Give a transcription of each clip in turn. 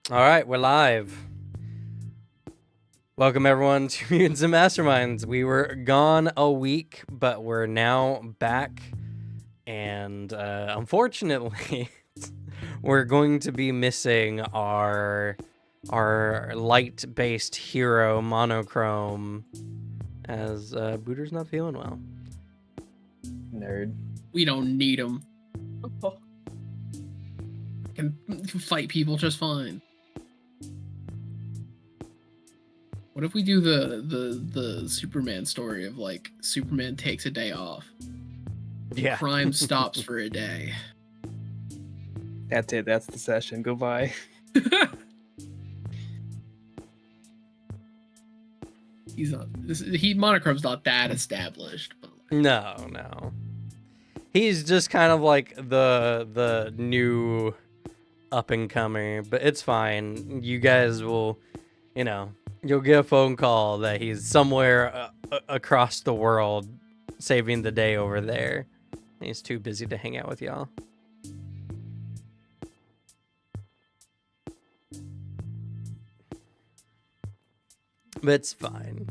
All right, we're live. Welcome everyone to Mutants and Masterminds. We were gone a week, but we're now back, and unfortunately, we're going to be missing our light-based hero monochrome, as Booter's not feeling well. Nerd. We don't need him. Can fight people just fine. What if we do the Superman story of like Superman takes a day off, Yeah. crime stops for a day. That's it. That's the session. Goodbye. He's not. Monochrome's not that established. But No. He's just kind of like the new up and comer, but it's fine. You guys will, you'll get a phone call that he's somewhere across the world saving the day over there. He's too busy to hang out with y'all. But it's fine.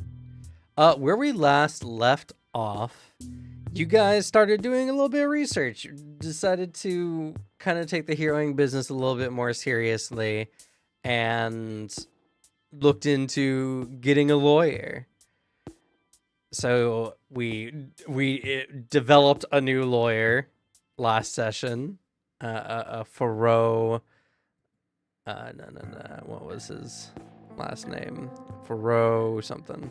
Where we last left off, you guys started doing a little bit of research. Decided to kind of take the heroing business a little bit more seriously and looked into getting a lawyer. So we developed a new lawyer last session, a Faro. No. What was his last name? Faro something.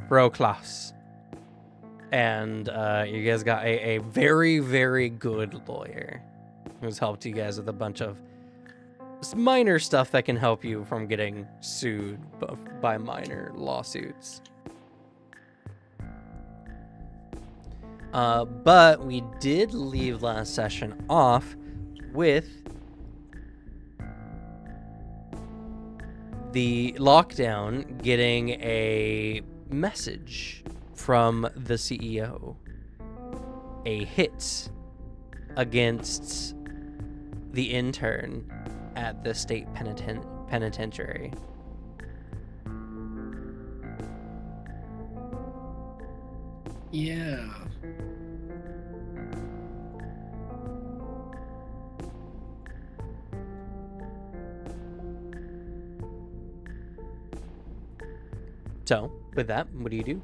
Faro Klaus. And you guys got a very, very good lawyer who's helped you guys with a bunch of minor stuff that can help you from getting sued by minor lawsuits. But we did leave last session off with the lockdown getting a message from the CEO. A hit against the intern at the state penitentiary. yeah. So, with that, what do you do?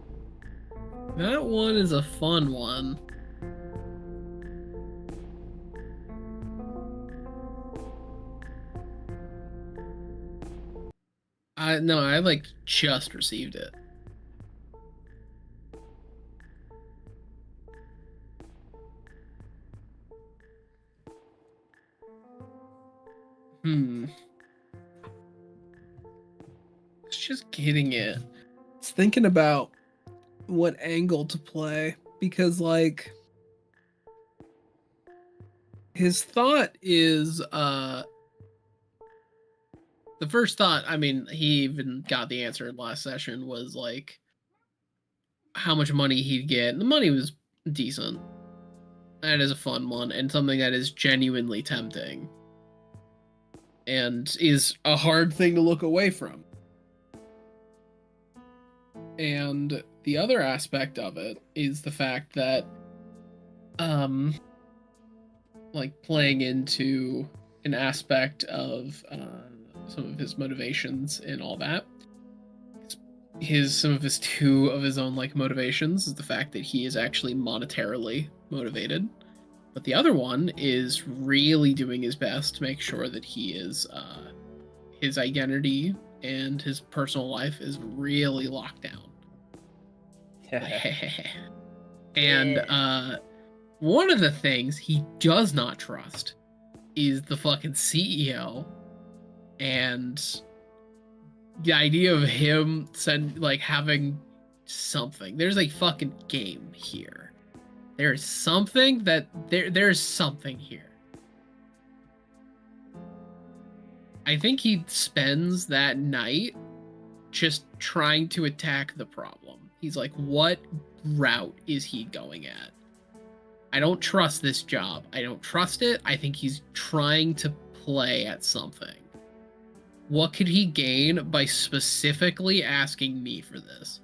That one is a fun one. I like just received it. It's just getting it. It's thinking about what angle to play because like his thought is the first thought, I mean, he even got the answer in last session, was like how much money he'd get. The money was decent. That is a fun one and something that is genuinely tempting and is a hard thing to look away from. And the other aspect of it is the fact that like playing into an aspect of some of his motivations and all that. Some of his two of his own like motivations is the fact that he is actually monetarily motivated, but the other one is really doing his best to make sure that he is his identity and his personal life is really locked down. And one of the things he does not trust is the fucking CEO, and the idea of him having something. There's a fucking game here. There's something there's something here. I think he spends that night just trying to attack the problem. He's like, what route is he going at? I don't trust this job. I don't trust it. I think he's trying to play at something. what could he gain by specifically asking me for this?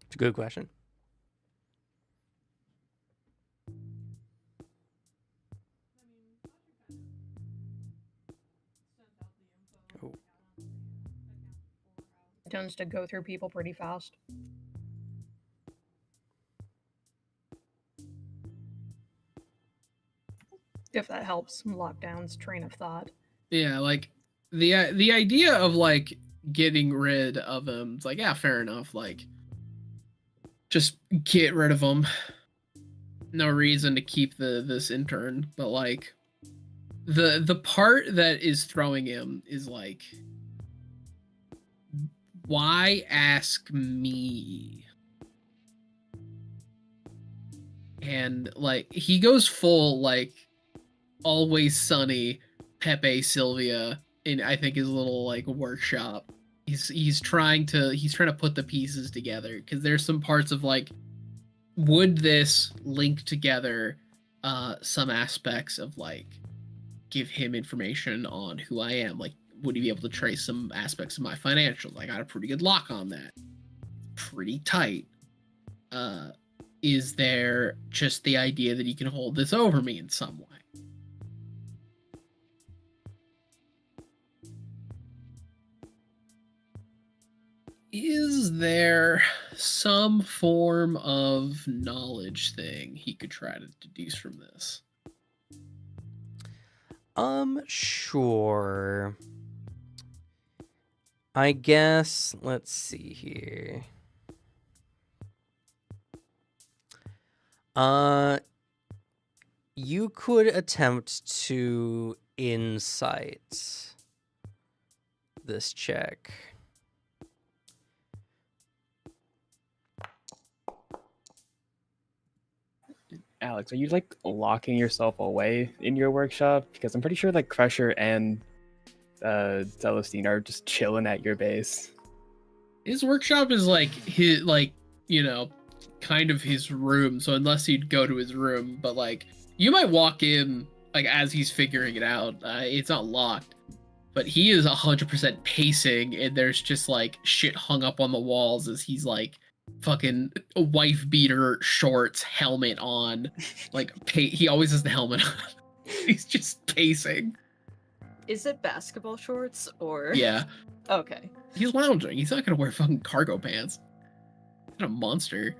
It's a good question. Oh. It tends to go through people pretty fast. If that helps Lockdown's train of thought. Yeah, like the idea of like getting rid of him, it's like, yeah, fair enough. Like, just get rid of him. No reason to keep this intern, but like the part that is throwing him is like, why ask me? And like he goes full like Always Sunny Pepe Sylvia in I think his little like workshop. He's trying to put the pieces together because there's some parts of like, would this link together some aspects of like give him information on who I am? Like, would he be able to trace some aspects of my financials? I got a pretty good lock on that. Pretty tight. Is there just the idea that he can hold this over me in some way? Is there some form of knowledge thing he could try to deduce from this? Sure. I guess, let's see here. You could attempt to insight this check. Alex, are you like locking yourself away in your workshop? Because I'm pretty sure like Crusher and Celestine are just chilling at your base. His workshop is like his, like, you know, kind of his room. So unless you'd go to his room, but like you might walk in like as he's figuring it out. It's not locked, but he is 100% pacing, and there's just like shit hung up on the walls as he's like fucking wife beater shorts, helmet on, like he always has the helmet on. He's just pacing. Is it basketball shorts or? Yeah. Okay. He's lounging. He's not gonna wear fucking cargo pants. He's not a monster.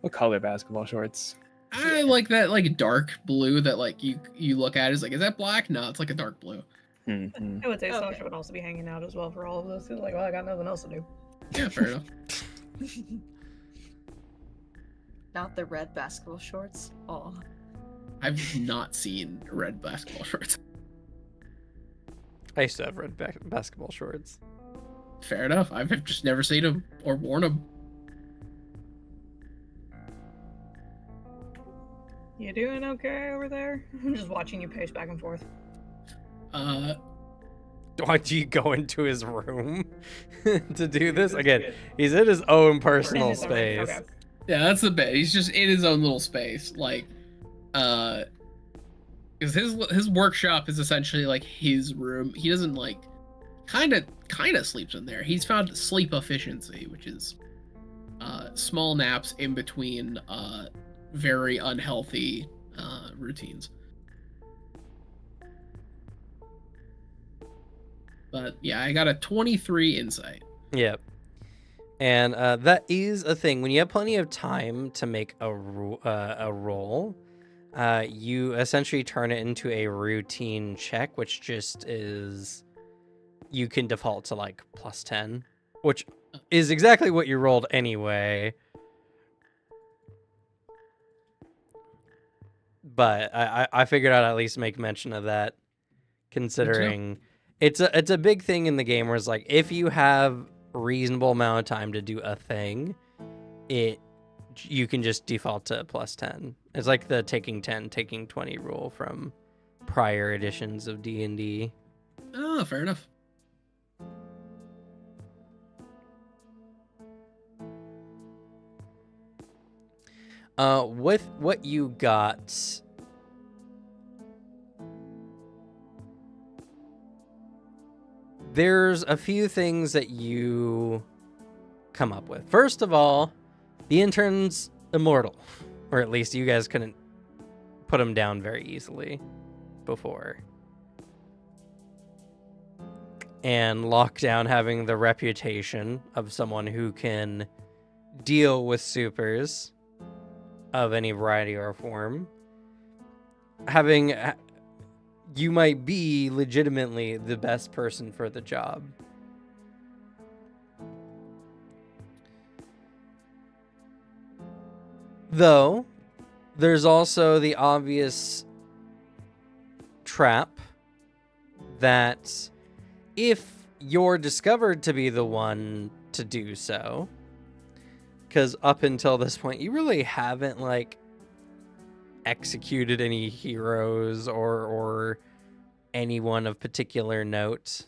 What color basketball shorts? I like that like dark blue that like you look at is like, is that black? No, it's like a dark blue. Mm-hmm. I would say Okay. Sasha would also be hanging out as well for all of this. He's like, well, I got nothing else to do. Yeah, fair enough. Not the red basketball shorts. Oh. I've not seen red basketball shorts. I used to have red basketball shorts. Fair enough. I've just never seen them or worn them. You doing okay over there? I'm just watching you pace back and forth. Why'd you go into his room to do this? Again, he's in his own personal space. Okay. Yeah, that's the bit. He's just in his own little space, like, because his workshop is essentially like his room. He doesn't like, kind of sleeps in there. He's found sleep efficiency, which is small naps in between very unhealthy routines. But yeah, I got a 23 insight. Yep. And that is a thing. When you have plenty of time to make a roll, you essentially turn it into a routine check, which just is, you can default to like +10, which is exactly what you rolled anyway. But I figured I'd at least make mention of that, considering it's a big thing in the game where it's like, if you have reasonable amount of time to do a thing, you can just default to +10. It's like the taking 10, taking 20 rule from prior editions of D&D. Oh, fair enough. With what you got, there's a few things that you come up with. First of all, the intern's immortal, or at least you guys couldn't put him down very easily before. And Lockdown having the reputation of someone who can deal with supers of any variety or form. You might be legitimately the best person for the job. Though, there's also the obvious trap that if you're discovered to be the one to do so, because up until this point, you really haven't, like, executed any heroes or anyone of particular note.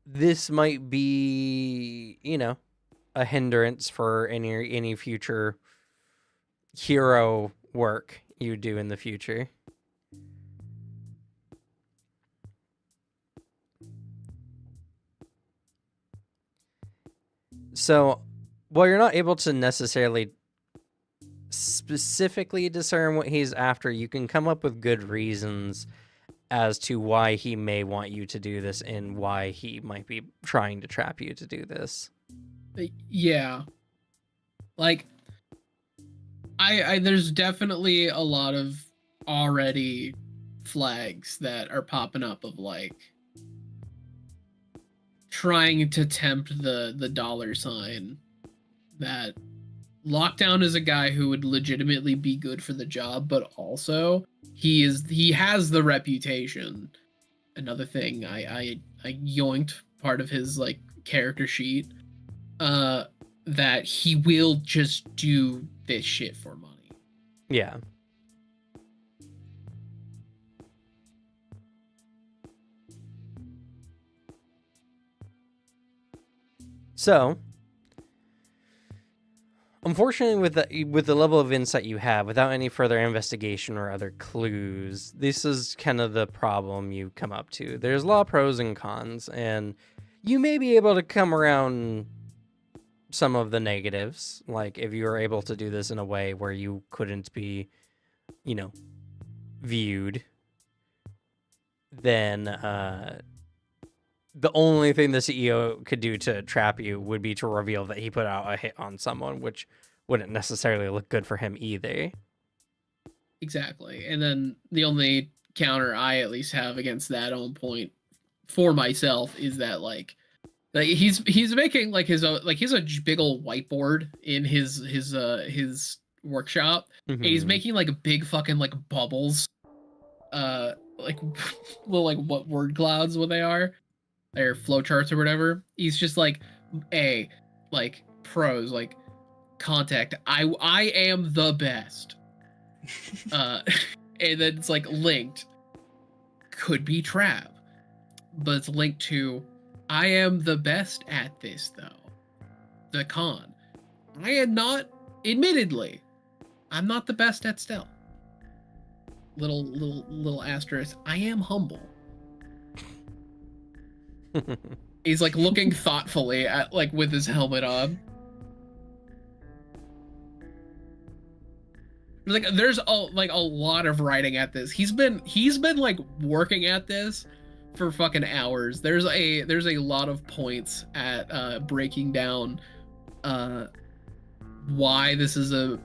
This might be, a hindrance for any future hero work you do in the future. So, while you're not able to necessarily specifically discern what he's after, you can come up with good reasons as to why he may want you to do this and why he might be trying to trap you to do this. Yeah. Like, I there's definitely a lot of already flags that are popping up of, like, trying to tempt the dollar sign. That Lockdown is a guy who would legitimately be good for the job, but also he has the reputation. Another thing, I yoinked part of his, like, character sheet, that he will just do this shit for money. Yeah. So, unfortunately, with the level of insight you have, without any further investigation or other clues, this is kind of the problem you come up to. There's a lot of pros and cons, and you may be able to come around some of the negatives. Like, if you were able to do this in a way where you couldn't be, viewed, then the only thing the CEO could do to trap you would be to reveal that he put out a hit on someone, which wouldn't necessarily look good for him either. Exactly. And then the only counter I at least have against that own point for myself is that, like he's making, like, his own, like, he's a big old whiteboard in his workshop, and he's making, like, big fucking, like, bubbles, like little, like, what word clouds, what they are, or flowcharts or whatever. He's just like, like, pros, like, contact, I am the best, and then it's, like, linked, could be trap, but it's linked to, I am the best at this, though. The con, I am not, admittedly, I'm not the best at stealth. Little asterisk, I am humble. He's, like, looking thoughtfully at, like, with his helmet on. Like, there's a lot of writing at this. He's been like working at this for fucking hours. There's a lot of points at breaking down why this is a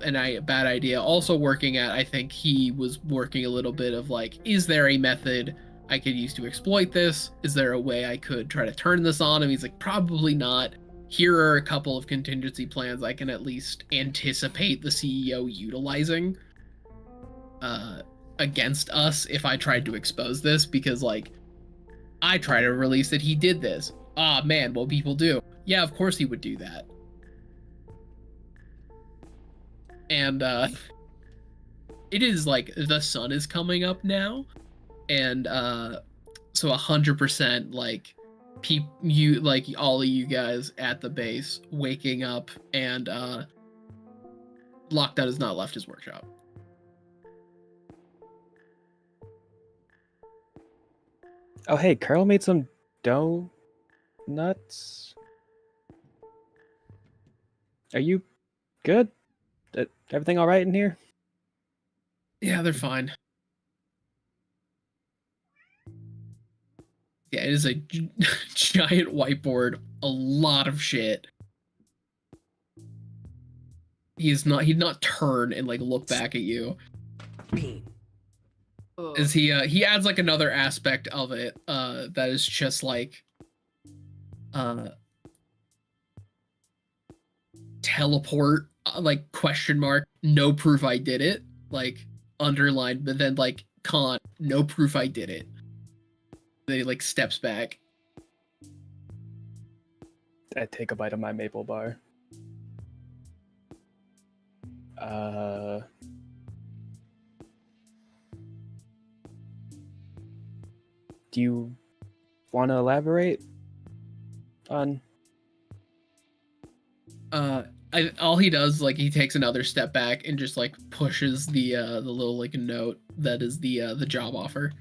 bad idea. Also working at, I think he was working a little bit of, like, is there a method I could use to exploit this? Is there a way I could try to turn this on? And he's like, probably not. Here are a couple of contingency plans I can at least anticipate the CEO utilizing against us if I tried to expose this, because, like, I try to release that he did this. Ah, man, what people do. Yeah, of course he would do that. And it is, like, the sun is coming up now, and so 100%, like, you like all of you guys at the base waking up, and Lockdown has not left his workshop. Oh, hey, Carl made some donuts. Are you good? Everything all right in here? Yeah, they're fine. Yeah, it is a giant whiteboard, a lot of shit. He'd not turn and like look back at you. Ugh. As he adds like another aspect of it, that is just like teleport, like question mark, no proof I did it, like underlined, but then like con, no proof I did it. Then he like steps back. I take a bite of my maple bar. Do you want to elaborate on? All he does, like, he takes another step back and just like pushes the little like note that is the job offer.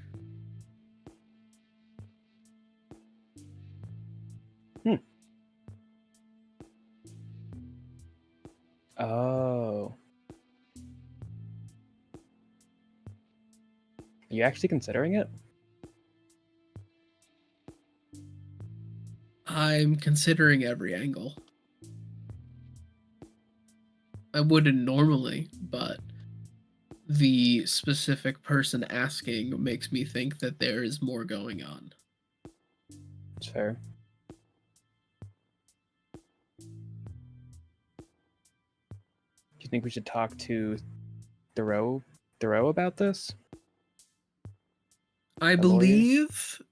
Oh. Are you actually considering it? I'm considering every angle. I wouldn't normally, but the specific person asking makes me think that there is more going on. It's fair. Do you think we should talk to Thoreau about this? I The lawyer? believe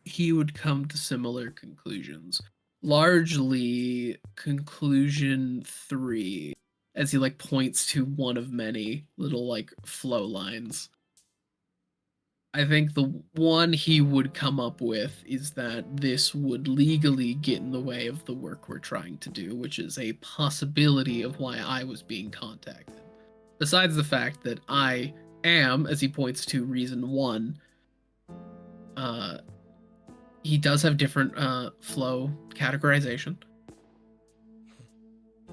he would come to similar conclusions. Largely conclusion 3, as he like points to one of many little like flow lines. I think the one he would come up with is that this would legally get in the way of the work we're trying to do, which is a possibility of why I was being contacted. Besides the fact that I am, as he points to reason 1, he does have different flow categorization.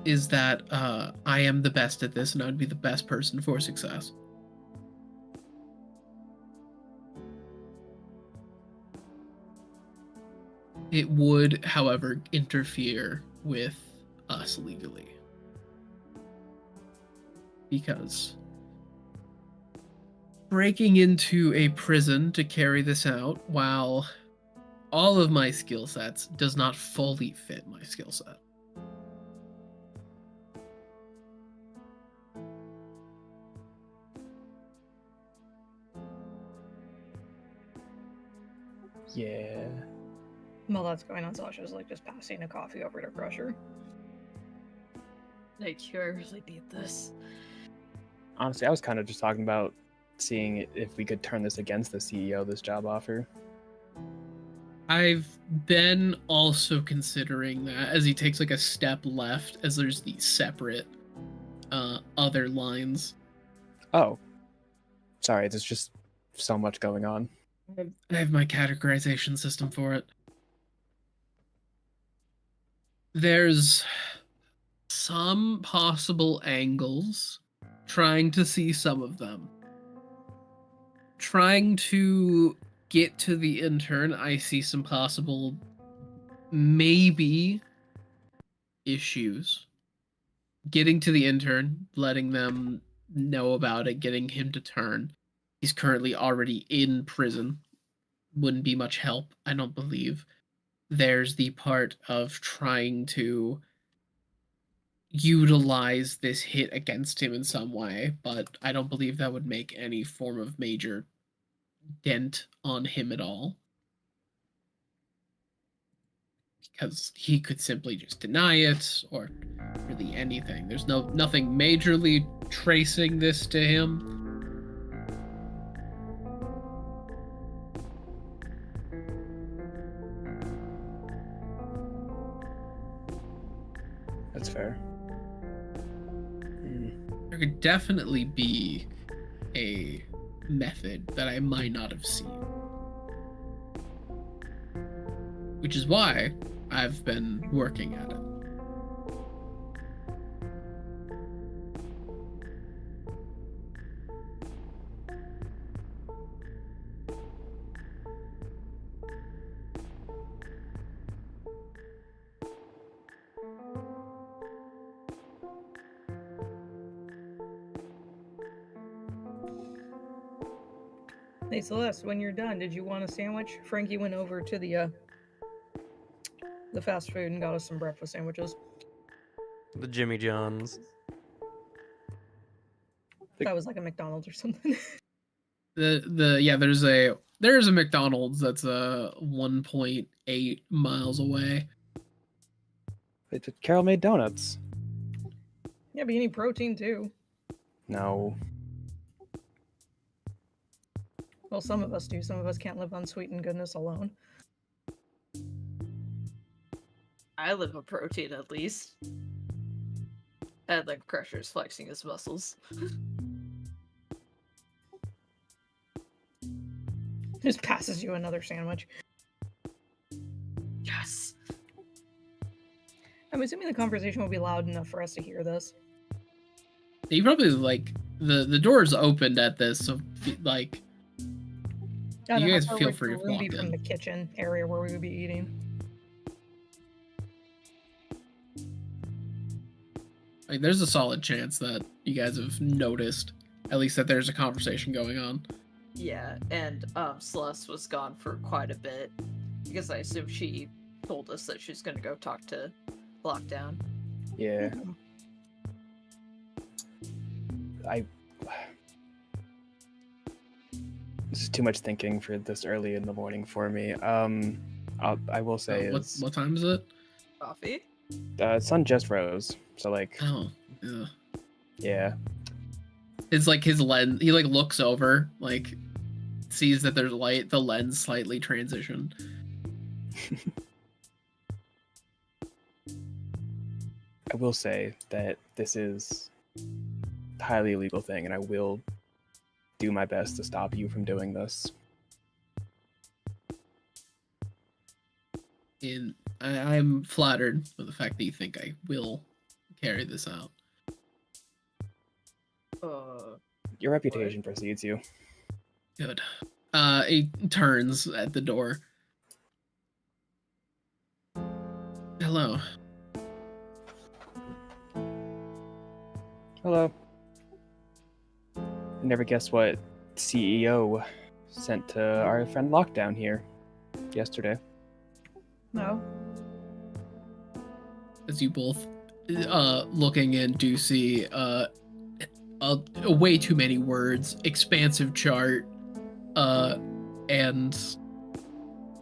Is that I am the best at this and I would be the best person for success. It would, however, interfere with us legally. Because breaking into a prison to carry this out, while all of my skill sets, does not fully fit my skill set. Yeah. While that's going on, Sasha's like just passing a coffee over to Crusher. Like, you really need this. Honestly, I was kind of just talking about seeing if we could turn this against the CEO, this job offer. I've been also considering that, as he takes like a step left, as there's these separate other lines. Oh. Sorry, there's just so much going on. I have my categorization system for it. There's some possible angles, trying to see some of them. Trying to get to the intern, I see some possible, maybe, issues. Getting to the intern, letting them know about it, getting him to turn. He's currently already in prison. Wouldn't be much help, I don't believe. There's the part of trying to utilize this hit against him in some way, but I don't believe that would make any form of major dent on him at all. Because he could simply just deny it, or really anything. There's nothing majorly tracing this to him. That's fair. There could definitely be a method that I might not have seen. Which is why I've been working at it. Hey Celeste, when you're done, did you want a sandwich? Frankie went over to the fast food and got us some breakfast sandwiches. The Jimmy John's. That was like a McDonald's or something. There's a McDonald's that's 1.8 miles away. Carol made donuts. Yeah, but you need protein too. No. Well, some of us do. Some of us can't live on sweetened goodness alone. I live on protein at least. And then Crusher's flexing his muscles. Just passes you another sandwich. Yes. I'm assuming the conversation will be loud enough for us to hear this. You probably like the doors opened at this, so like I don't you know, guys how far feel away free would to we walk be from in. the kitchen area where we would be eating. Like, there's a solid chance that you guys have noticed, at least that there's a conversation going on. Yeah, and Celeste was gone for quite a bit because I assume she told us that she's gonna go talk to Lockdown. Yeah. This is too much thinking for this early in the morning for me. I will say What time is it? Coffee? Sun just rose, so like, Oh, yeah. yeah. It's like his lens. He like looks over, like sees that there's light. The lens slightly transitioned. I will say that this is a highly illegal thing, and I will do my best to stop you from doing this. And I'm flattered with the fact that you think I will carry this out. Your reputation precedes you. Good. He turns at the door. Hello. Hello. I never guessed what CEO sent to our friend Lockdown here yesterday. No. As you both looking in do see way too many words, expansive chart, and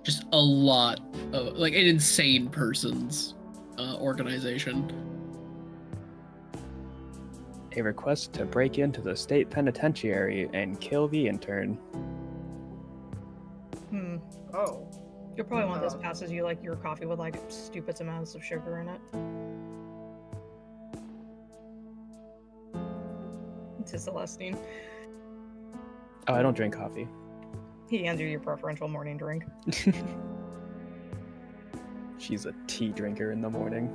just a lot of like an insane person's organization. A request to break into the state penitentiary and kill the intern. Oh. You'll probably want this passes you like your coffee with like stupid amounts of sugar in it. To Celestine. Oh, I don't drink coffee. He hands you your preferential morning drink. She's a tea drinker in the morning.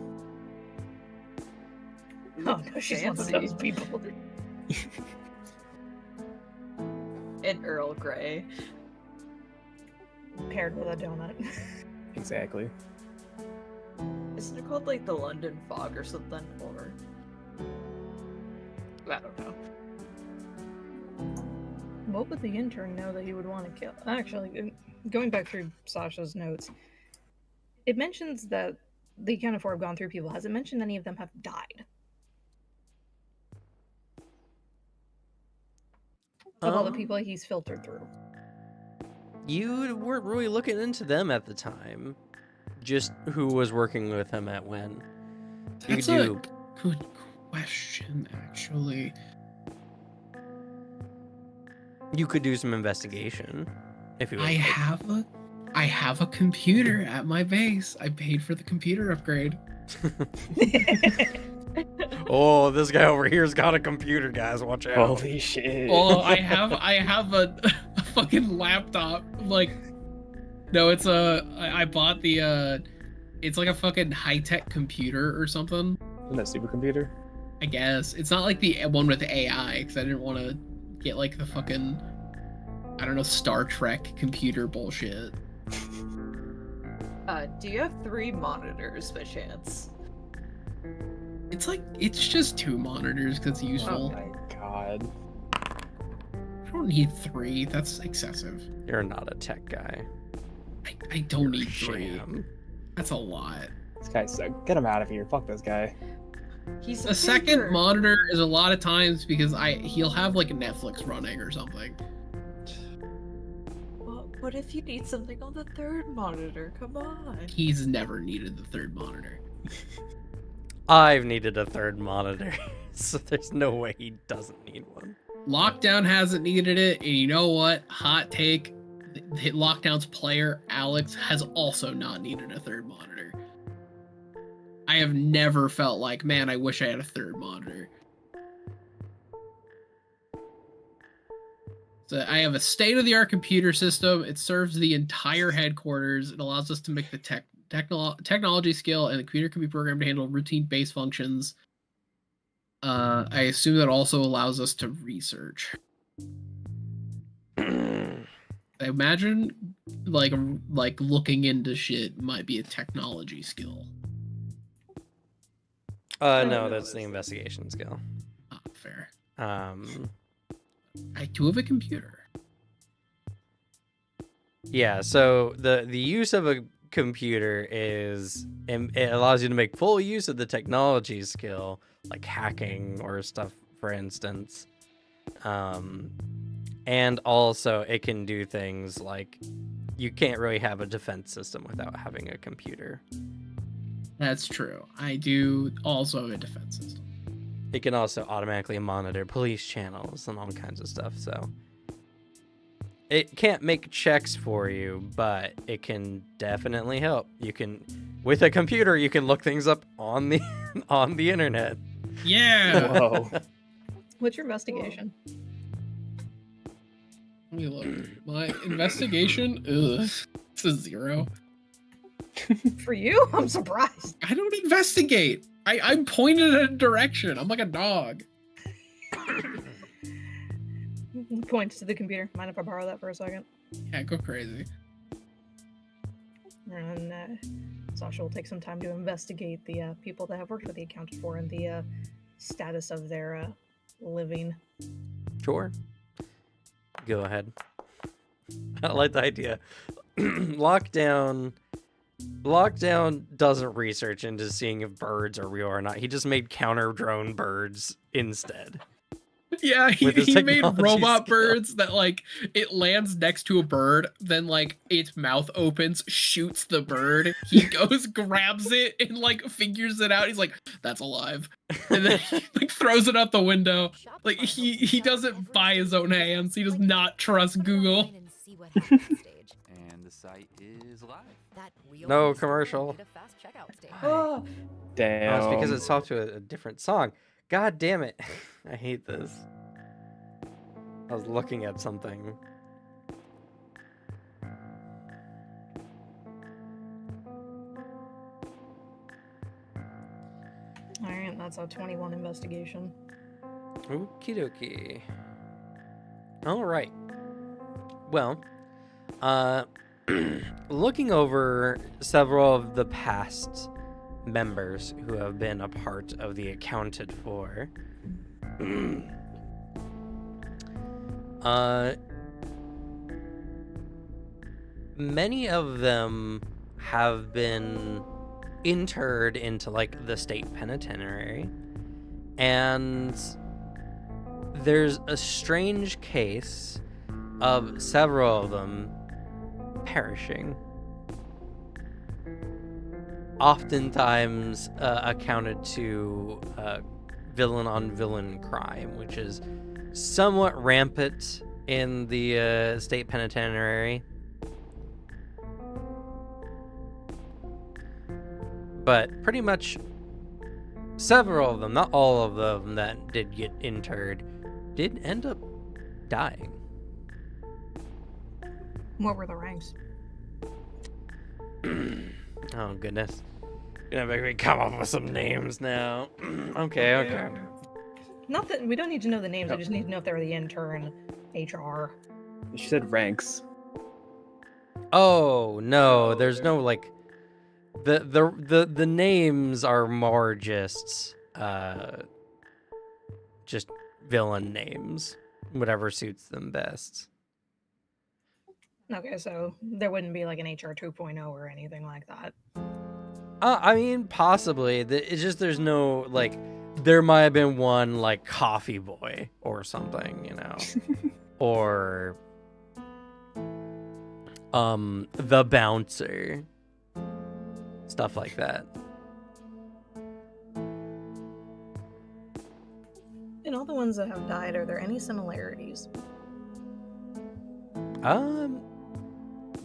Oh no, she's one of Fancy. those people. And Earl Grey. Paired with a donut. Exactly. Isn't it called like the London Fog or something? Or I don't know. What would the intern know that he would want to kill? Actually, going back through Sasha's notes, it mentions that the County 4 have gone through people. Has it mentioned any of them have died? Of all the people he's filtered through. You weren't really looking into them at the time. Just who was working with him at when. You That's do. a good question, actually. You could do some investigation if you would like. I have a computer at my base. I paid for the computer upgrade. Oh, this guy over here's got a computer, guys. Watch out. Holy shit. Oh, I have a fucking laptop. Like, no, it's I bought the it's like a fucking high-tech computer or something. Isn't that supercomputer? I guess it's not like the one with AI, because I didn't want to get like the fucking, I don't know, Star Trek computer bullshit. Do you have 3 monitors by chance? It's just 2 monitors because it's Oh useful. my god. I don't need 3. That's excessive. You're not a tech guy. I don't need 3. Sham. That's a lot. This guy's so. Get him out of here. Fuck this guy. He's A second bigger. monitor is a lot of times because he'll have like Netflix running or something. Well, what if you need something on the 3rd monitor? Come on. He's never needed the 3rd monitor. I've needed a 3rd monitor, so there's no way he doesn't need one. Lockdown hasn't needed it, and you know what? Hot take. Lockdown's player, Alex, has also not needed a 3rd monitor. I have never felt like, man, I wish I had a 3rd monitor. So I have a state-of-the-art computer system. It serves the entire headquarters. It allows us to make the technology skill, and the computer can be programmed to handle routine-based functions. I assume that also allows us to research. I imagine like looking into shit might be a technology skill. No, that's the investigation skill. Ah, fair. I do have a computer. Yeah, so the use of a computer is it allows you to make full use of the technology skill, like hacking or stuff, for instance. And also it can do things like you can't really have a defense system without having a computer. That's true. I do also have a defense system. It can also automatically monitor police channels and all kinds of stuff, so it can't make checks for you, but it can definitely help. You can, with a computer, you can look things up on the on the internet. Yeah. Whoa. What's your investigation? Let me look. My investigation, ugh, it's a 0. For you? I'm surprised. I don't investigate. I'm pointed in a direction. I'm like a dog. Points to the computer. Mind if I borrow that for a second? Yeah, go crazy. And Sasha will take some time to investigate the people that have worked with the accounted for and the status of their living. Sure. Go ahead. I like the idea. Lockdown doesn't research into seeing if birds are real or not. He just made counter drone birds instead. Yeah, he made technology robot skill. birds that like it lands next to a bird, then like its mouth opens, shoots the bird. He goes, grabs it, and like figures it out. He's like, "That's alive," and then like throws it out the window. Like he doesn't by his own hands. He does not trust Google. And the site is live. No commercial. Oh, Damn. Oh, it's because it's off to a different song. God damn it. I hate this. I was looking at something. Alright, that's a 21 investigation. Okie dokie. Alright. Well, looking over several of the past members who have been a part of the accounted for, many of them have been interred into like the state penitentiary, and there's a strange case of several of them perishing, oftentimes accounted to villain on villain crime, which is somewhat rampant in the state penitentiary. but pretty much several of them, not all of them that did get interred, did end up dying. What were the ranks? Oh, goodness. Gonna make me come up with some names now. Okay. Not that we don't need to know the names. I just need to know if they were the intern, HR. She said ranks. Oh, no, there's no, like, the names are more just villain names, whatever suits them best. Okay, so there wouldn't be like an HR 2.0 or anything like that. I mean, possibly. It's just there's no, like, there might have been one, like, coffee boy or something, you know, or the bouncer, stuff like that. In all the ones that have died, are there any similarities?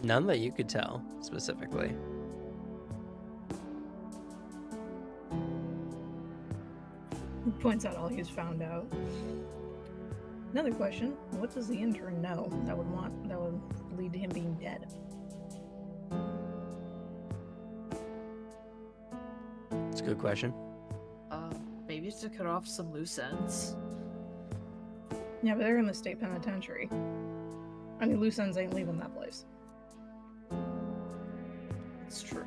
None that you could tell specifically. Points out all he's found out. Another question: what does the intern know that would lead to him being dead? It's a good question. Maybe to cut off some loose ends. Yeah, but they're in the state penitentiary. I mean, loose ends ain't leaving that place. It's true.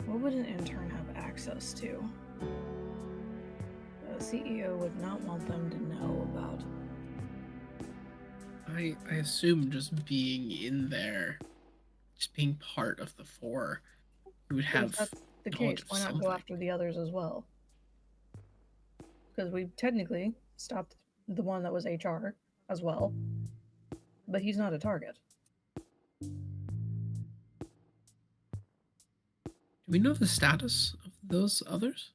What would an intern have access to? The CEO would not want them to know about. I assume just being in there, just being part of the four, you would have. If that's the knowledge case, of why not something. go after the others as well? Because we technically stopped the one that was HR as well, but he's not a target. Do we know the status of those others?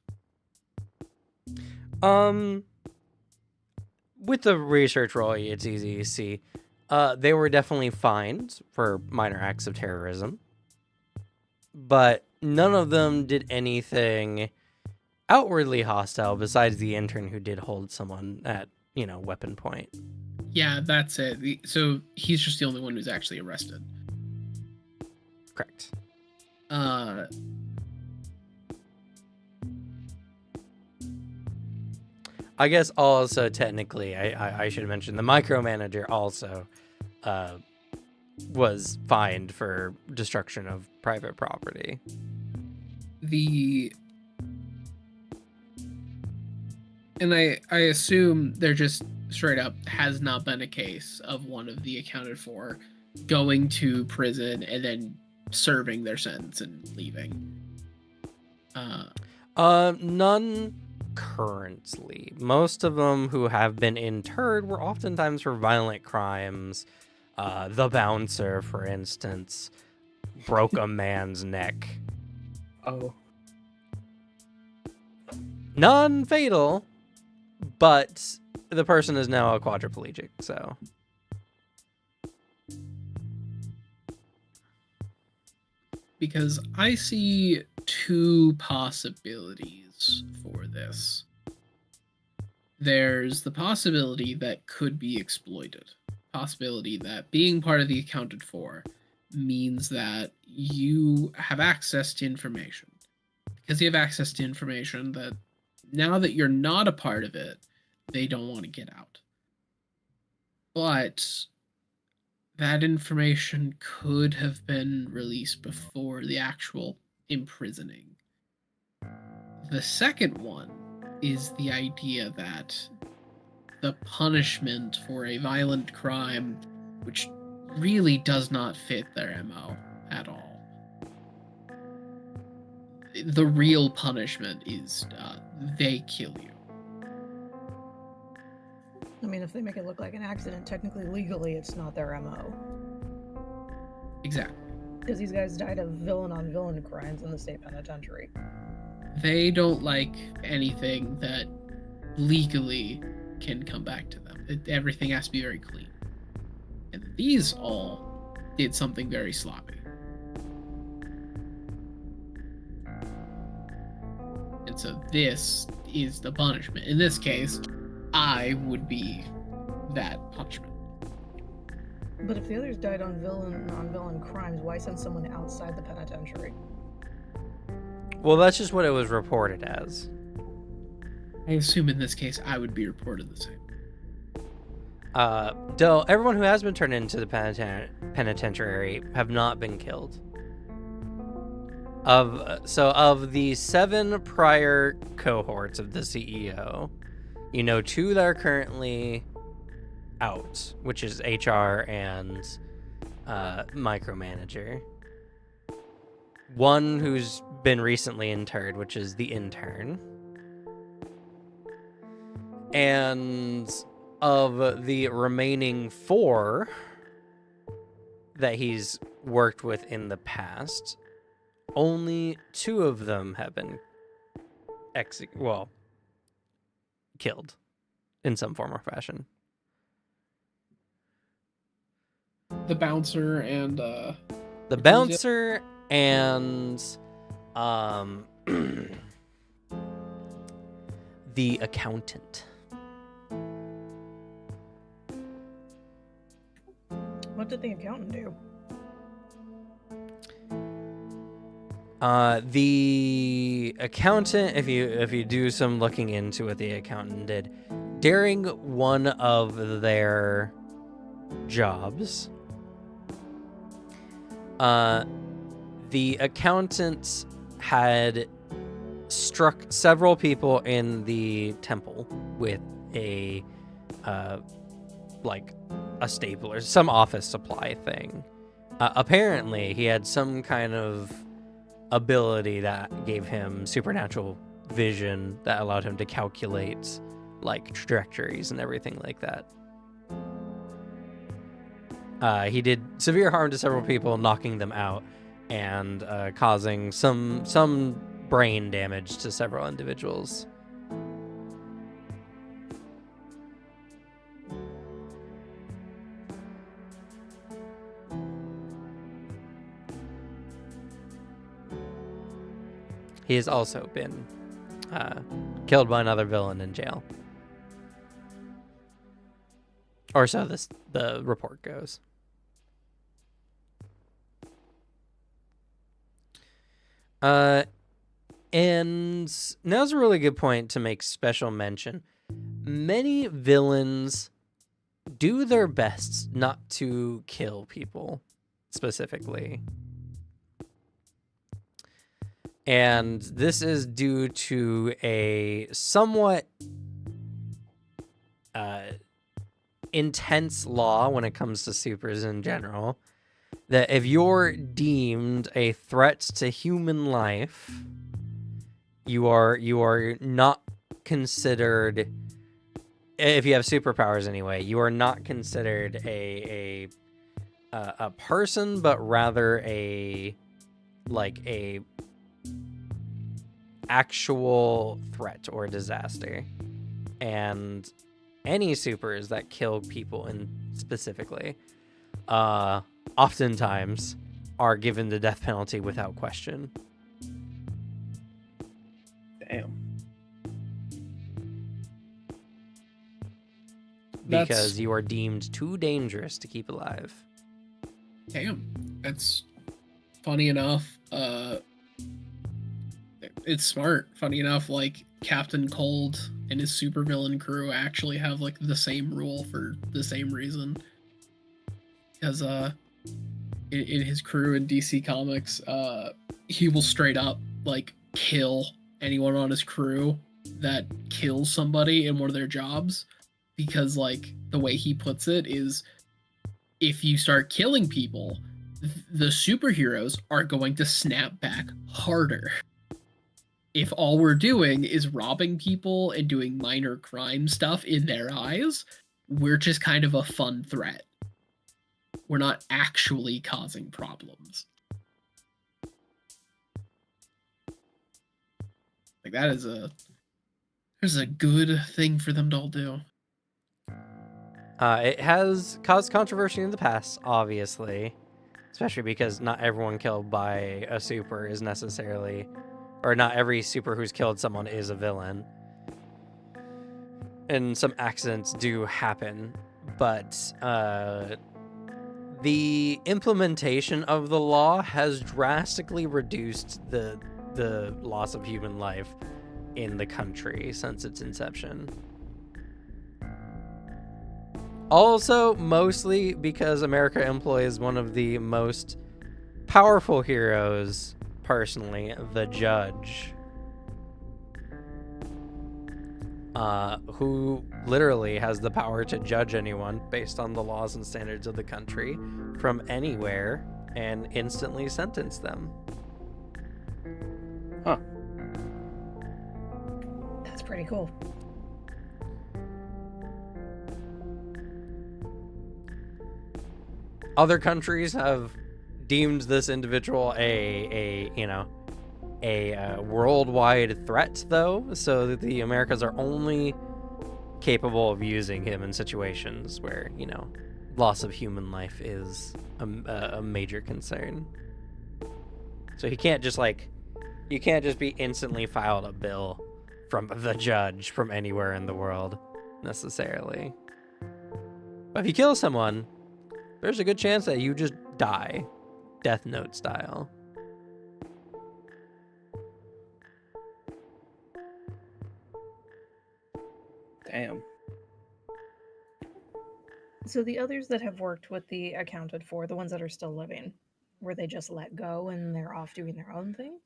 With the research roll, it's easy to see. They were definitely fined for minor acts of terrorism, but none of them did anything outwardly hostile besides the intern who did hold someone at, weapon point. Yeah, that's it. So he's just the only one who's actually arrested. Correct. I guess also technically, I should mention the micromanager also was fined for destruction of private property. And I assume there just straight up has not been a case of one of the accounted for going to prison and then serving their sentence and leaving. None currently. Most of them who have been interred were oftentimes for violent crimes. The bouncer, for instance, broke a man's neck. Oh. Non-fatal, but the person is now a quadriplegic, so. Because I see two possibilities for this. There's the possibility that could be exploited. Possibility that being part of the accounted for means that you have access to information. Because you have access to information that now that you're not a part of it, they don't want to get out. But that information could have been released before the actual imprisoning. The second one is the idea that the punishment for a violent crime, which really does not fit their MO at all. The real punishment is they kill you. I mean, if they make it look like an accident, technically, legally, it's not their MO. Exactly. Because these guys died of villain-on-villain crimes in the state penitentiary. They don't like anything that legally can come back to them. Everything has to be very clean. And these all did something very sloppy. And so this is the punishment. In this case, I would be that punishment. But if the others died on villain-on-villain crimes, why send someone outside the penitentiary? Well, that's just what it was reported as. I assume in this case, I would be reported the same. Though everyone who has been turned into the penitentiary have not been killed. Of the 7 prior cohorts of the CEO, you know 2 that are currently out, which is HR and micromanager. 1 who's been recently interred, which is the intern. And of the remaining 4 that he's worked with in the past, only 2 of them have been killed in some form or fashion. The bouncer and The bouncer and the accountant. What did the accountant do? The accountant, if you do some looking into what the accountant did, during one of their jobs, the accountant had struck several people in the temple with a stapler, some office supply thing. Apparently, he had some kind of ability that gave him supernatural vision that allowed him to calculate like trajectories and everything like that. He did severe harm to several people, knocking them out and causing some brain damage to several individuals. He has also been killed by another villain in jail. Or so the report goes. And now's a really good point to make special mention. Many villains do their best not to kill people specifically. And this is due to a somewhat intense law when it comes to supers in general, that if you're deemed a threat to human life, you are not considered, if you have superpowers anyway, you are not considered a person, but rather a actual threat or disaster. And any supers that kill people specifically oftentimes are given the death penalty without question. Damn. Because you are deemed too dangerous to keep alive. Damn. That's funny enough. It's smart. Funny enough, like Captain Cold and his supervillain crew actually have like the same rule for the same reason. Because in his crew in DC Comics, he will straight up like kill anyone on his crew that kills somebody in one of their jobs, because like the way he puts it is, if you start killing people, the superheroes are going to snap back harder. If all we're doing is robbing people and doing minor crime stuff in their eyes, we're just kind of a fun threat. We're not actually causing problems. Like there's a good thing for them to all do. It has caused controversy in the past, obviously, especially because not everyone killed by a super is necessarily, or not every super who's killed someone is a villain. And some accidents do happen, but the implementation of the law has drastically reduced the loss of human life in the country since its inception. Also, mostly because America employs one of the most powerful heroes, personally, the judge. Who literally has the power to judge anyone based on the laws and standards of the country from anywhere and instantly sentence them. Huh. That's pretty cool. Other countries have deemed this individual a worldwide threat, though, so that the Americas are only capable of using him in situations where, loss of human life is a major concern. So you can't just be instantly filed a bill from the judge from anywhere in the world, necessarily. But if you kill someone, there's a good chance that you just die, Death Note style. Damn. So the others that have worked with the accounted for, the ones that are still living, were they just let go and they're off doing their own thing?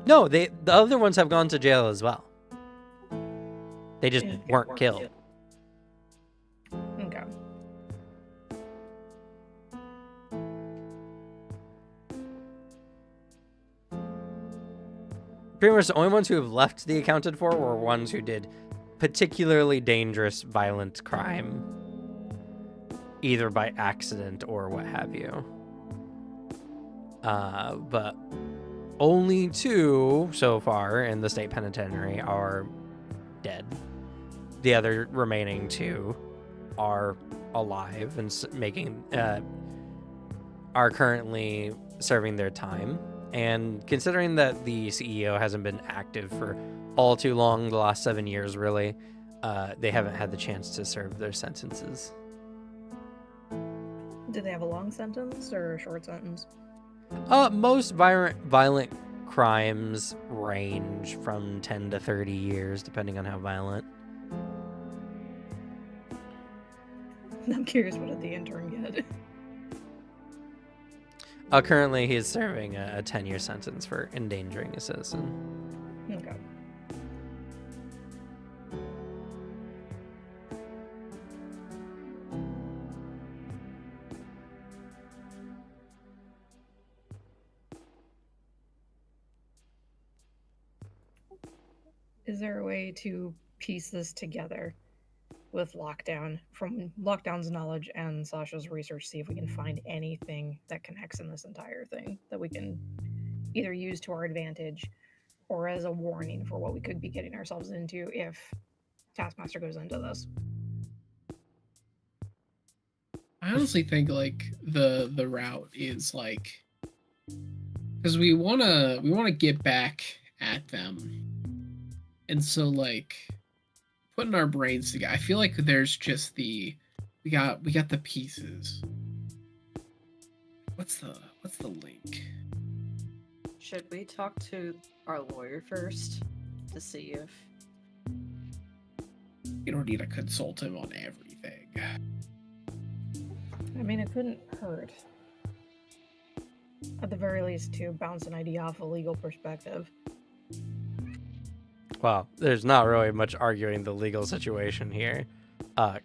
No, the other ones have gone to jail as well. They just weren't killed. Okay. Pretty much the only ones who have left the accounted for were ones who did particularly dangerous, violent crime, either by accident or what have you. But only 2 so far in the state penitentiary are dead. The other remaining 2 are alive and are currently serving their time. And considering that the CEO hasn't been active for all too long, the last 7 years really, they haven't had the chance to serve their sentences. Did they have a long sentence or a short sentence? Most violent crimes range from 10 to 30 years, depending on how violent. I'm curious, what did the intern get? Currently, he is serving a 10-year sentence for endangering a citizen. Okay. Is there a way to piece this together with Lockdown, from Lockdown's knowledge and Sasha's research, see if we can find anything that connects in this entire thing that we can either use to our advantage or as a warning for what we could be getting ourselves into if Taskmaster goes into this? I honestly think the route is because we wanna get back at them, and so putting our brains together, I feel like there's just we got the pieces. What's the link? Should we talk to our lawyer first to see if You don't need to consult him on everything. I mean, it couldn't hurt. At the very least, to bounce an idea off a legal perspective. Well, there's not really much arguing the legal situation here.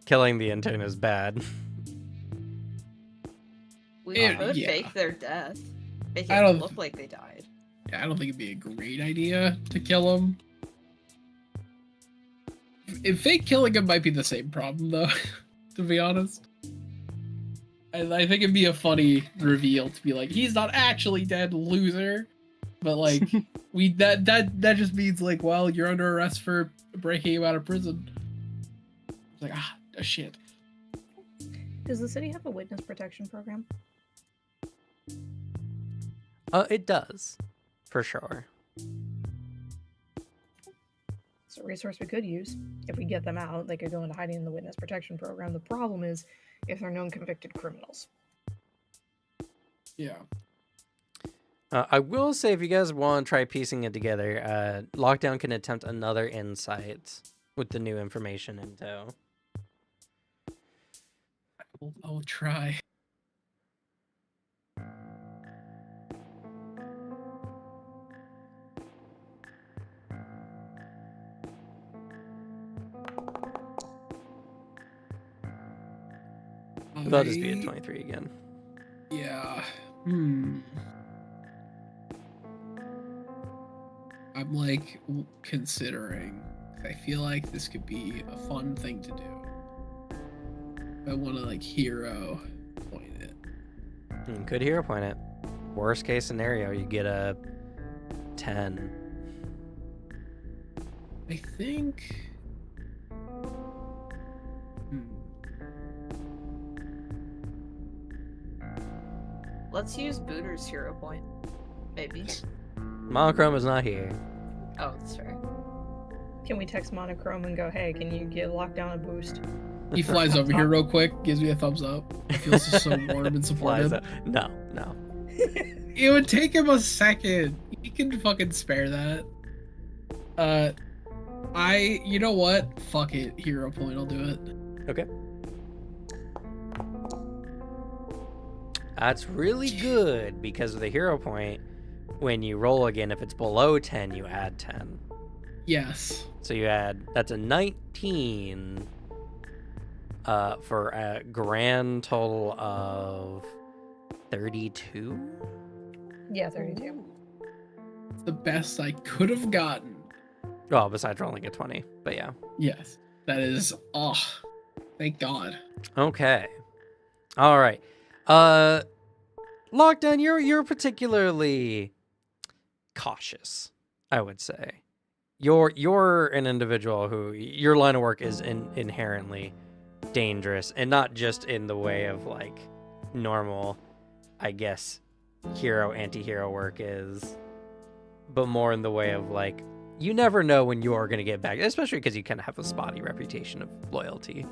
Killing the intern is bad. we could yeah. fake their death, make I it don't- look like they died? Yeah, I don't think it'd be a great idea to kill him. If fake killing him might be the same problem, though, to be honest. I think it'd be a funny reveal to be like, he's not actually dead, loser. But like that just means like, well, you're under arrest for breaking him out of prison. It's like shit. Does the city have a witness protection program? It does, for sure. It's a resource we could use. If we get them out, they could go into hiding in the witness protection program. The problem is if they're known convicted criminals. Yeah. I will say, if you guys want to try piecing it together, Lockdown can attempt another insight with the new information in tow. I'll try. That'll just be a 23 again. Yeah. I'm like considering. I feel like this could be a fun thing to do. I want to like hero point it. Could hero point it. Worst case scenario, you get a 10. I think. Let's use Booter's hero point. Maybe. Monochrome is not here. Oh, that's fair. Can we text Monochrome and go, hey, can you give Lockdown a boost? He flies over here real quick, gives me a thumbs up. It feels so warm and supportive. No. It would take him a second. He can fucking spare that. You know what? Fuck it. Hero point, I'll do it. Okay. That's really good, because with a hero point, when you roll again, if it's below 10, you add 10. Yes. So that's a 19 for a grand total of 32? Yeah, 32. It's the best I could have gotten. Well, besides rolling a 20, but yeah. Yes. That is, thank God. Okay. All right. Lockdown, you're particularly cautious, I would say. You're an individual who your line of work is inherently dangerous, and not just in the way of like normal, I guess, hero anti-hero work is, but more in the way of like you never know when you are going to get back, especially because you kind of have a spotty reputation of loyalty.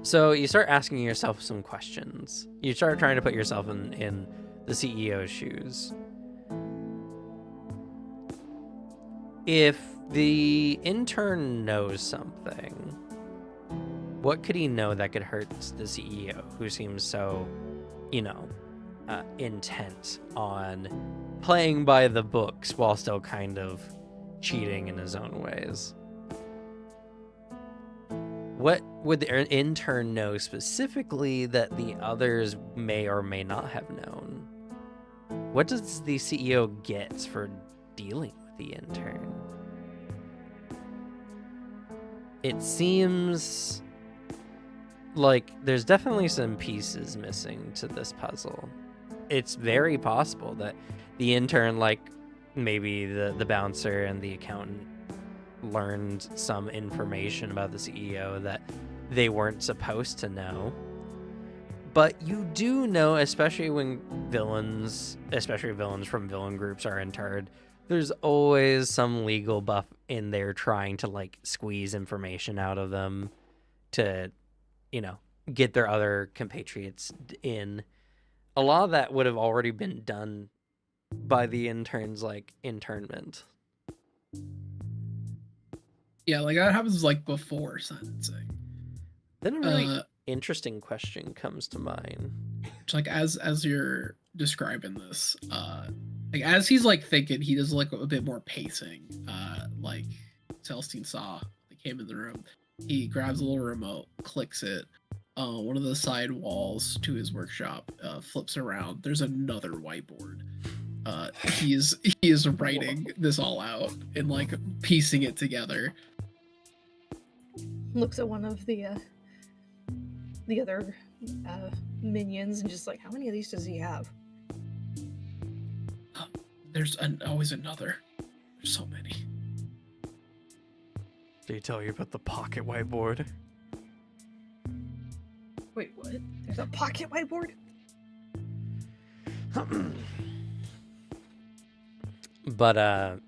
So you start asking yourself some questions. You start trying to put yourself in the CEO's shoes. If the intern knows something, what could he know that could hurt the CEO, who seems so, intent on playing by the books while still kind of cheating in his own ways? What would the intern know specifically that the others may or may not have known? What does the CEO get for dealing with the intern? It seems like there's definitely some pieces missing to this puzzle. It's very possible that the intern, like maybe the bouncer and the accountant, learned some information about the CEO that they weren't supposed to know. But you do know, especially when villains from villain groups are interred, there's always some legal buff in there trying to like squeeze information out of them to, get their other compatriots in. A lot of that would have already been done by the intern's like internment. Yeah, like that happens like before sentencing. Then a really interesting question comes to mind. Like as you're describing this, like as he's like thinking, he does like a bit more pacing. Like Celestine saw, he came in the room. He grabs a little remote, clicks it. One of the side walls to his workshop flips around. There's another whiteboard. He is writing this all out and like piecing it together. Looks at one of the other minions and just like, how many of these does he have? There's always another. There's so many. Did he tell you about the pocket whiteboard? Wait, what? There's a pocket whiteboard? But a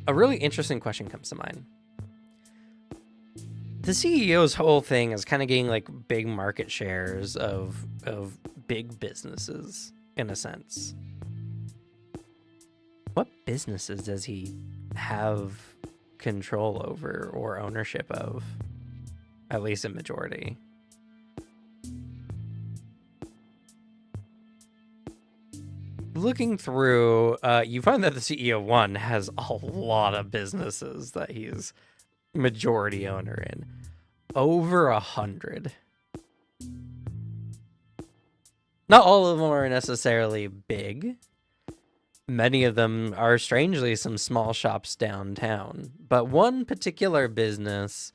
really interesting question comes to mind. The CEO's whole thing is kind of getting like big market shares of big businesses in a sense. What businesses does he have control over or ownership of? At least a majority. Looking through, you find that the CEO one has a lot of businesses that he's majority owner in. Over 100. Not all of them are necessarily big. Many of them are strangely some small shops downtown. But one particular business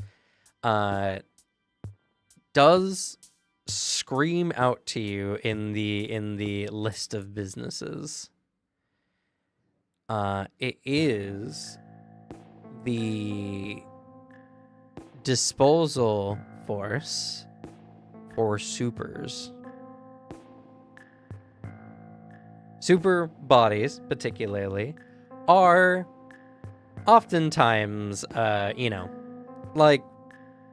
does scream out to you in the list of businesses. It is the disposal force for supers. Super bodies, particularly, are oftentimes, like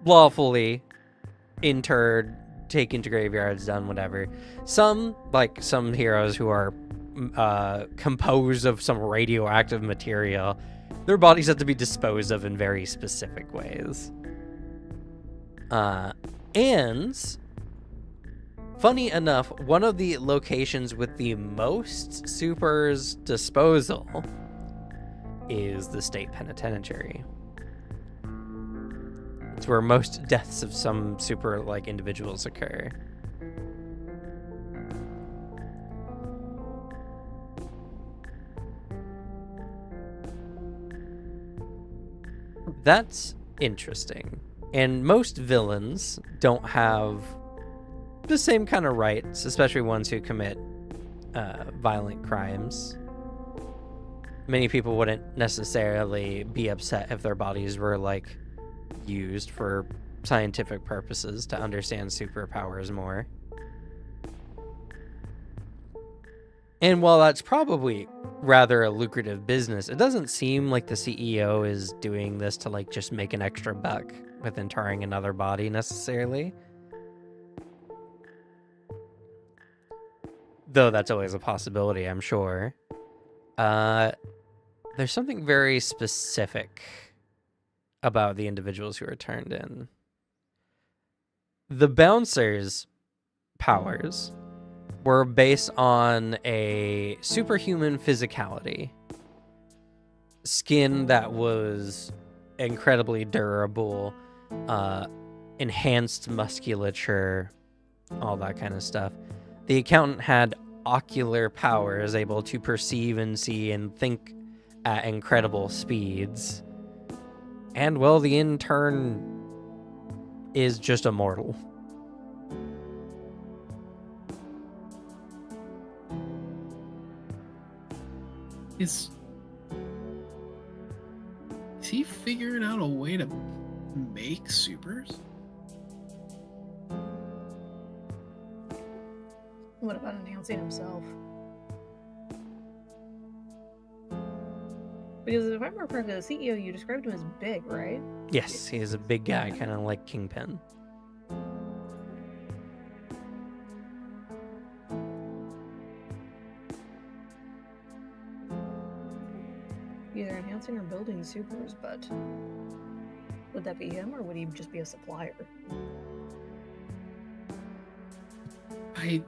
lawfully interred, taken to graveyards, done whatever. Some, like some heroes who are composed of some radioactive material, their bodies have to be disposed of in very specific ways. And funny enough, one of the locations with the most supers disposal is the state penitentiary. It's where most deaths of some super like individuals occur. That's interesting. And most villains don't have the same kind of rights, especially ones who commit violent crimes. Many people wouldn't necessarily be upset if their bodies were like used for scientific purposes to understand superpowers more. And while that's probably rather a lucrative business, it doesn't seem like the CEO is doing this to like just make an extra buck with interring another body necessarily. Though that's always a possibility, I'm sure. There's something very specific about the individuals who are turned in. The bouncers' powers were based on a superhuman physicality. Skin that was incredibly durable, enhanced musculature, all that kind of stuff. The accountant had ocular powers, able to perceive and see and think at incredible speeds. And, well, the intern is just immortal. Is he figuring out a way to make supers? What about enhancing himself? Because if I remember correctly, the CEO, you described him as big, right? Yes, he is a big guy, kind of like Kingpin. Either enhancing or building supers, but would that be him, or would he just be a supplier? I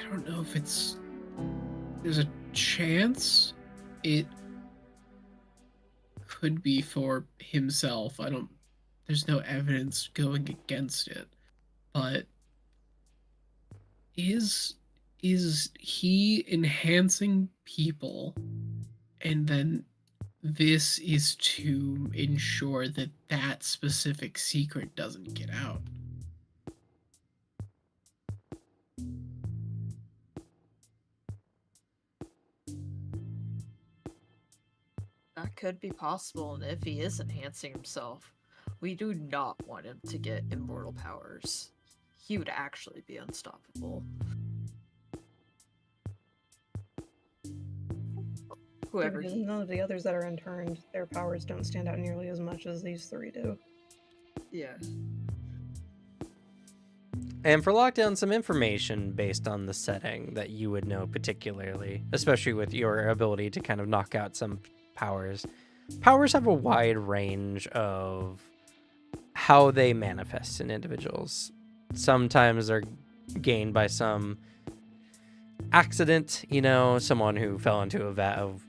don't know if there's a chance it could be for himself. There's no evidence going against it. But is he enhancing people, and then this is to ensure that that specific secret doesn't get out? That could be possible, and if he is enhancing himself, we do not want him to get immortal powers. He would actually be unstoppable. Whoever Because he... none of the others that are interned, their powers don't stand out nearly as much as these three do. Yeah. And for Lockdown, some information based on the setting that you would know particularly, especially with your ability to kind of knock out some powers. Powers have a wide range of how they manifest in individuals. Sometimes they're gained by some accident, someone who fell into a vat of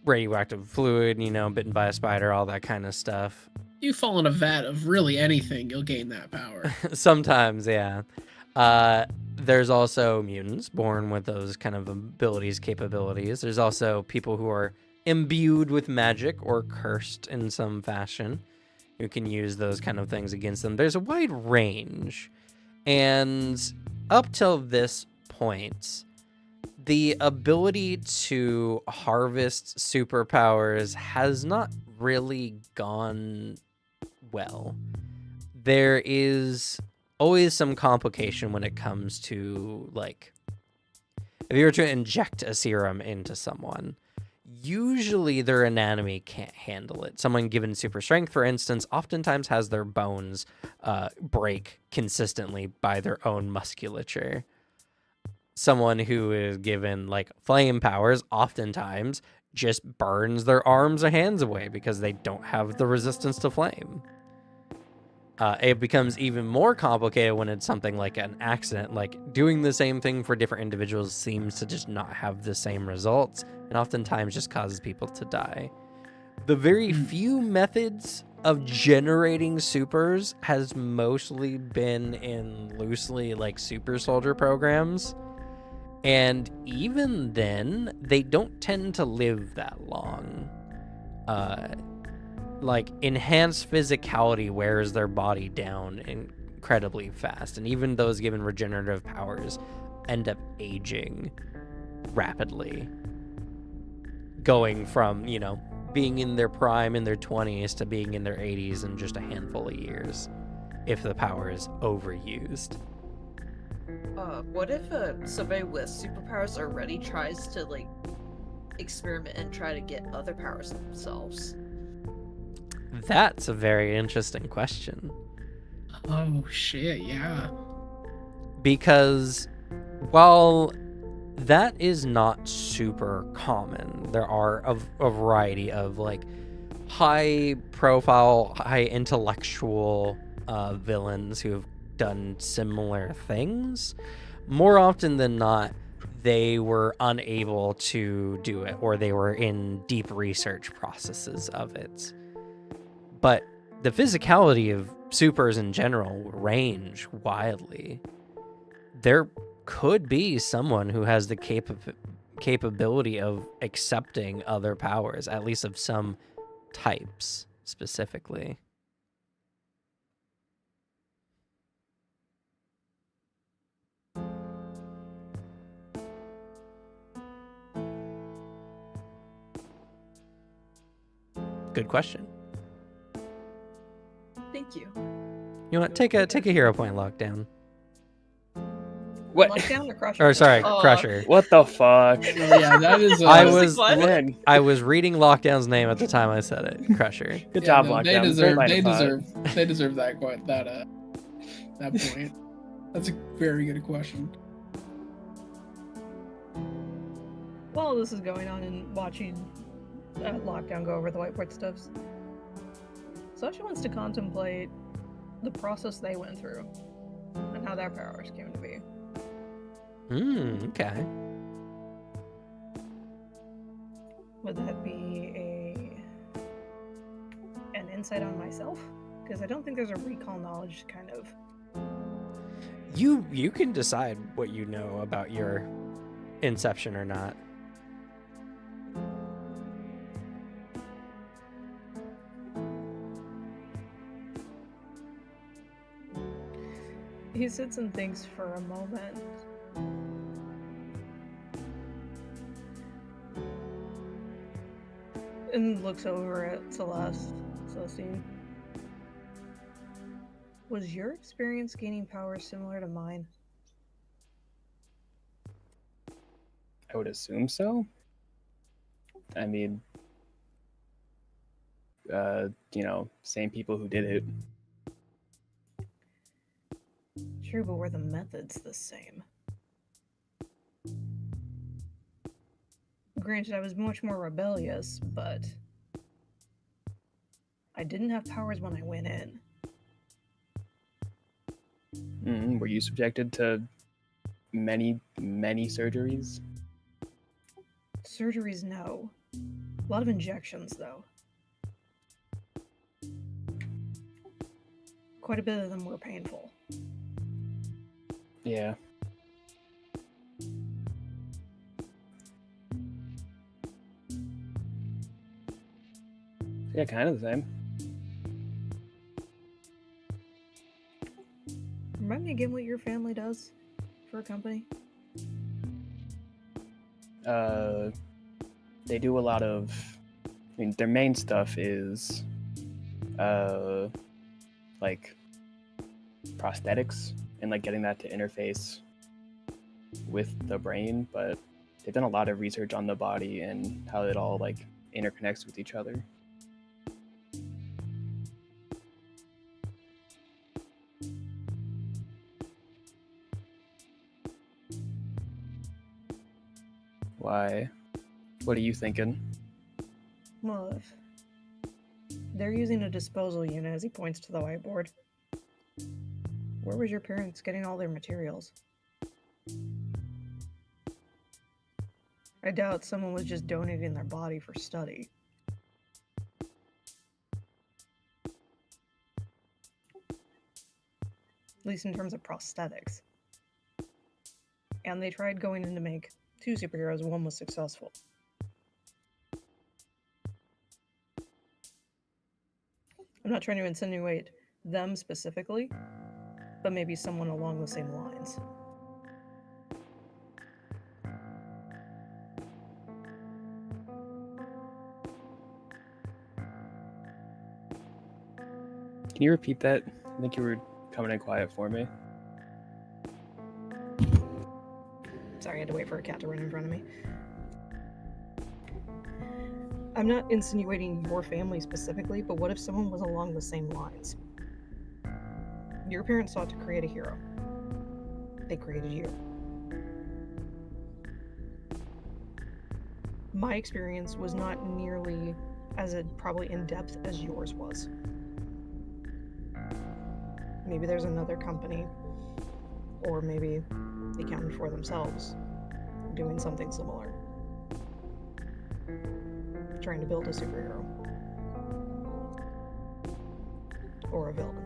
radioactive fluid, bitten by a spider, all that kind of stuff. You fall in a vat of really anything, you'll gain that power. Sometimes, yeah. There's also mutants born with those kind of abilities, capabilities. There's also people who are imbued with magic or cursed in some fashion who can use those kind of things against them. There's a wide range. And up till this point, the ability to harvest superpowers has not really gone well. There is always some complication when it comes to, like, if you were to inject a serum into someone, usually their anatomy can't handle it. Someone given super strength, for instance, oftentimes has their bones break consistently by their own musculature. Someone who is given, like, flame powers oftentimes just burns their arms or hands away because they don't have the resistance to flame. It becomes even more complicated when it's something like an accident. Like, doing the same thing for different individuals seems to just not have the same results, and oftentimes just causes people to die. The very few methods of generating supers has mostly been in loosely, like, super soldier programs. And even then, they don't tend to live that long. Like, enhanced physicality wears their body down incredibly fast. And even those given regenerative powers end up aging rapidly. Going from, being in their prime in their 20s to being in their 80s in just a handful of years, if the power is overused. What if somebody with superpowers already tries to, like, experiment and try to get other powers themselves? That's a very interesting question. Oh shit, yeah. Because while that is not super common, there are a variety of, like, high profile, high intellectual villains who have done similar things. More often than not, they were unable to do it, or they were in deep research processes of it. But the physicality of supers in general range wildly. There could be someone who has the capability of accepting other powers, at least of some types specifically. Good question. Thank you. You know what? Take a hero point, Lockdown. What? Lockdown or Crusher? Or sorry, Oh. Crusher. What the fuck? Oh, yeah, that is. I was was like, what? Man, I was reading Lockdown's name at the time I said it. Crusher. good job, no, Lockdown. They Great deserve. line They of thought. deserve. They deserve that point. That's a very good question. While this is going on and watching Lockdown go over the whiteboard stuffs, Sasha wants to contemplate the process they went through and how their powers came to be. Okay. Would that be an insight on myself? Because I don't think there's a recall knowledge kind of. You can decide what you know about your inception or not. He sits and thinks for a moment. And looks over at Celestine. Was your experience gaining power similar to mine? I would assume so. I mean, same people who did it. True, but were the methods the same? Granted, I was much more rebellious, but I didn't have powers when I went in. Were you subjected to many surgeries? Surgeries, no. A lot of injections, though. Quite a bit of them were painful. Yeah. Yeah, kind of the same. Remind me again what your family does for a company? They do a lot of. I mean, their main stuff is, like prosthetics and like getting that to interface with the brain. But they've done a lot of research on the body and how it all like interconnects with each other. Why? What are you thinking? Well, if they're using a disposal unit, as he points to the whiteboard, where was your parents getting all their materials? I doubt someone was just donating their body for study. At least in terms of prosthetics. And they tried going in to make 2 superheroes, one was successful. I'm not trying to insinuate them specifically, but maybe someone along the same lines. Can you repeat that? I think you were coming in quiet for me. Sorry, I had to wait for a cat to run in front of me. I'm not insinuating your family specifically, but what if someone was along the same lines? Your parents sought to create a hero. They created you. My experience was not nearly as probably in-depth as yours was. Maybe there's another company, or maybe they counted for themselves, doing something similar. Trying to build a superhero. Or a villain.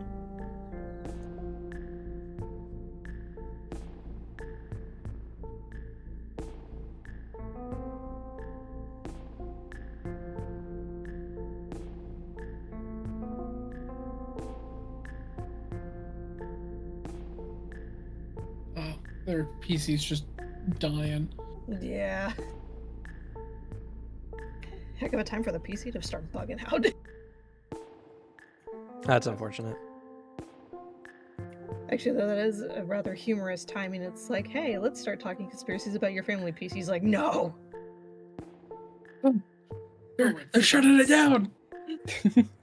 Oh, their PC's just dying. Yeah. Heck of a time for the PC to start bugging out. That's unfortunate. Actually, though, that is a rather humorous timing. It's like, hey, let's start talking conspiracies about your family. PC's like, no! They're shutting it down.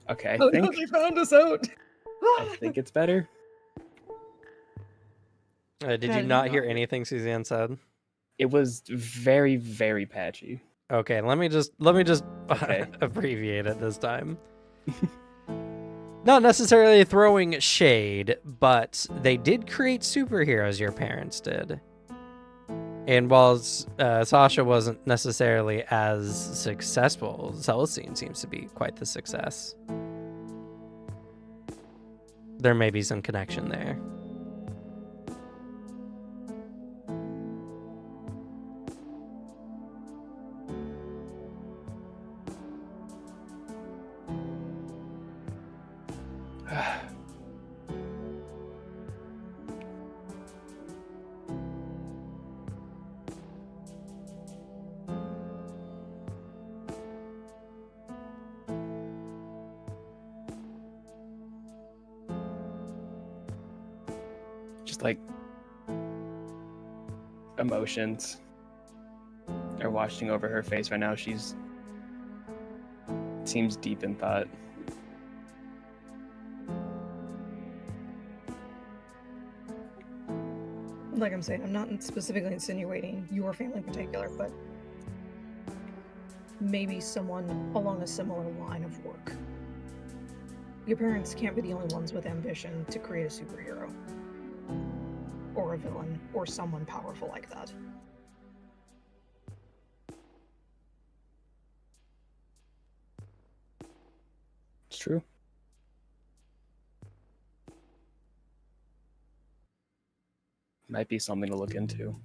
Okay, Oh no, they found us out! I think it's better. Did How you did not you hear know? anything Suzanne said? It was very, very patchy. Okay, let me just Okay. abbreviate it this time. Not necessarily throwing shade, but they did create superheroes, your parents did. And while Sasha wasn't necessarily as successful, Celestine seems to be quite the success. There may be some connection there. just like emotions are washing over her face right now. She's seems deep in thought. Like I'm saying, I'm not specifically insinuating your family in particular, but maybe someone along a similar line of work. Your parents can't be the only ones with ambition to create a superhero, or a villain, or someone powerful like that. It's true. Might be something to look into.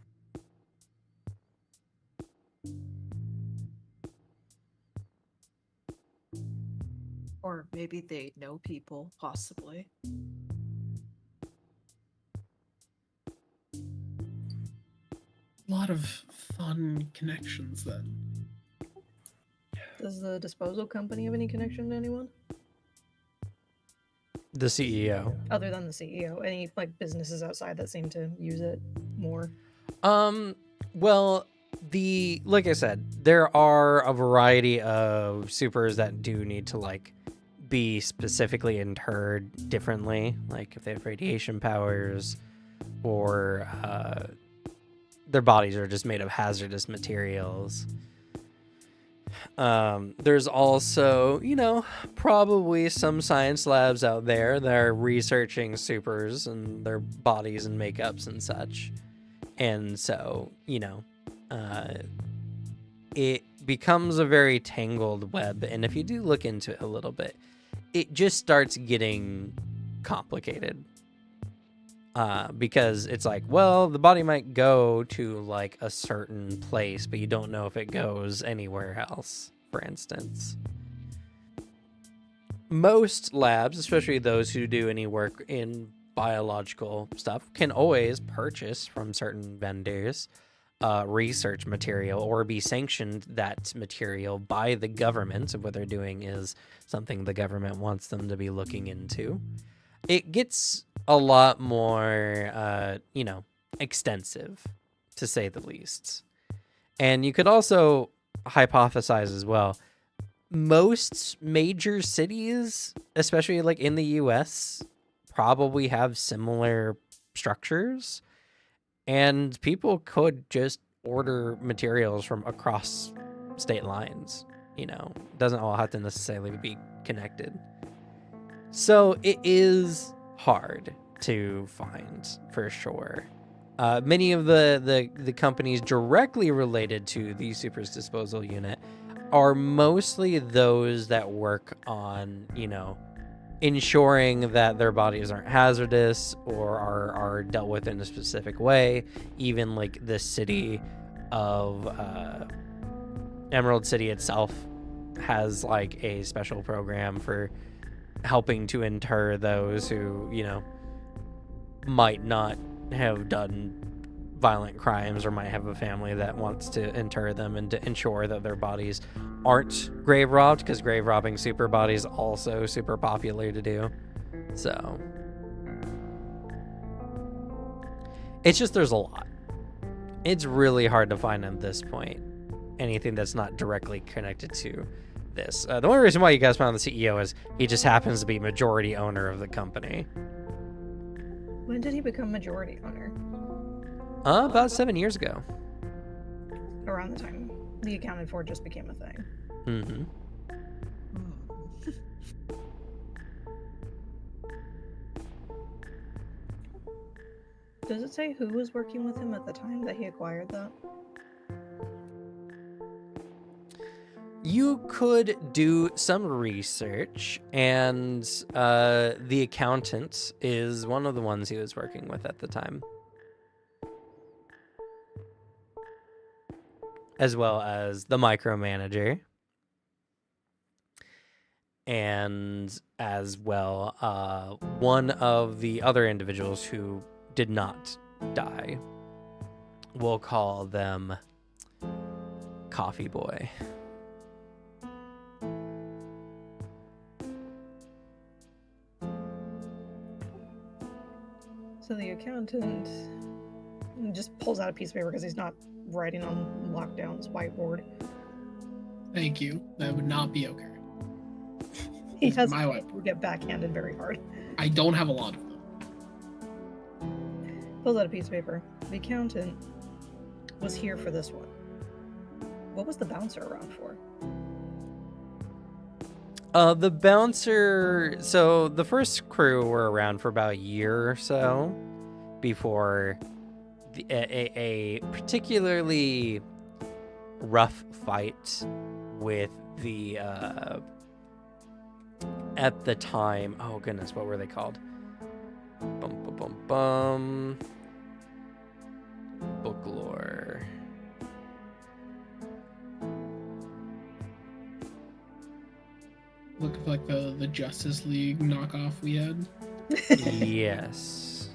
Or maybe they know people, possibly. A lot of fun connections then. Does the disposal company have any connection to anyone? The CEO. Other than the CEO? Any like businesses outside that seem to use it more? Well, like I said, there are a variety of supers that do need to like be specifically interred differently, like if they have radiation powers or their bodies are just made of hazardous materials. There's also, probably some science labs out there that are researching supers and their bodies and makeups and such. And so, it becomes a very tangled web. And if you do look into it a little bit, it just starts getting complicated. Because it's like, well, the body might go to like a certain place, but you don't know if it goes anywhere else, for instance. Most labs, especially those who do any work in biological stuff, can always purchase from certain vendors research material or be sanctioned that material by the government if what they're doing is something the government wants them to be looking into. It gets a lot more, extensive, to say the least. And you could also hypothesize as well, most major cities, especially like in the US, probably have similar structures, and people could just order materials from across state lines. Doesn't all have to necessarily be connected. So it is hard to find, for sure. Many of the companies directly related to the Super's disposal unit are mostly those that work on, ensuring that their bodies aren't hazardous or are dealt with in a specific way. Even like the city of Emerald City itself has like a special program for helping to inter those who, might not have done violent crimes or might have a family that wants to inter them and to ensure that their bodies aren't grave robbed, because grave robbing super bodies also super popular to do. So it's just, there's a lot. It's really hard to find at this point anything that's not directly connected to this. The only reason why you guys found the CEO is he just happens to be majority owner of the company. When did he become majority owner? About 7 years ago. Around the time the accounted for just became a thing. Mm-hmm. Does it say who was working with him at the time that he acquired that? You could do some research, and the accountant is one of the ones he was working with at the time, as well as the micromanager, and as well one of the other individuals who did not die. We'll call them Coffee Boy. So the accountant just pulls out a piece of paper because he's not writing on Lockdown's whiteboard. Thank you. That would not be okay. He It's has my to whiteboard. get backhanded very hard. I don't have a lot of them. Pulls out a piece of paper. The accountant was here for this one. What was the bouncer around for? The bouncer. So the first crew were around for about a year or so before a particularly rough fight with the at the time. Oh goodness, what were they called? Bum bum bum bum. Booklore. Looked like the Justice League knockoff we had. Yes.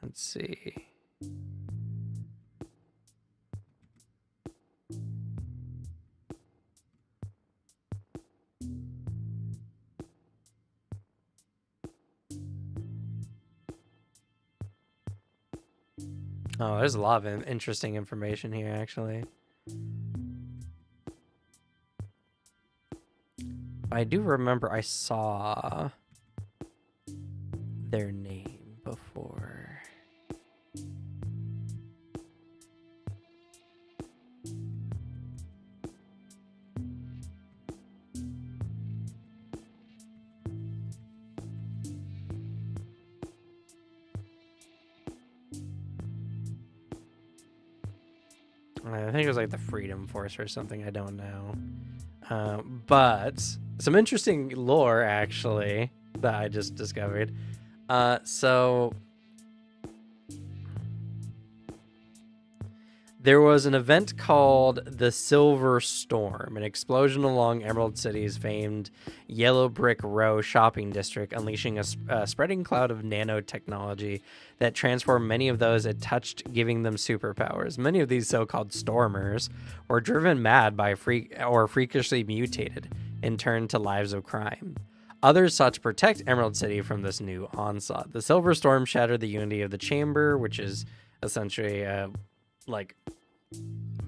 Let's see. Oh, there's a lot of interesting information here, actually. I do remember I saw their name before. I think it was like the Freedom Force or something. I don't know. But some interesting lore, actually, that I just discovered. So there was an event called the Silver Storm, an explosion along Emerald City's famed Yellow Brick Row shopping district, unleashing a spreading cloud of nanotechnology that transformed many of those it touched, giving them superpowers. Many of these so-called stormers were driven mad by freakishly mutated and turned to lives of crime. Others sought to protect Emerald City from this new onslaught. The Silver Storm shattered the unity of the Chamber, which is essentially like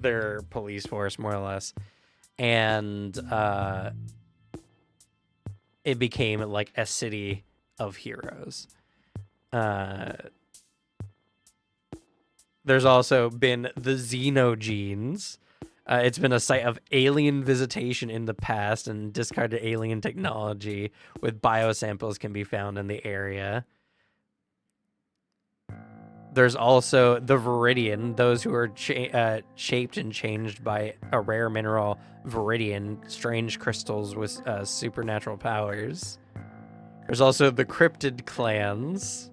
their police force, more or less, and it became like a city of heroes. There's also been the Xenogenes. It's been a site of alien visitation in the past, and discarded alien technology with biosamples can be found in the area. There's also the Viridian, those who are shaped and changed by a rare mineral, Viridian, strange crystals with supernatural powers. There's also the Cryptid clans,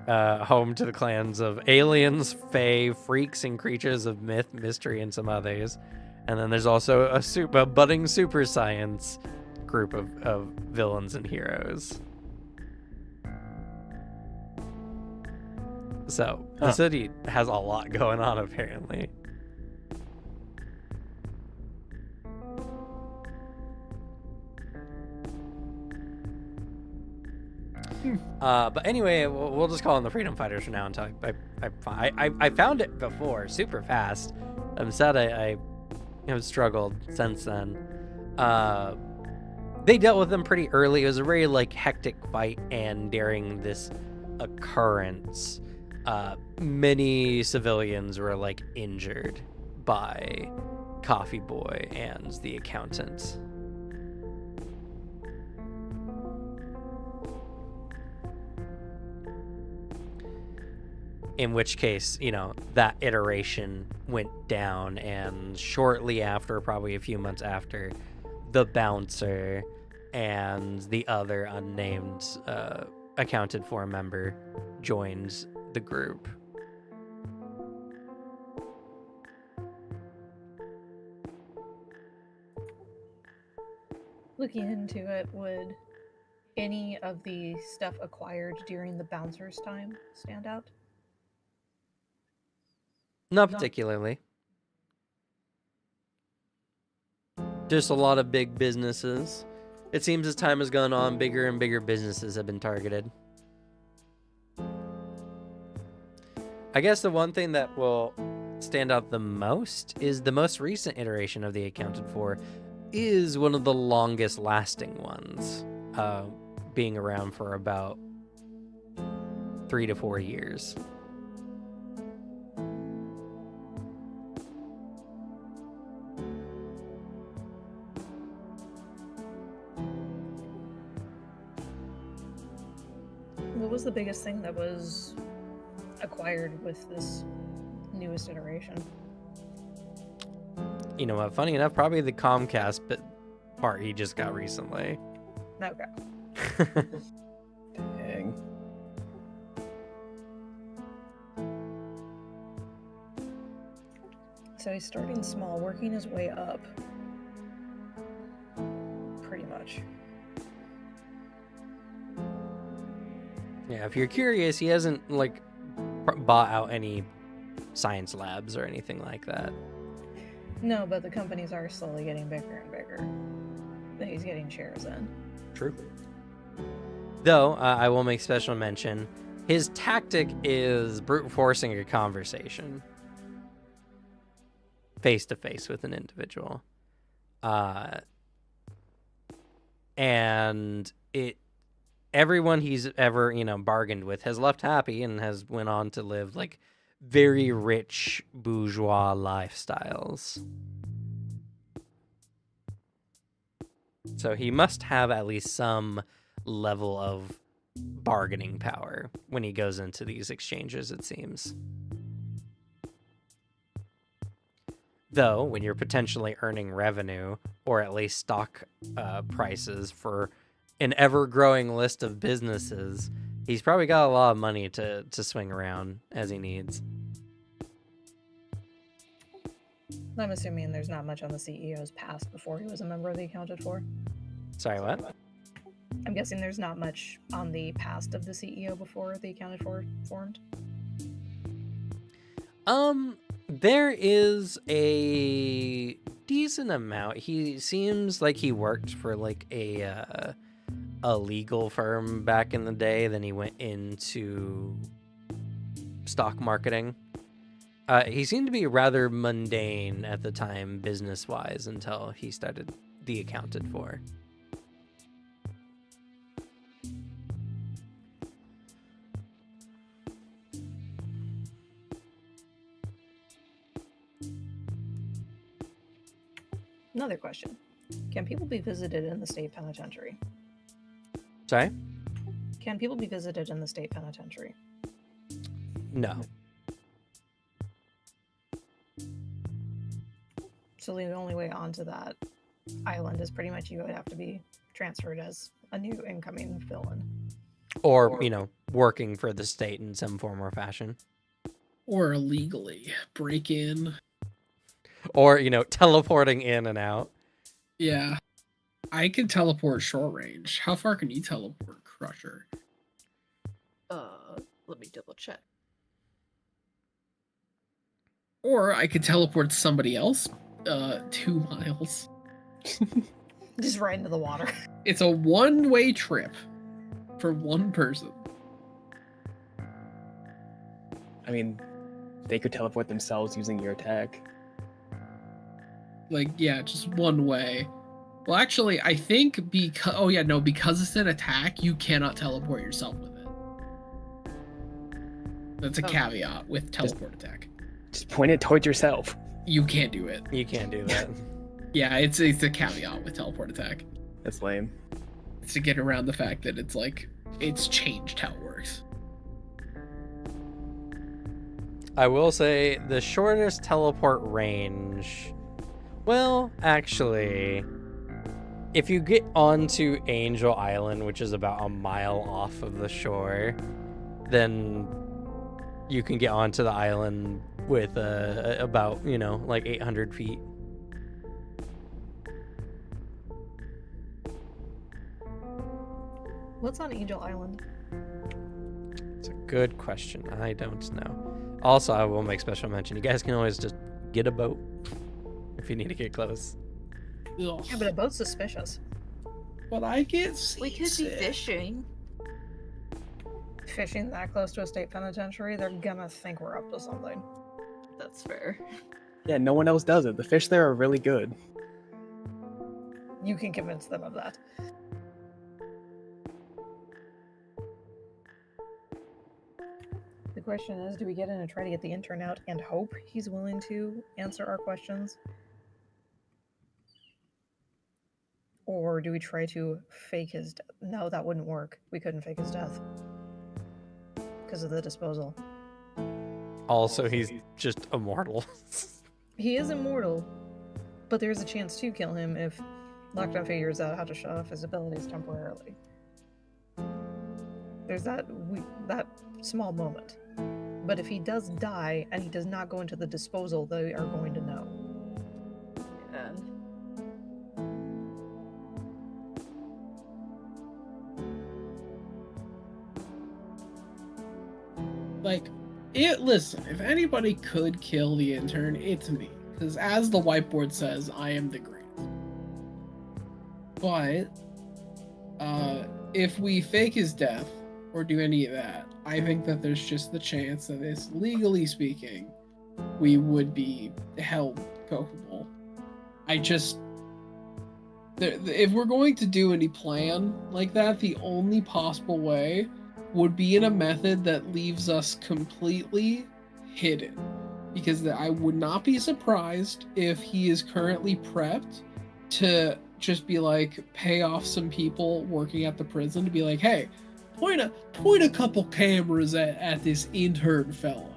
home to the clans of aliens, fae, freaks, and creatures of myth, mystery, and some others. And then there's also a budding super science group of villains and heroes. So the city has a lot going on, apparently. But anyway, we'll just call them the Freedom Fighters for now until I found it before super fast. I'm sad I have struggled since then. They dealt with them pretty early. It was a very like hectic fight, and during this occurrence, many civilians were like injured by Coffee Boy and the accountant. In which case, you know, that iteration went down, and shortly after, probably a few months after, the bouncer and the other unnamed accounted for member joined the group. Looking into it, would any of the stuff acquired during the bouncer's time stand out? Not particularly. Just a lot of big businesses. It seems as time has gone on, bigger and bigger businesses have been targeted. I guess the one thing that will stand out the most is the most recent iteration of the accounted for is one of the longest lasting ones, being around for about 3 to 4 years. What was the biggest thing that was acquired with this newest iteration? You know what? Funny enough, probably the Comcast part he just got recently. Okay. Dang. So he's starting small, working his way up. Pretty much. Yeah, if you're curious, he hasn't like bought out any science labs or anything like that. No, but the companies are slowly getting bigger and bigger that he's getting shares in. True. Though, I will make special mention, his tactic is brute forcing a conversation face to face with an individual. And everyone he's ever, bargained with has left happy and has went on to live like very rich bourgeois lifestyles. So he must have at least some level of bargaining power when he goes into these exchanges, it seems. Though, when you're potentially earning revenue, or at least stock prices for an ever-growing list of businesses, he's probably got a lot of money to swing around as he needs. I'm assuming there's not much on the CEO's past before he was a member of the Accounted For. Sorry, what? I'm guessing there's not much on the past of the CEO before the Accounted For formed. There is a decent amount. He seems like he worked for like a legal firm back in the day. Then he went into stock marketing. He seemed to be rather mundane at the time, business-wise, until he started the Accounted For. Another question. Can people be visited in the state penitentiary? Sorry? Can people be visited in the state penitentiary? No. So the only way onto that island is pretty much you would have to be transferred as a new incoming villain. Or, working for the state in some form or fashion. Or illegally break in. Or, teleporting in and out. Yeah. I can teleport short range. How far can you teleport, Crusher? Let me double check. Or I could teleport somebody else 2 miles. Just right into the water. It's a one-way trip for one person. I mean, they could teleport themselves using your attack. Like, yeah, just one way. Well, actually, I think because it's an attack, you cannot teleport yourself with it. That's a caveat with teleport attack. Just point it towards yourself. You can't do it. You can't do that. Yeah, it's a caveat with teleport attack. That's lame. It's to get around the fact that it's changed how it works. I will say the shortest teleport range. Well, actually, if you get onto Angel Island, which is about a mile off of the shore, then you can get onto the island with about, like 800 feet. What's on Angel Island? It's a good question. I don't know. Also, I will make special mention. You guys can always just get a boat if you need to get close. Ugh. Yeah, but a boat's suspicious. But I get We could be seasick. fishing. Fishing that close to a state penitentiary, they're gonna think we're up to something. That's fair. Yeah, no one else does it. The fish there are really good. You can convince them of that. The question is, do we get in and try to get the intern out and hope he's willing to answer our questions? Or do we try to fake his death? No, that wouldn't work. We couldn't fake his death. Because of the disposal. Also, he's just immortal. He is immortal, but there's a chance to kill him if Lockdown figures out how to shut off his abilities temporarily. There's that small moment. But if he does die and he does not go into the disposal, they are going to know. And Like, listen, if anybody could kill the intern, it's me. Because as the whiteboard says, I am the greatest. But, if we fake his death, or do any of that, I think that there's just the chance that this, legally speaking, we would be held culpable. If we're going to do any plan like that, the only possible way would be in a method that leaves us completely hidden. Because I would not be surprised if he is currently prepped to just be like, pay off some people working at the prison to be like, hey, point a couple cameras at this intern fella.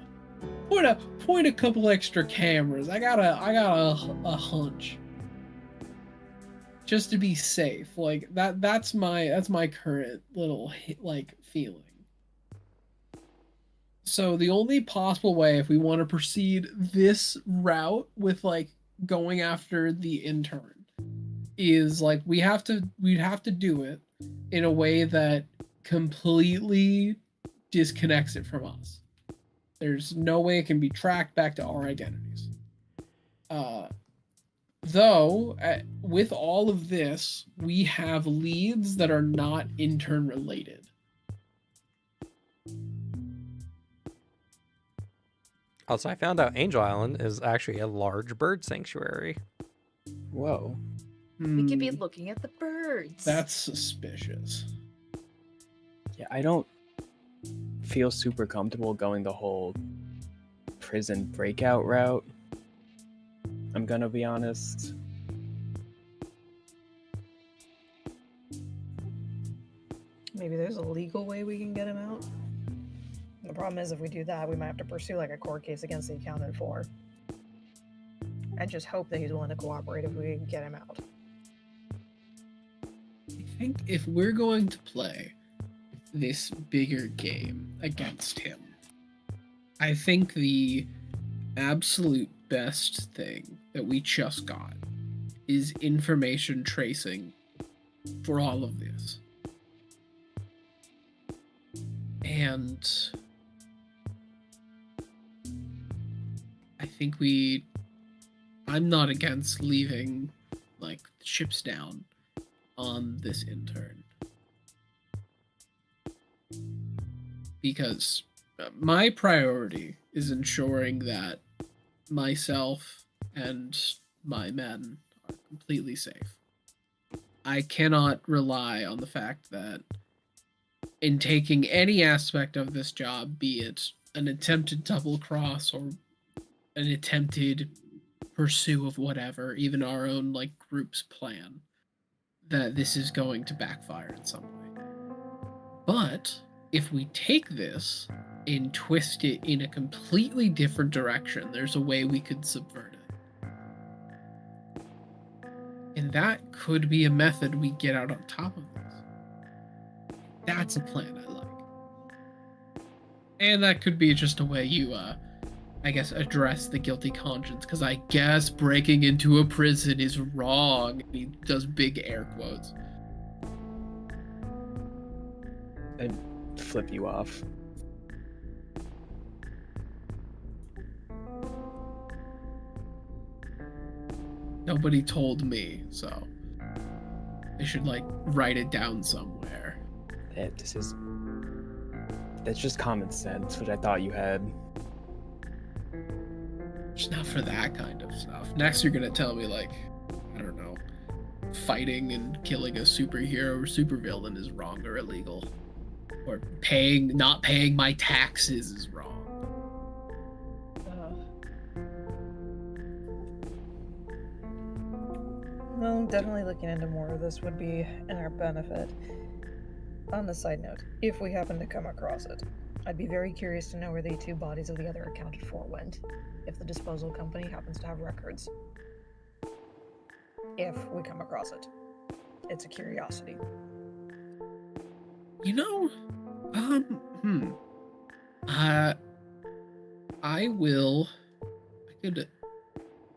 Point a couple extra cameras. I got a hunch. Just to be safe. Like that's my current little feeling. So the only possible way, if we want to proceed this route with going after the intern, is we'd have to do it in a way that completely disconnects it from us. There's no way it can be tracked back to our identities. Though, with all of this, we have leads that are not intern related. Also, I found out Angel Island is actually a large bird sanctuary. Whoa. we could be looking at the birds. That's suspicious. Yeah, I don't feel super comfortable going the whole prison breakout route. I'm gonna be honest. Maybe there's a legal way we can get him out. The problem is, if we do that, we might have to pursue a court case against the accountant for. I just hope that he's willing to cooperate if we can get him out. I think if we're going to play this bigger game against him, I think the absolute best thing that we just got is information tracing for all of this. And I think I'm not against leaving ships down on this intern, because my priority is ensuring that myself and my men are completely safe. I cannot rely on the fact that in taking any aspect of this job, be it an attempted double cross or an attempted pursue of whatever, even our own group's plan, that this is going to backfire in some way. But if we take this and twist it in a completely different direction, there's a way we could subvert it. And that could be a method we get out on top of this. That's a plan I like. And that could be just a way you, address the guilty conscience, because I guess breaking into a prison is wrong. He does big air quotes. I'd flip you off. Nobody told me, so I should like write it down somewhere. That's just common sense, which I thought you had. Just not for that kind of stuff. Next, you're gonna tell me like, I don't know, fighting and killing a superhero or supervillain is wrong or illegal, or not paying my taxes is wrong. Well, definitely looking into more of this would be in our benefit. On the side note, if we happen to come across it, I'd be very curious to know where the two bodies of the other accounted for went, if the disposal company happens to have records. If we come across it. It's a curiosity. You know, I could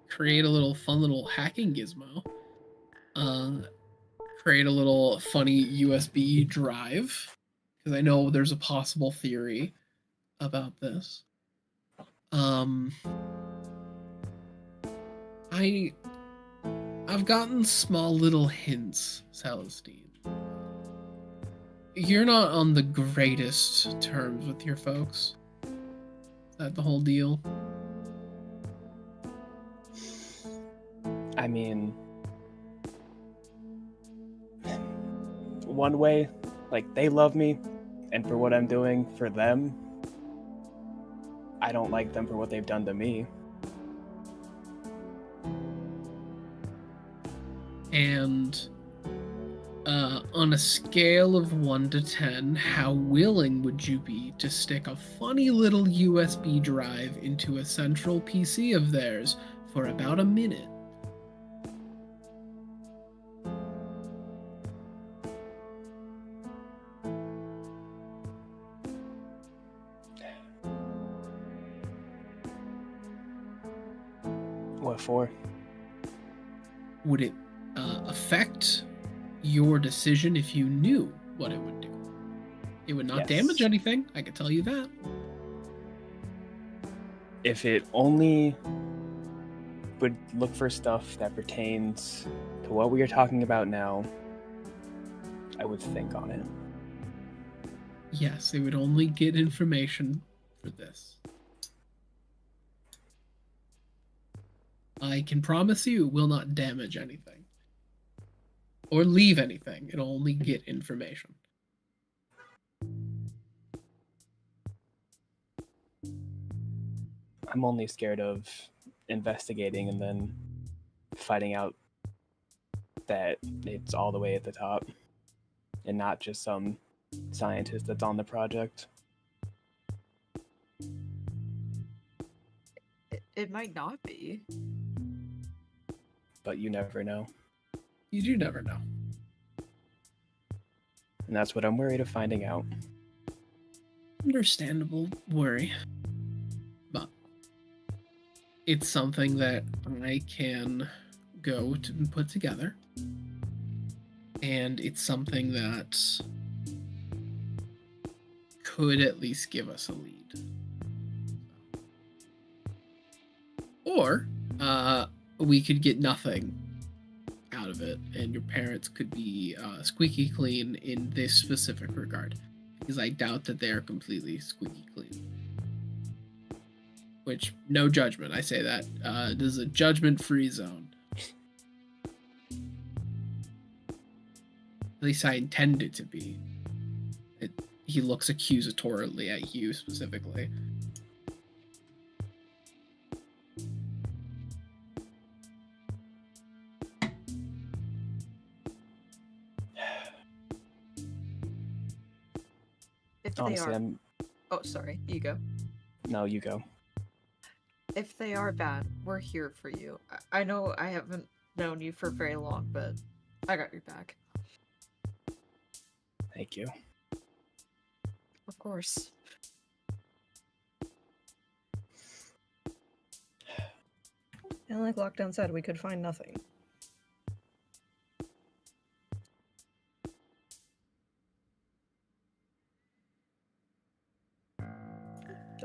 create a little fun little hacking gizmo. Create a little funny USB drive, because I know there's a possible theory about this. I've gotten small little hints, Celestine. You're not on the greatest terms with your folks. Is that the whole deal? I mean, one way, like, they love me, and for what I'm doing for them, I don't like them for what they've done to me. And on a scale of 1 to 10, how willing would you be to stick a funny little USB drive into a central PC of theirs for about a minute? What for? Would it affect your decision if you knew what it would do? It would not Yes. damage anything, I can tell you that. If it only would look for stuff that pertains to what we are talking about now, I would think on it. Yes, they would only get information for this. I can promise you it will not damage anything. Or leave anything. It'll only get information. I'm only scared of investigating and then finding out that it's all the way at the top and not just some scientist that's on the project. It might not be. But you never know. You do never know. And that's what I'm worried of finding out. Understandable worry. But it's something that I can go to put together. And it's something that could at least give us a lead. Or we could get nothing out of it, and your parents could be squeaky clean in this specific regard, because I doubt that they are completely squeaky clean. Which, no judgment, I say that. This is a judgment-free zone. At least I intend it to be. He looks accusatorily at you specifically. If they Honestly, are... Oh, sorry. You go. No, you go. If they are bad, we're here for you. I know I haven't known you for very long, but I got your back. Thank you. Of course. And like Lockdown said, we could find nothing.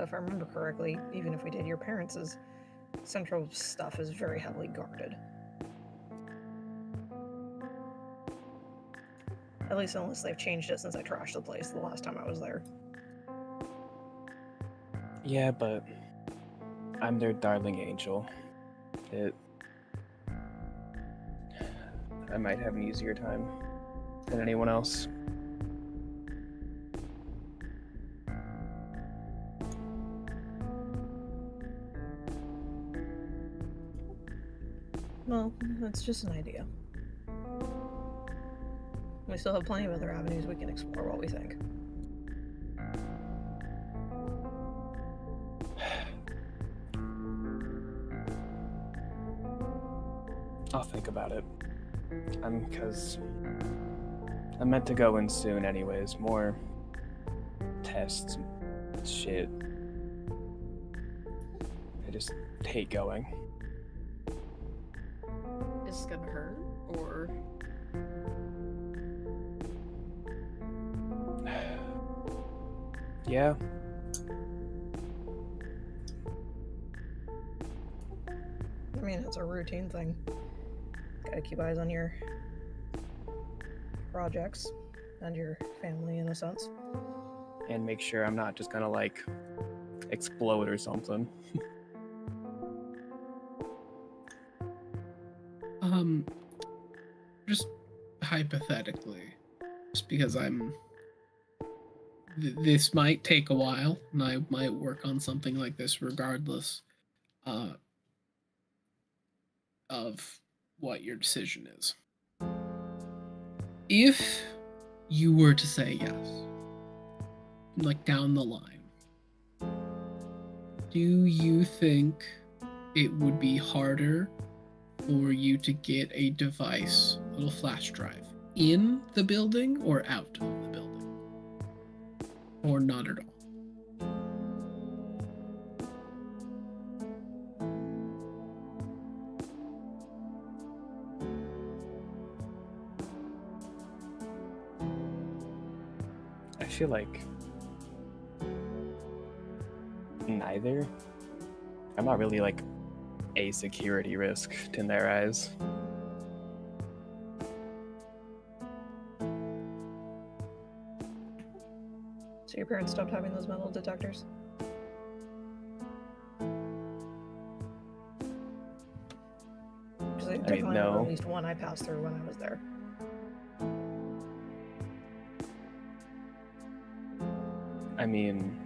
So if I remember correctly, even if we did your parents' central stuff is very heavily guarded. At least unless they've changed it since I trashed the place the last time I was there. Yeah, but I'm their darling angel. I might have an easier time than anyone else. Well, that's just an idea. We still have plenty of other avenues we can explore what we think. I'll think about it. Because I'm meant to go in soon anyways. More tests and shit. I just hate going. Is it gonna hurt? Or Yeah. I mean, it's a routine thing. Gotta keep eyes on your projects and your family in a sense. And make sure I'm not just gonna like explode or something. Just hypothetically, just because this might take a while, and I might work on something like this regardless of what your decision is. If you were to say yes, like down the line, do you think it would be harder for you to get a device, a little flash drive, in the building or out of the building? Or not at all? I feel like neither. I'm not really like a security risk in their eyes. So your parents stopped having those metal detectors? Because they definitely were no. at least one I passed through when I was there. I mean,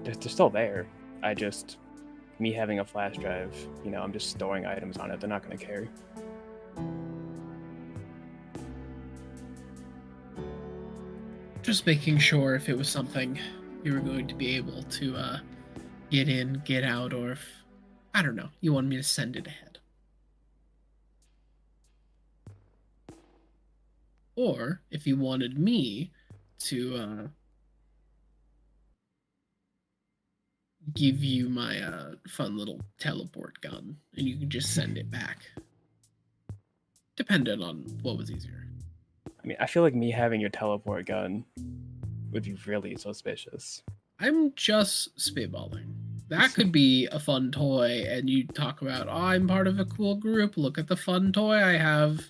they're still there. Me having a flash drive, I'm just storing items on it. They're not going to care. Just making sure if it was something you were going to be able to get in, get out, or if, I don't know, you wanted me to send it ahead. Or if you wanted me to give you my fun little teleport gun and you can just send it back. Dependent on what was easier. I mean, I feel like me having your teleport gun would be really suspicious. I'm just spitballing. That could be a fun toy, and you talk about, oh, I'm part of a cool group. Look at the fun toy I have.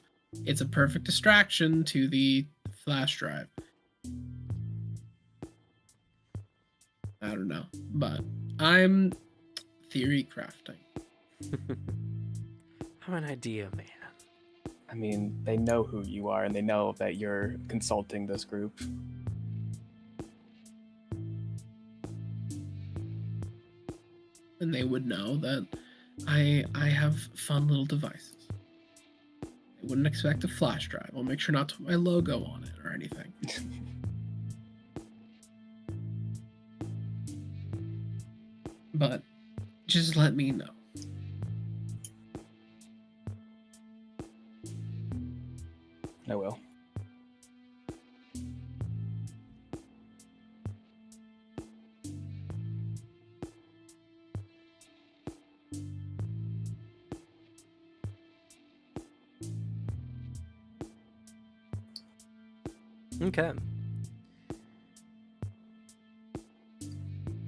It's a perfect distraction to the flash drive. I don't know, but I'm theory crafting. I'm an idea man. I mean, they know who you are, and they know that you're consulting this group. And they would know that I have fun little devices. They wouldn't expect a flash drive. I'll make sure not to put my logo on it or anything. But just let me know. I will. Okay.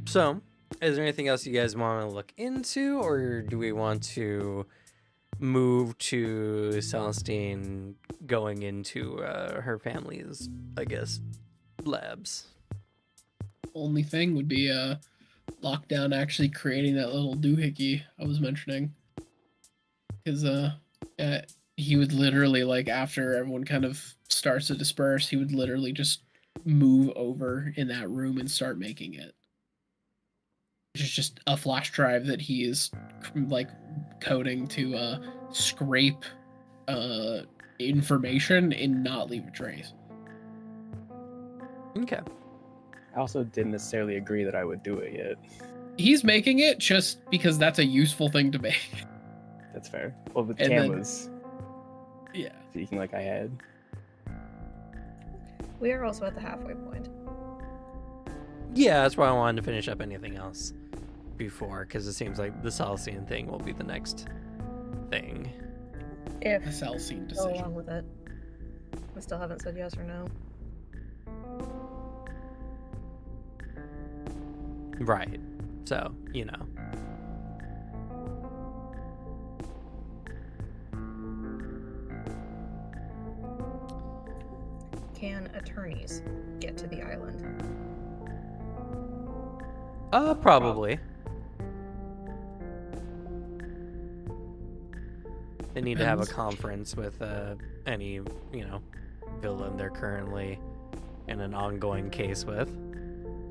So, is there anything else you guys want to look into, or do we want to move to Celestine going into her family's, I guess, labs? Only thing would be Lockdown actually creating that little doohickey I was mentioning. Because he would literally, like, after everyone kind of starts to disperse, he would literally just move over in that room and start making it. Which is just a flash drive that he is, like, coding to scrape information and not leave a trace. Okay. I also didn't necessarily agree that I would do it yet. He's making it just because that's a useful thing to make. That's fair. Well, the And Cam then- was Yeah. speaking like I had. We are also at the halfway point. Yeah, that's why I wanted to finish up anything else before, because it seems like the Celestine thing will be the next thing. If The cell scene go decision. along with it. We still haven't said yes or no. Right. So, you know. Can attorneys get to the island? Probably. They need to have a Depends. conference with any, you know, villain they're currently in an ongoing case with.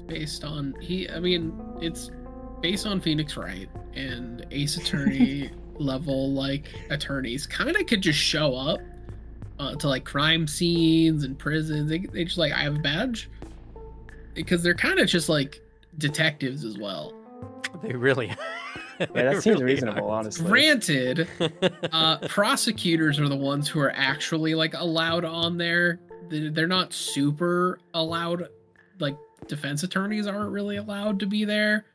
Based on it's based on Phoenix Wright and Ace Attorney level, like, attorneys kind of could just show up to, like, crime scenes and prisons. They just, like, I have a badge, because they're kind of just like detectives as well. They really. Yeah, that seems reasonable, honestly. Granted, prosecutors are the ones who are actually, like, allowed on there. They're not super allowed. Like, defense attorneys aren't really allowed to be there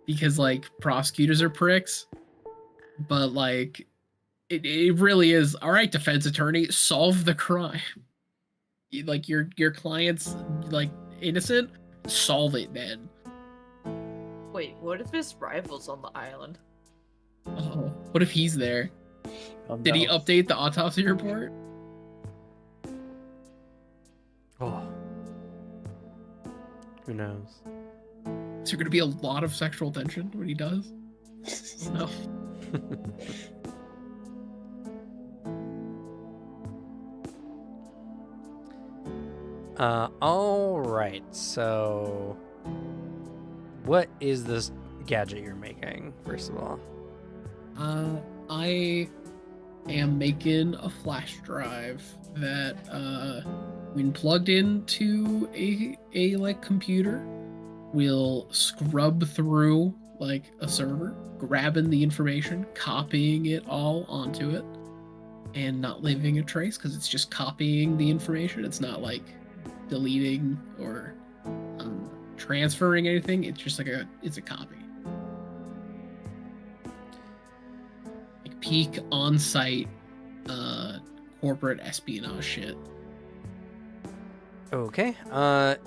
because, like, prosecutors are pricks. But, like, it really is, all right, defense attorney, solve the crime. Like, your client's, like, innocent, solve it then. Wait, what if his rival's on the island? Oh, what if he's there? Oh, Did he no. update the autopsy report? Oh. Who knows? Is there going to be a lot of sexual tension when he does? No. All right. So, what is this gadget you're making, first of all? I am making a flash drive that, when plugged into a like computer, will scrub through like a server, grabbing the information, copying it all onto it, and not leaving a trace because it's just copying the information. It's not like deleting or transferring anything. It's just like it's a copy. Like peak on-site corporate espionage shit. Okay.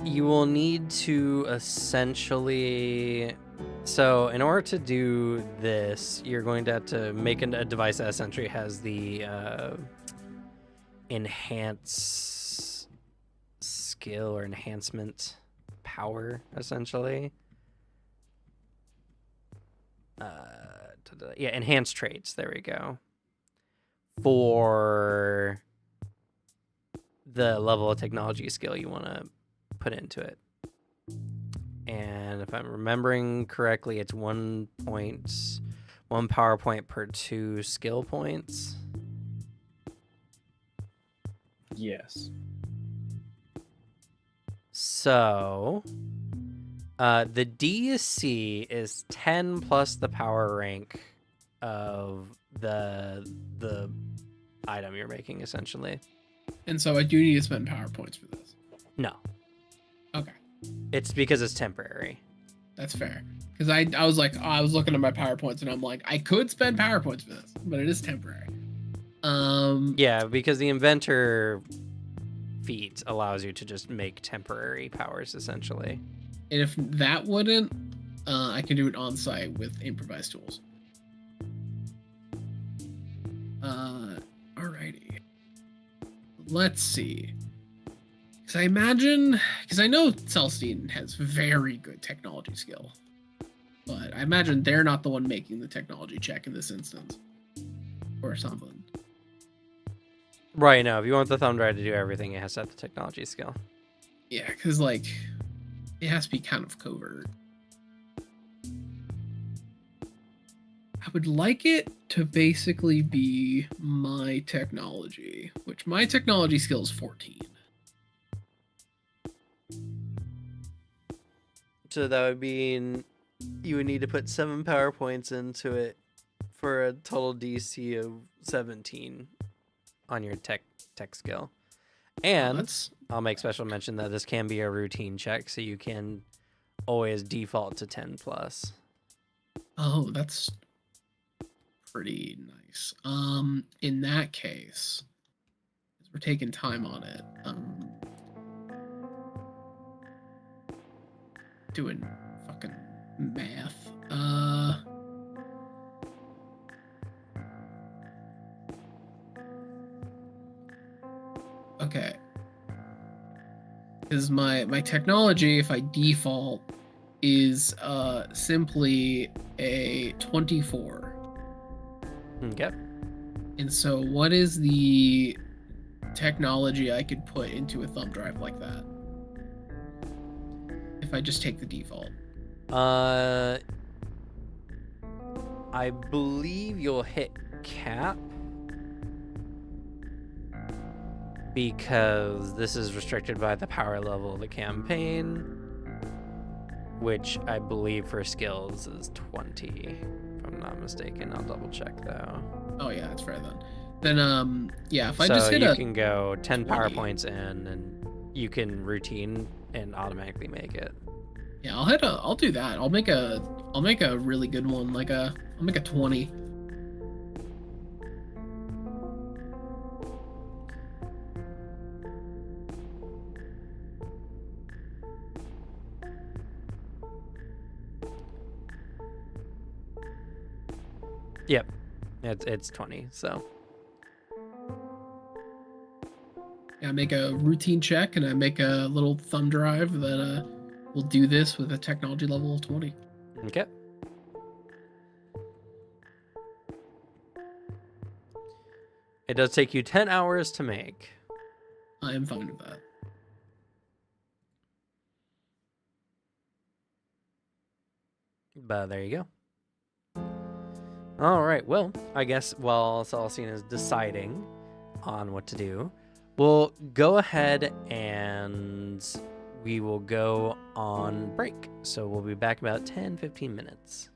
You will need to essentially. So, in order to do this, you're going to have to make a device that essentially has the enhance skill or enhancement power, essentially. Yeah, enhanced traits. There we go. For the level of technology skill you want to put into it. And if I'm remembering correctly, it's 1 power point per 2 skill points. Yes. So, the DC is 10 plus the power rank of the item you're making, essentially. And so I do need to spend power points for this. No, Okay, it's because it's temporary. that's fair. Because I was like, I was looking at my power points and I'm like, I could spend power points for this, but it is temporary. Yeah, because the inventor feat allows you to just make temporary powers, essentially. And if that wouldn't I can do it on site with improvised tools. Alrighty. Let's see. Because I know Celestine has very good technology skill, but I imagine they're not the one making the technology check in this instance, or something. Right, no, if you want the thumb drive to do everything, it has to have the technology skill. Yeah, because, like, it has to be kind of covert. I would like it to basically be my technology, which my technology skill is 14. So that would mean you would need to put 7 PowerPoints into it for a total DC of 17 on your tech skill. And that's- I'll make special mention that this can be a routine check, so you can always default to 10 plus. Oh, that's pretty nice. In that case, we're taking time on it. Doing fucking math. Okay. Because my technology, if I default, is simply a 24. Okay. And so what is the technology I could put into a thumb drive like that? If I just take the default. I believe you'll hit cap because this is restricted by the power level of the campaign, which I believe for skills is 20, if I'm not mistaken. I'll double check though. Oh yeah, that's fair then. Then yeah, if I So just hit you a can go 10 20. PowerPoints in, and you can routine and automatically make it. Yeah, I'll do that. I'll make a really good one, I'll make a 20. Yep, it's 20. So Yeah, I make a routine check and I make a little thumb drive that will do this with a technology level of 20. okay. It does take you 10 hours to make. I am fine with that. But there you go. All right. Well, I guess while Celestine is deciding on what to do, we'll go ahead and we will go on break. So we'll be back in about 10-15 minutes.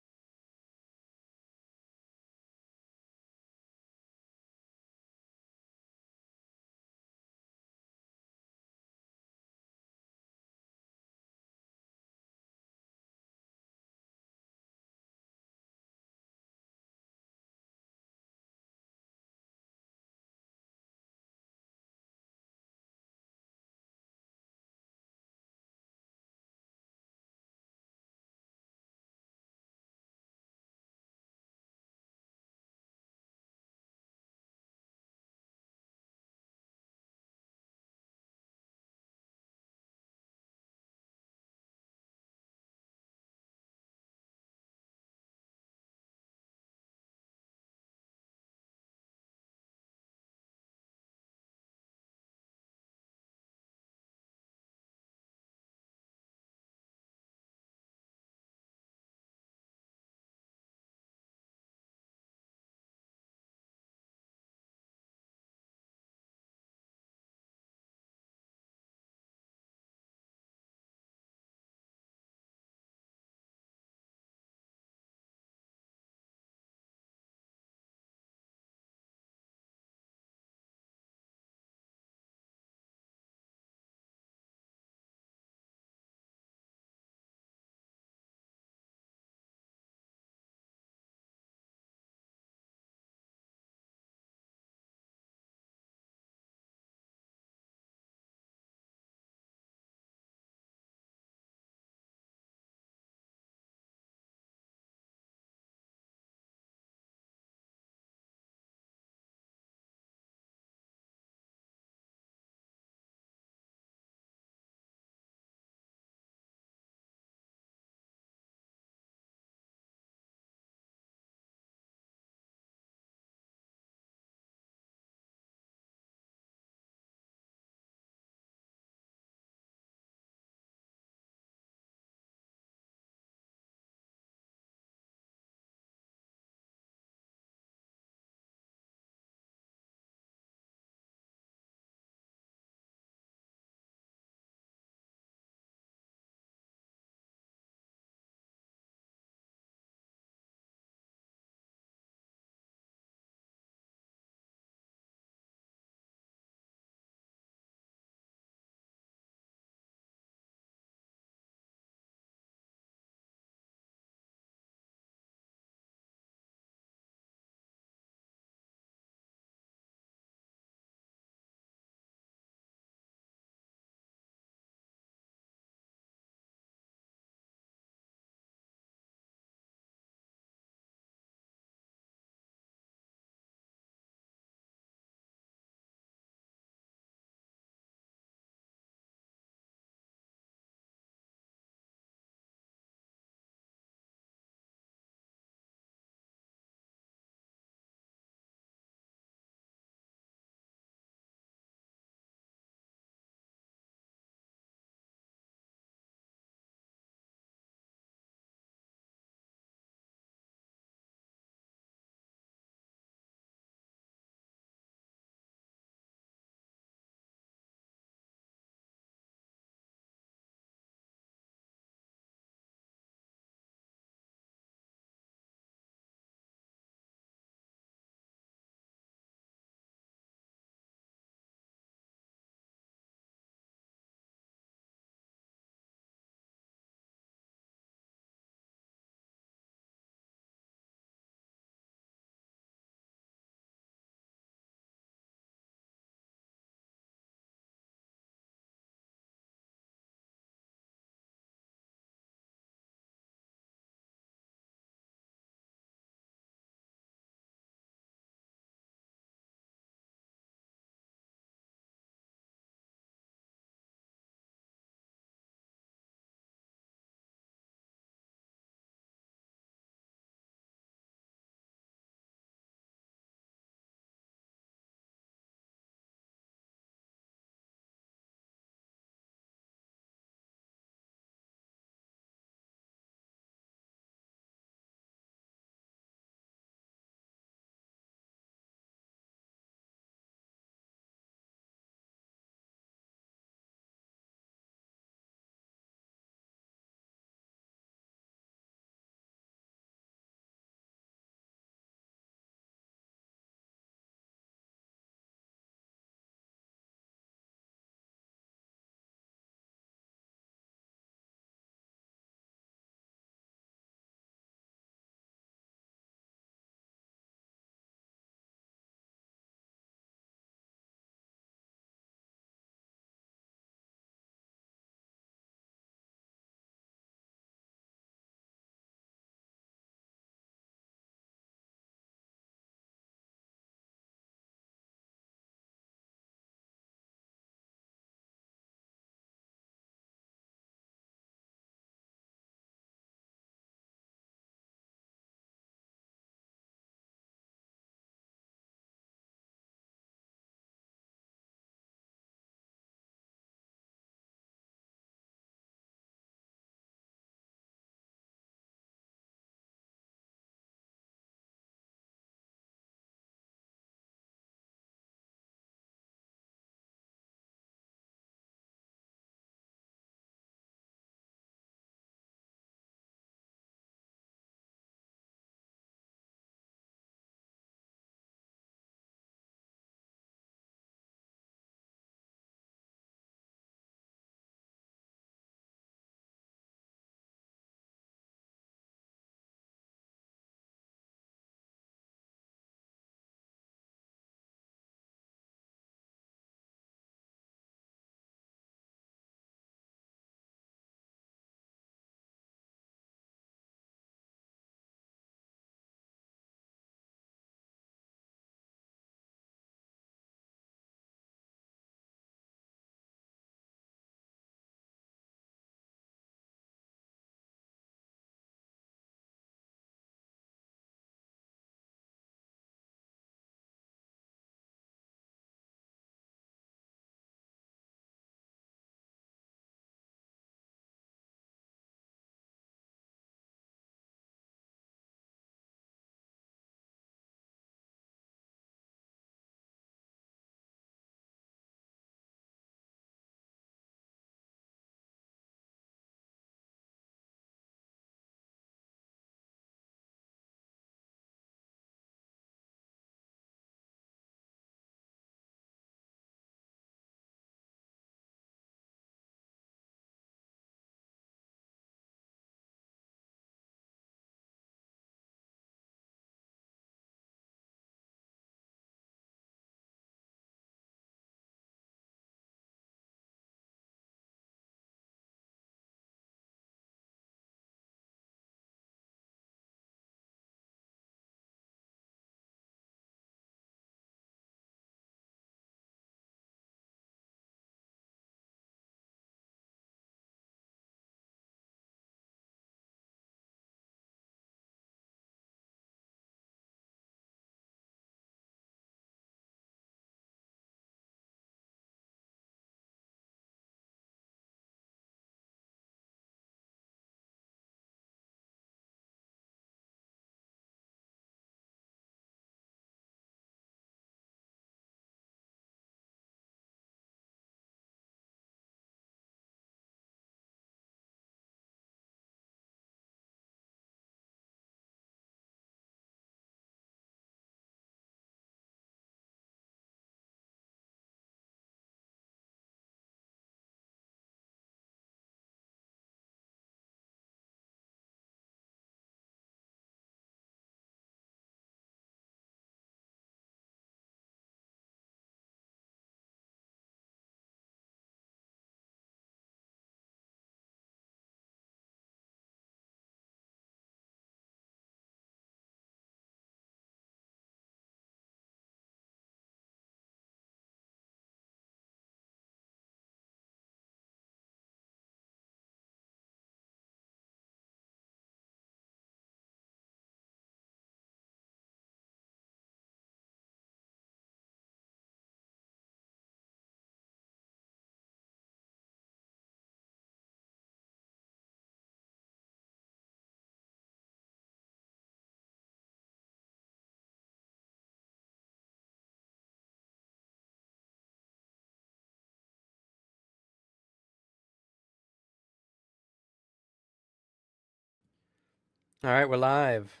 All right, we're live.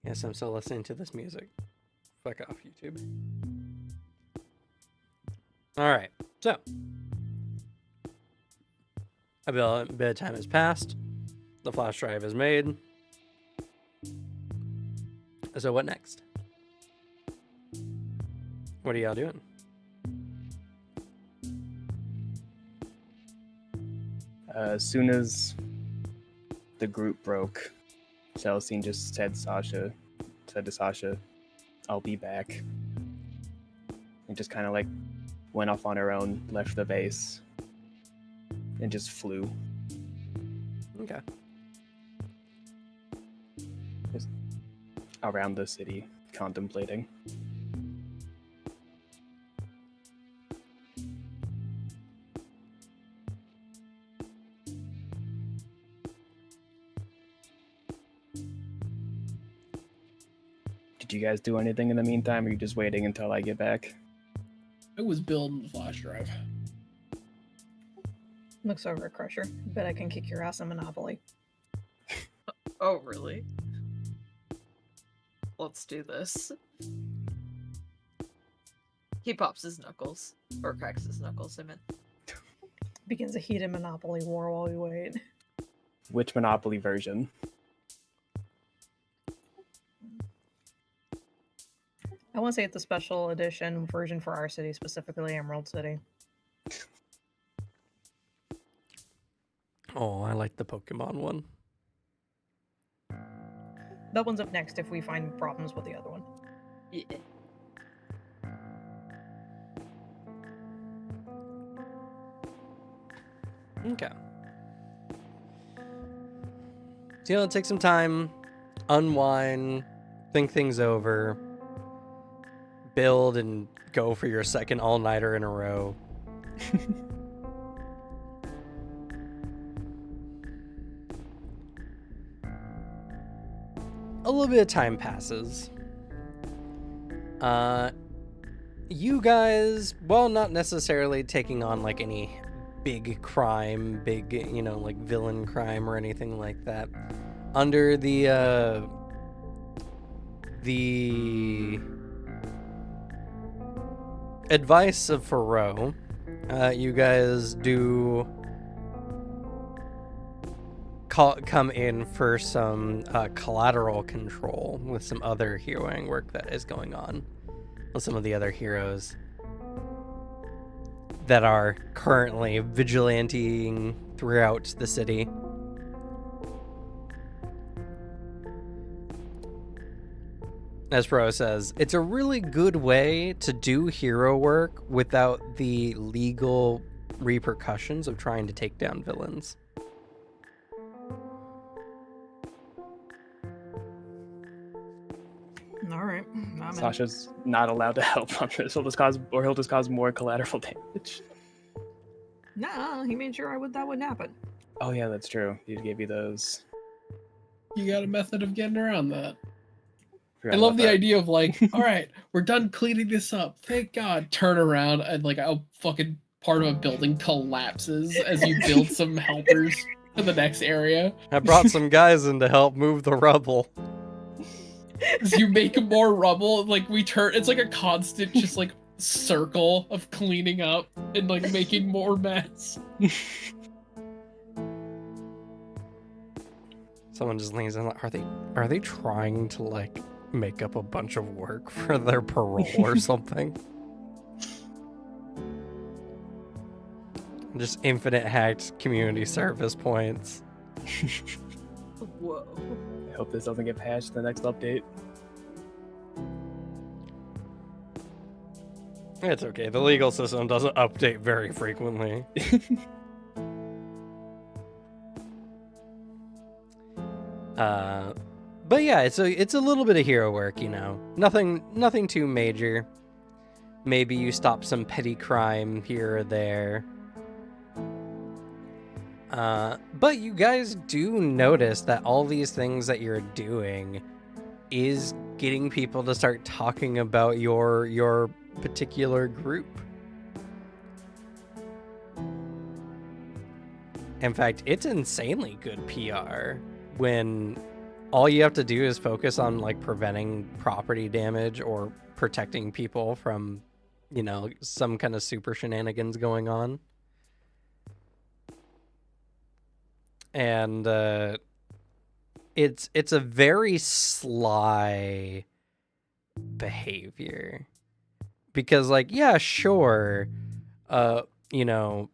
Yes, I'm still listening to this music. Fuck off, YouTube. All right, so a bit of time has passed. The flash drive is made. So what next? What are y'all doing? As soon as the group broke, Celestine just said to Sasha, "I'll be back," and just kind of like went off on her own, left the base, and just flew. Okay. Just around the city, contemplating. Did you guys do anything in the meantime, or are you just waiting until I get back? I was building the flash drive. Looks over at Crusher. Bet I can kick your ass in Monopoly. Oh, really? Let's do this. He pops his knuckles. Or cracks his knuckles, I meant. Begins a heated Monopoly war while we wait. Which Monopoly version? I want to say it's a special edition version for our city, specifically Emerald City. Oh, I like the Pokemon one. That one's up next if we find problems with the other one. Yeah. Okay. So, take some time, unwind, think things over, build, and go for your second all-nighter in a row. A little bit of time passes. You guys, well, not necessarily taking on like any big crime, like villain crime or anything like that. Under the advice of Faro, you guys do come in for some collateral control with some other heroing work that is going on with some of the other heroes that are currently vigilanting throughout the city. As Pro says, it's a really good way to do hero work without the legal repercussions of trying to take down villains. All right. Sasha's not allowed to help on this. He'll just cause more collateral damage. Nah, he made sure that wouldn't happen. Oh yeah, that's true. He gave you those. You got a method of getting around that. Forgot I love about the that. idea of like, all right, we're done cleaning this up. Thank God. Turn around and like a fucking part of a building collapses as you build some helpers to the next area. I brought some guys in to help move the rubble. As you make more rubble, like we turn, it's like a constant just like circle of cleaning up and like making more mess. Someone just leans in like, are they trying to like make up a bunch of work for their parole or something? Just infinite hacked community service points. Whoa. I hope this doesn't get patched in the next update. It's okay. The legal system doesn't update very frequently. But yeah, it's a little bit of hero work, you know. Nothing too major. Maybe you stop some petty crime here or there. But you guys do notice that all these things that you're doing is getting people to start talking about your particular group. In fact, it's insanely good PR. when all you have to do is focus on like preventing property damage or protecting people from, you know, some kind of super shenanigans going on. And it's a very sly behavior, because like, yeah, sure, you know,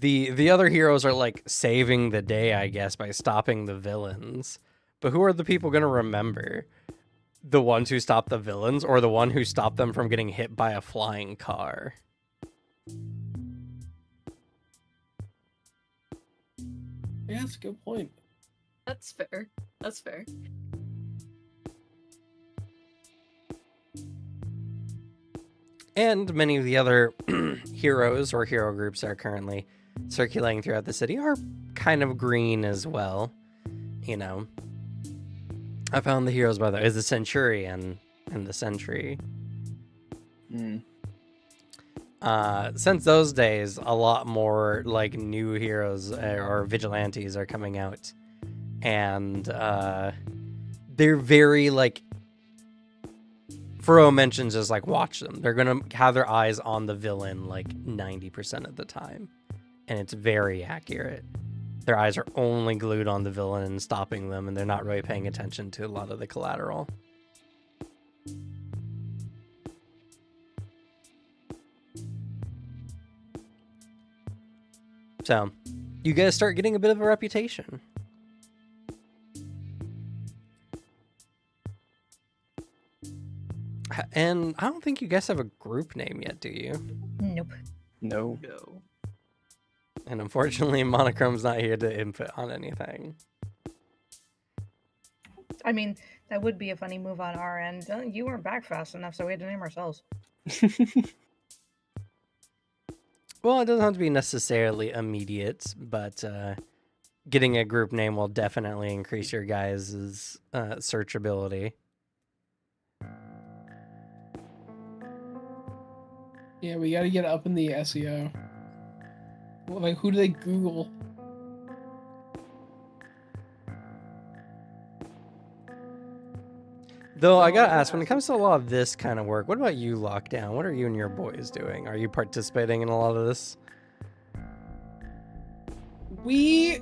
the other heroes are like saving the day, I guess, by stopping the villains. But who are the people going to remember? The ones who stopped the villains, or the one who stopped them from getting hit by a flying car? Yeah, that's a good point. That's fair. That's fair. And many of the other heroes or hero groups that are currently circulating throughout the city are kind of green as well. You know, I found the heroes, by the way, is the Centurion and the Sentry. Since those days, a lot more like new heroes or vigilantes are coming out, and they're very like, Furo mentions is like, watch them. They're gonna have their eyes on the villain like 90% of the time, and it's very accurate. Their eyes are only glued on the villain and stopping them, and they're not really paying attention to a lot of the collateral. So, you guys start getting a bit of a reputation. And I don't think you guys have a group name yet, do you? Nope. No. No. And unfortunately, Monochrome's not here to input on anything. I mean, that would be a funny move on our end. You weren't back fast enough, so we had to name ourselves. Well, it doesn't have to be necessarily immediate, but getting a group name will definitely increase your guys' searchability. Yeah, we gotta get up in the SEO. Well, like, who do they Google? Though I gotta ask, when it comes to a lot of this kind of work, what about you, Lockdown? What are you and your boys doing? Are you participating in a lot of this? We...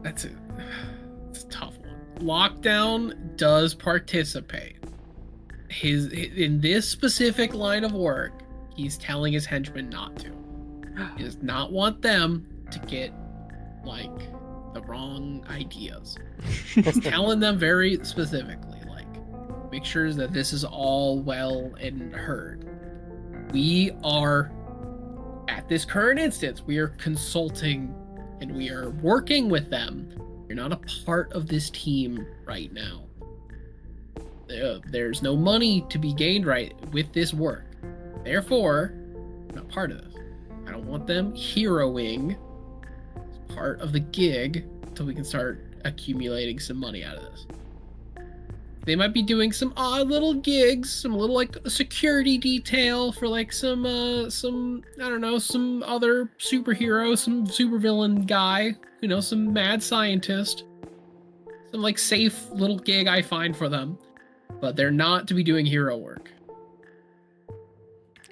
That's a tough one. Lockdown does participate. In this specific line of work, he's telling his henchmen not to. He does not want them to get, like, the wrong ideas. He's telling them very specifically, like, make sure that this is all well and heard. We are, at this current instance, we are consulting and we are working with them. You're not a part of this team right now. There's no money to be gained right with this work. Therefore, I'm not part of this. I don't want them heroing as part of the gig until we can start accumulating some money out of this. They might be doing some odd little gigs, some little like security detail for like some I don't know, some other superhero, some supervillain guy, you know, some mad scientist. Some like safe little gig I find for them. But they're not to be doing hero work.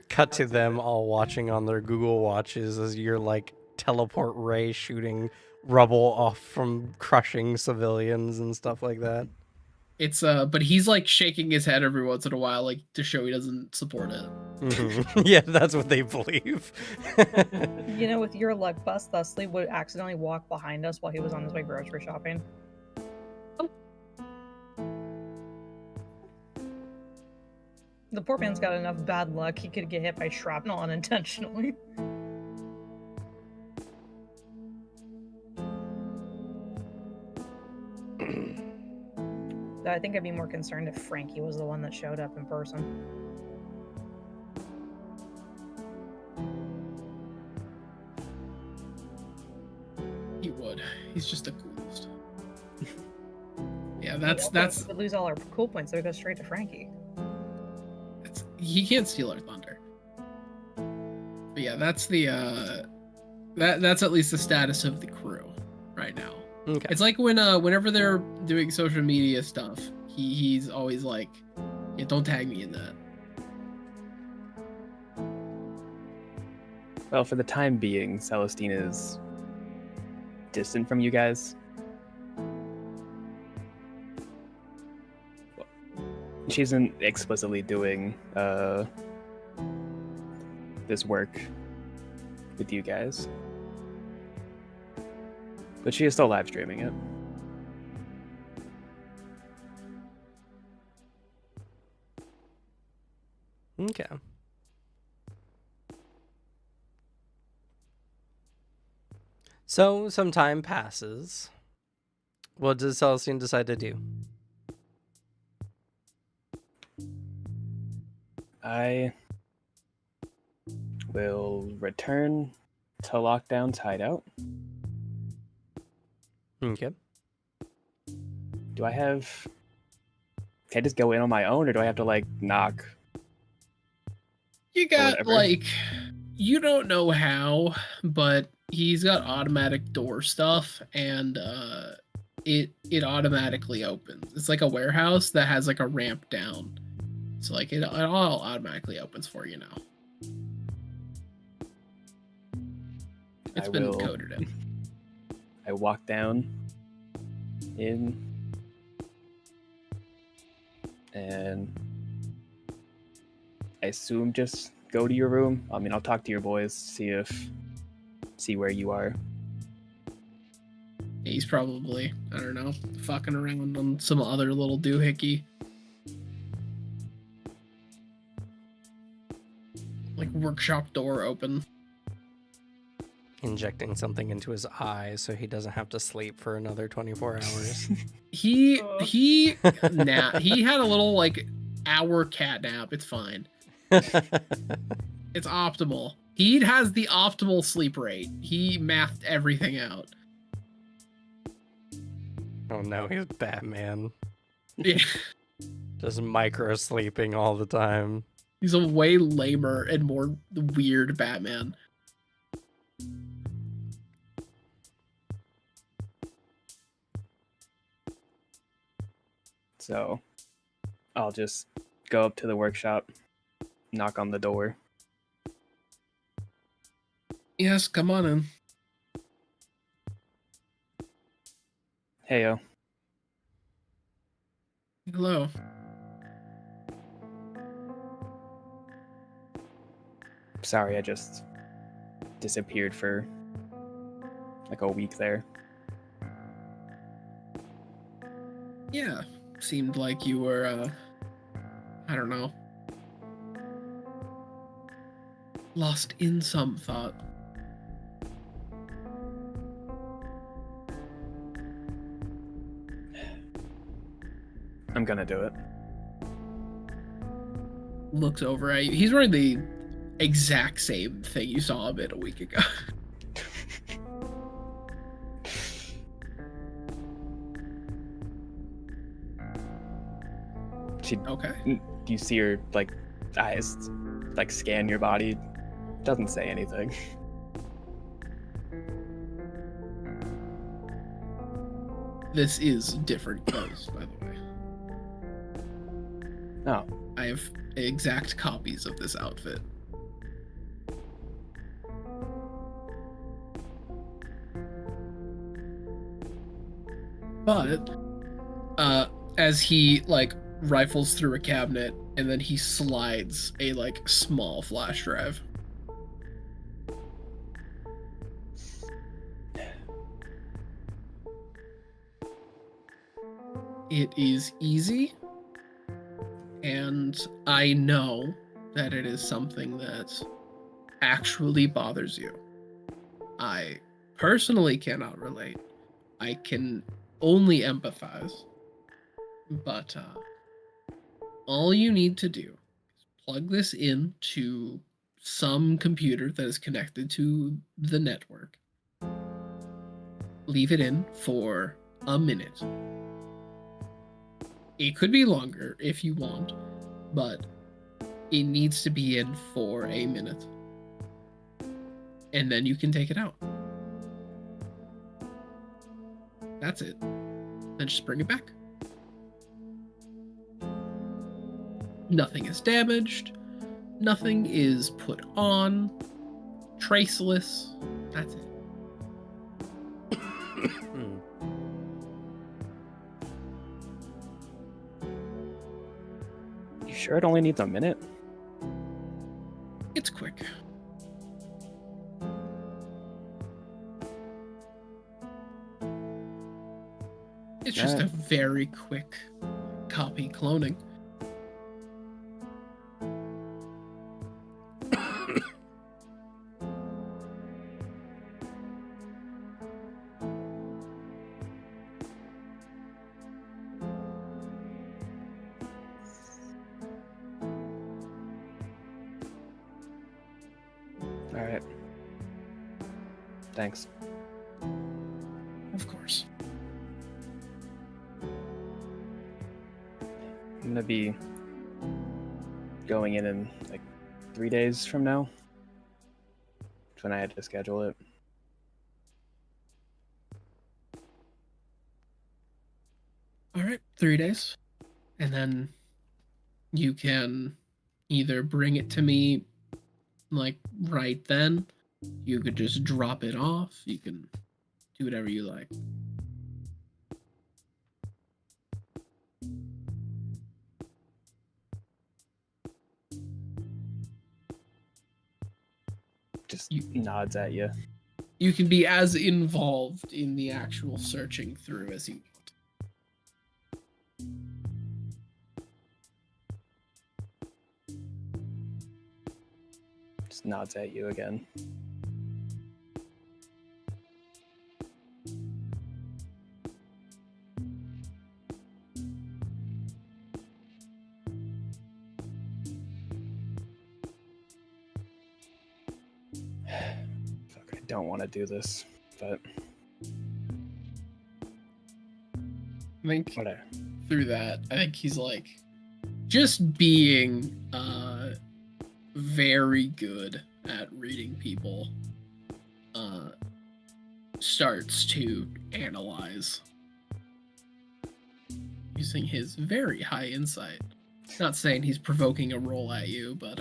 Cut to them all watching on their Google Watches as you're like teleport ray shooting rubble off from crushing civilians and stuff like that. It's but he's like shaking his head every once in a while, like to show he doesn't support it. Mm-hmm. Yeah, that's what they believe. You know, with your luck, Bus Thusly would accidentally walk behind us while he was on his way grocery shopping. The poor man's got enough bad luck, he could get hit by shrapnel unintentionally. I think I'd be more concerned if Frankie was the one that showed up in person. He would. He's just the coolest. Yeah, We would lose all our cool points, they would go straight to Frankie. he can't steal our thunder. But yeah, that's the that's at least the status of the crew right now. Okay. It's like whenever they're doing social media stuff, he's always like, yeah, don't tag me in that. Well, for the time being, Celestine is distant from you guys. She isn't explicitly doing this work with you guys, but she is still live streaming it. Okay. So some time passes. What does Celestine decide to do? I will return to Lockdown's hideout. Okay. Do I have... Can I just go in on my own, or do I have to, like, knock? You got, whatever. like, you don't know how, but he's got automatic door stuff, and it automatically opens. It's like a warehouse that has, like, a ramp down. So, like, it all automatically opens for you now. It's been coded in. I walk down in, and I assume just go to your room. I mean, I'll talk to your boys, see where you are. He's probably, I don't know, fucking around on some other little doohickey. Like workshop door open. Injecting something into his eye so he doesn't have to sleep for another 24 hours. He had a little like hour cat nap. It's fine. It's optimal. He has the optimal sleep rate. He mathed everything out. Oh no, he's Batman. Yeah. Just micro sleeping all the time. He's a way lamer and more weird Batman. So I'll just go up to the workshop, knock on the door. Yes, come on in. Heyo. Hello. Sorry, I just disappeared for like a week there. Yeah, seemed like you were, I don't know, lost in some thought. I'm gonna do it. Looks over at you. He's wearing the exact same thing you saw him in a week ago. Okay. Do you see her like eyes like scan your body? Doesn't say anything. This is different clothes, by the way. Oh. I have exact copies of this outfit. But as he like rifles through a cabinet and then he slides a like small flash drive. It is easy, and I know that it is something that actually bothers you. I personally cannot relate. I can only empathize. But all you need to do is plug this into some computer that is connected to the network. Leave it in for a minute. It could be longer if you want, but It needs to be in for a minute. And then you can take it out. That's it. Then just bring it back. Nothing is damaged. Nothing is put on. Traceless. That's it. Hmm. You sure it only needs a minute? It's quick. It's just a very quick copy cloning. All right. Thanks. Of course. I'm gonna be going in like 3 days from now. That's when I had to schedule it. All right, 3 days. And then you can either bring it to me like right then. You could just drop it off. You can do whatever you like. Just nods at you. You can be as involved in the actual searching through as you want. Just nods at you again. Fuck, I don't want to do this, but I think whatever. through that, I think he's like just being very good at reading people starts to analyze using his very high insight. Not saying he's provoking a roll at you, but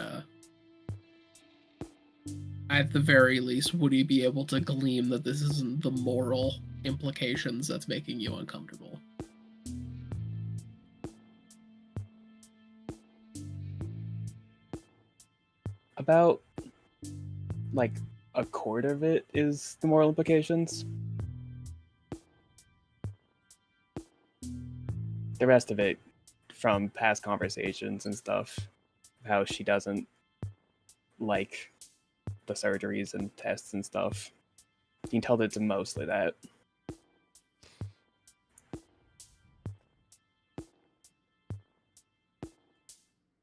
at the very least, would he be able to glean that this isn't the moral implications that's making you uncomfortable? About like a quarter of it is the moral implications. The rest of it from past conversations and stuff, how she doesn't like the surgeries and tests and stuff. You can tell that it's mostly that.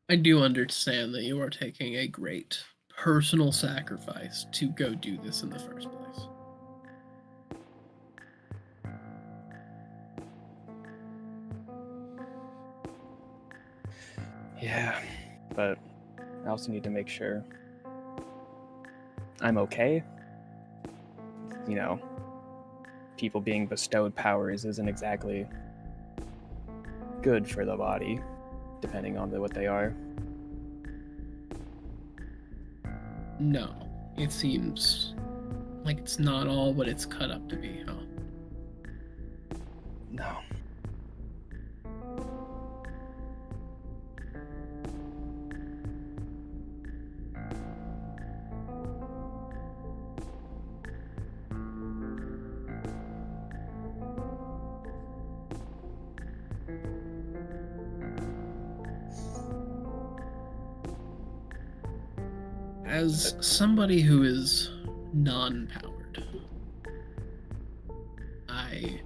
I do understand that you are taking a great personal sacrifice to go do this in the first place. Yeah, but I also need to make sure I'm okay. You know, people being bestowed powers isn't exactly good for the body, depending on what they are. No, it seems like it's not all what it's cut up to be, huh? No. As somebody who is non-powered, I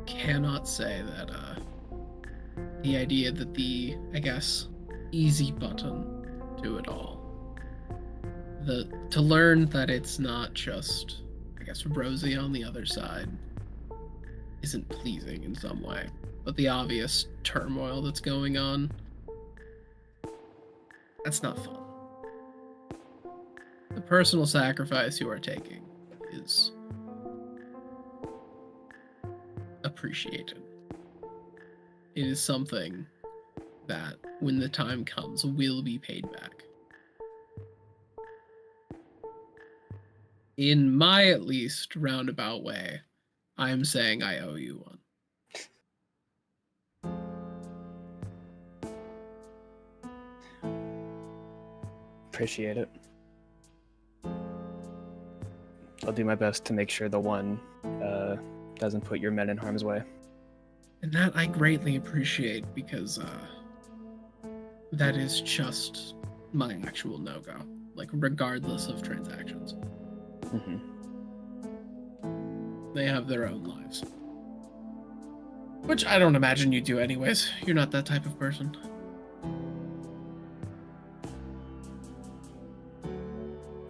cannot say that the idea that the, I guess, easy button to it all, to learn that it's not just, I guess, rosy on the other side, isn't pleasing in some way, but the obvious turmoil that's going on, That's not fun. The personal sacrifice you are taking is appreciated. It is something that, when the time comes, will be paid back. In my, at least, roundabout way, I am saying I owe you one. Appreciate it. I'll do my best to make sure the one doesn't put your men in harm's way. And that I greatly appreciate, because that is just my actual no-go, like, regardless of transactions. Mm-hmm. They have their own lives. Which I don't imagine you do anyways. You're not that type of person.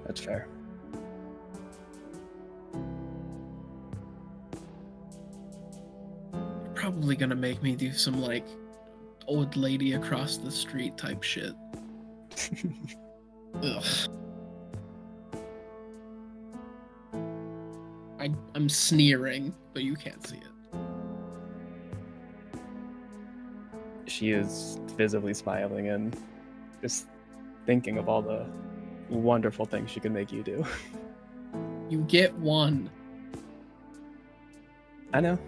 That's fair. You're probably gonna make me do some, like, old lady across the street type shit. Ugh. I'm sneering, but you can't see it. She is visibly smiling and just thinking of all the wonderful things she could make you do. You get one. I know.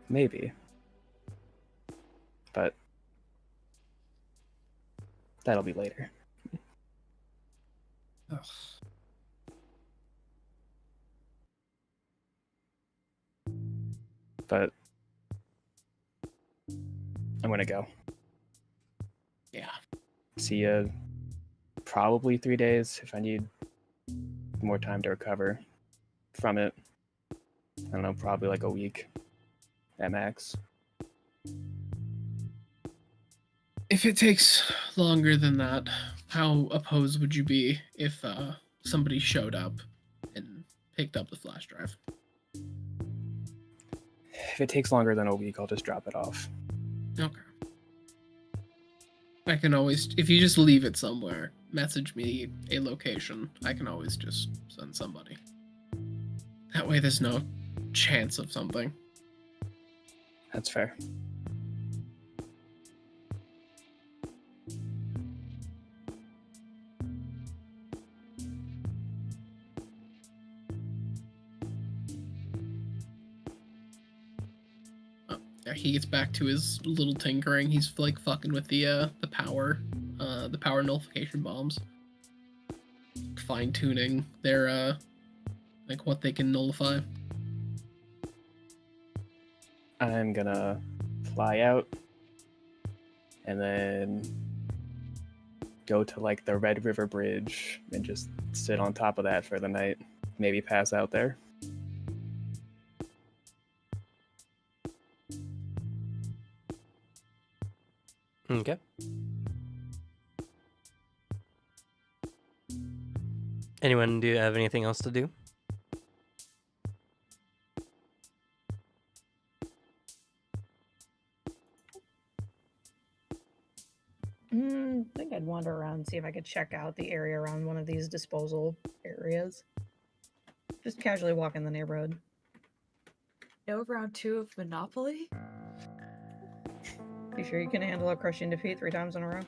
Maybe. But that'll be later. Ugh. But I'm gonna go. Yeah. See you probably 3 days if I need more time to recover from it. I don't know, probably like a week at max. If it takes longer than that, how opposed would you be if somebody showed up and picked up the flash drive? If it takes longer than a week, I'll just drop it off. Okay. I can always, if you just leave it somewhere, message me a location, I can always just send somebody. That way there's no chance of something. That's fair. He gets back to his little tinkering. He's like fucking with the power nullification bombs, fine tuning their like what they can nullify. I'm gonna fly out and then go to like the Red River Bridge and just sit on top of that for the night. Maybe pass out there. Okay. Anyone, do you have anything else to do? I think I'd wander around and see if I could check out the area around one of these disposal areas. Just casually walk in the neighborhood. No round 2 of Monopoly? You sure you can handle a crushing defeat 3 times in a row?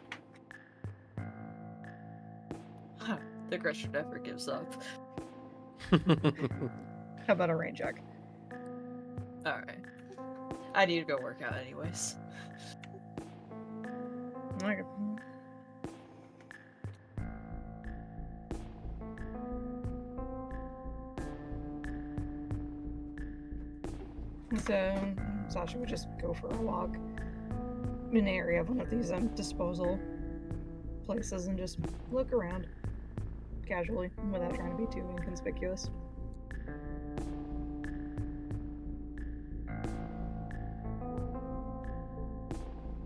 The Crusher never gives up. How about a rain check? Alright. I need to go work out anyways. Okay. So Sasha would just go for a walk in an area of one of these disposal places and just look around casually without trying to be too inconspicuous.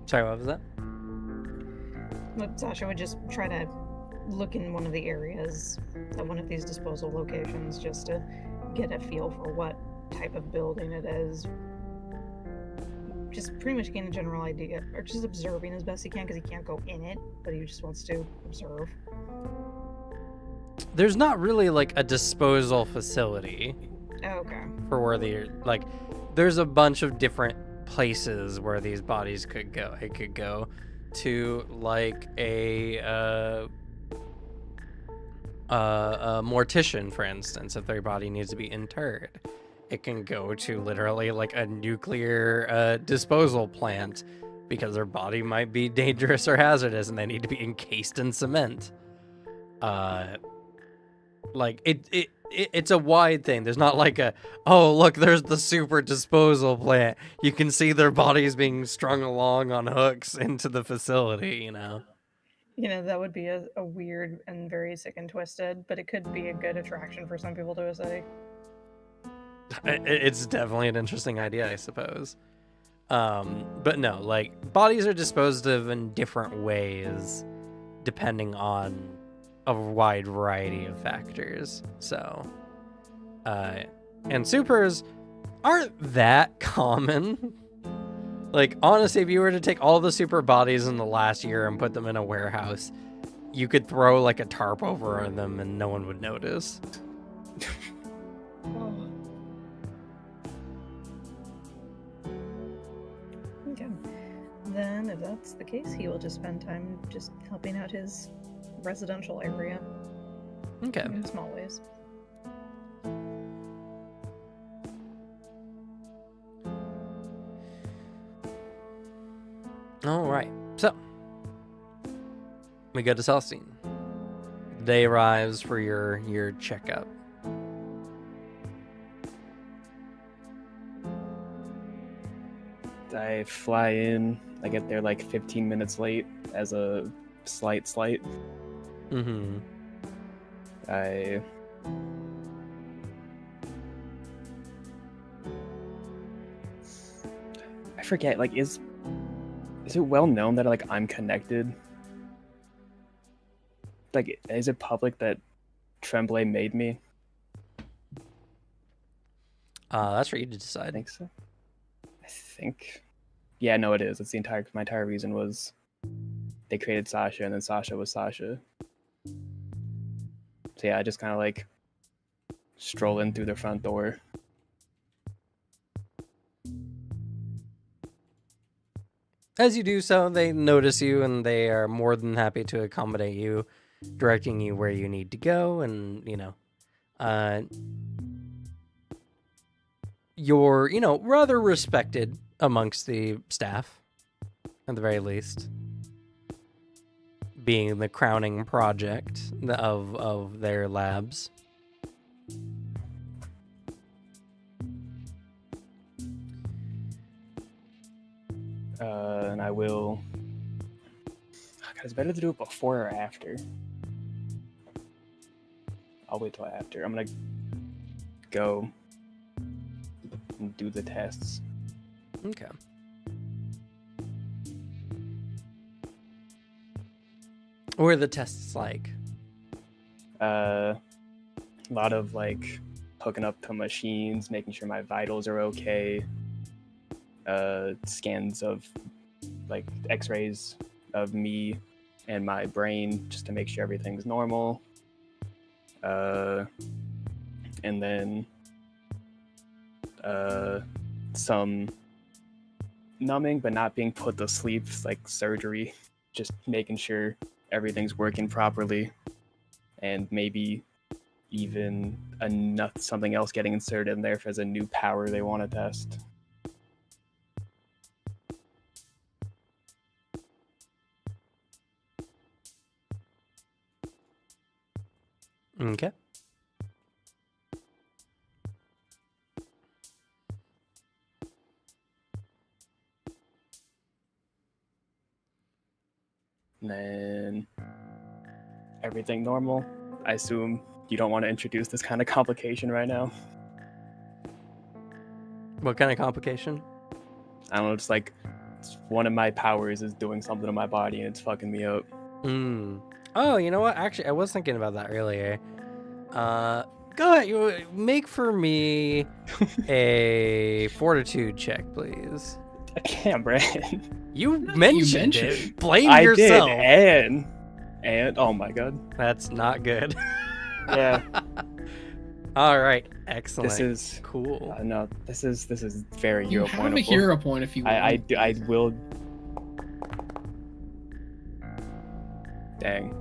Sorry, what was that? But Sasha would just try to look in one of the areas at one of these disposal locations just to get a feel for what type of building it is. Just pretty much getting a general idea, or just observing as best he can, because he can't go in it, but he just wants to observe. There's not really like a disposal facility Okay. for where they like. There's a bunch of different places where these bodies could go. It could go to like a mortician, for instance, if their body needs to be interred. It can go to literally like a nuclear disposal plant because their body might be dangerous or hazardous and they need to be encased in cement. Like it's a wide thing. There's not like a, oh look, there's the super disposal plant. You can see their bodies being strung along on hooks into the facility, you know. You know, that would be a weird and very sick and twisted, but it could be a good attraction for some people to a city. It's definitely an interesting idea, I suppose. But no, like bodies are disposed of in different ways depending on a wide variety of factors. So, and supers aren't that common. Like, honestly, if you were to take all the super bodies in the last year and put them in a warehouse, you could throw like a tarp over them and no one would notice. Oh. Okay. Then, if that's the case, he will just spend time just helping out his residential area Okay. in small ways. All right. So, we go to Celestine. The day arrives for your checkup. I fly in. I get there like 15 minutes late as a slight. Mm-hmm. I forget, like, is it well known that like I'm connected? Like, is it public that Tremblay made me? That's for you to I decide. think so. I think. Yeah, no, it is. It's my entire reason was they created Sasha, and then Sasha was Sasha. So yeah, I just kind of like stroll in through the front door. As you do so, they notice you and they are more than happy to accommodate you, directing you where you need to go, and you're, rather respected amongst the staff, at the very least, being the crowning project of their labs. And I will. God, it's better to do it before or after. I'll wait till after. I'm gonna go and do the tests. Okay. What are the tests like? A lot of like hooking up to machines, making sure my vitals are okay. Scans of like x-rays of me and my brain just to make sure everything's normal. And then some numbing but not being put to sleep, like surgery, just making sure everything's working properly, and maybe even something else getting inserted in there if there's a new power they want to test. Okay. And then everything normal. I assume you don't want to introduce this kind of complication right now. What kind of complication? I don't know, it's like one of my powers is doing something to my body and it's fucking me up. Oh, you know what? Actually, I was thinking about that earlier. Go ahead. You make for me a fortitude check, please. Damn, Brandon. You that you mentioned mentioned it. it. Blame I yourself. did, and oh my god. That's not good. Yeah, All right. Excellent. this is cool. no. This is very You hero have pointable. a hero point if you want. I will. Dang.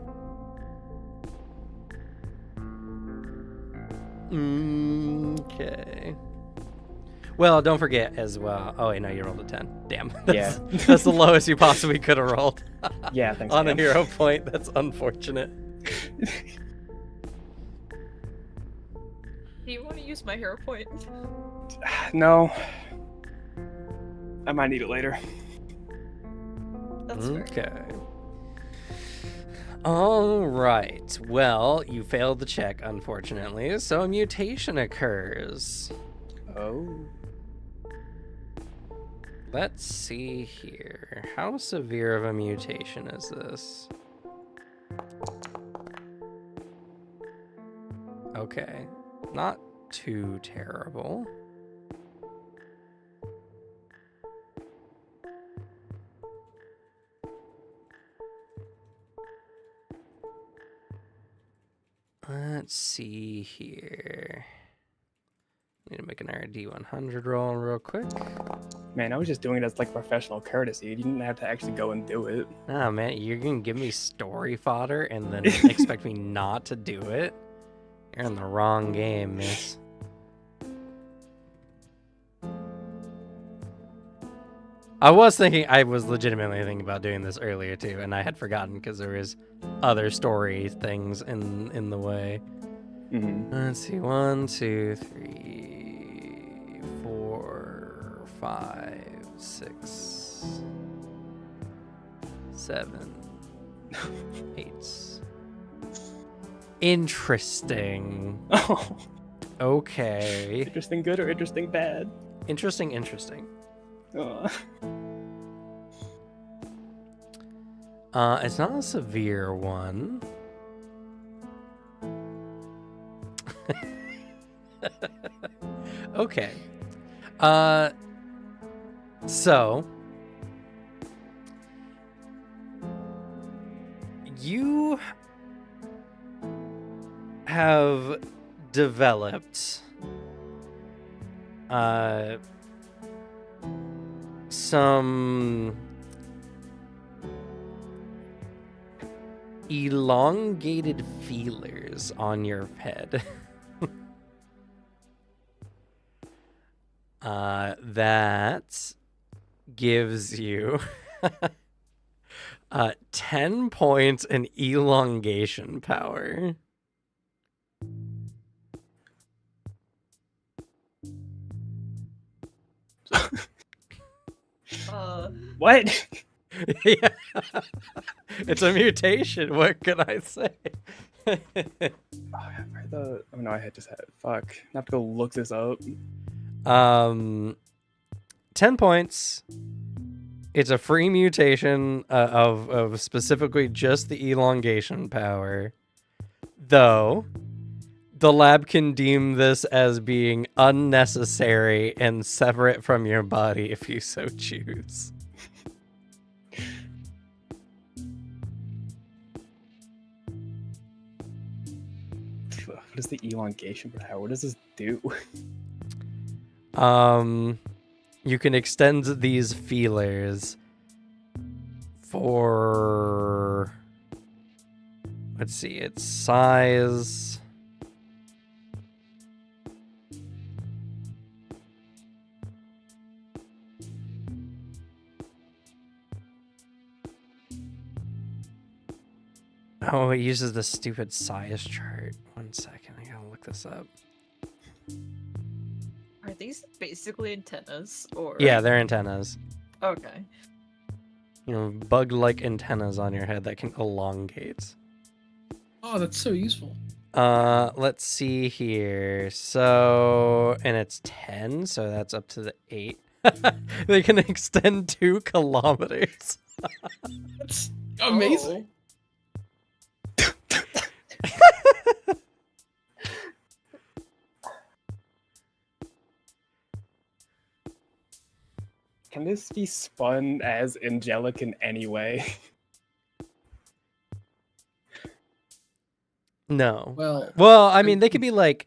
Okay. Well, don't forget as well. Oh, wait, no, you rolled a 10. Damn. Yeah. That's the lowest you possibly could have rolled. Yeah, thanks. On a man. hero point. That's unfortunate. Do you want to use my hero point? No. I might need it later. That's fair. Okay. All right. Well, you failed the check, unfortunately, so a mutation occurs. Oh. Let's see here. How severe of a mutation is this? Okay. Not too terrible. Let's see here. Need to make an RD100 roll real quick. Man, I was just doing it as like professional courtesy. You didn't have to actually go and do it. Nah, man, you're gonna give me story fodder and then expect me not to do it? You're in the wrong game, miss. I was legitimately thinking about doing this earlier too, and I had forgotten because there was other story things in the way. Mm-hmm. Let's see, 1, 2, 3, 4, 5, 6, 7, 8. Interesting. Oh, Okay. interesting good or interesting bad? Interesting. Oh. It's not a severe one. Okay. So you have developed some elongated feelers on your head. That gives you 10 points in elongation power. What? Yeah. It's a mutation. What can I say? Oh, no, I just had it. Fuck. I have to go look this up. 10 points. It's a free mutation of specifically just the elongation power. Though, the lab can deem this as being unnecessary and separate from your body if you so choose. What is the elongation power? What does this do? You can extend these feelers for, let's see, its size. Oh, it uses the stupid size chart. 1 second, I gotta look this up. Are these basically antennas or? Yeah, they're antennas. Okay. You know, bug-like antennas on your head that can elongate. Oh, that's so useful. Let's see here. So, and it's 10, so that's up to the 8. They can extend 2 kilometers. That's amazing. Can this be spun as angelic in any way? No. Well, I mean, they could be like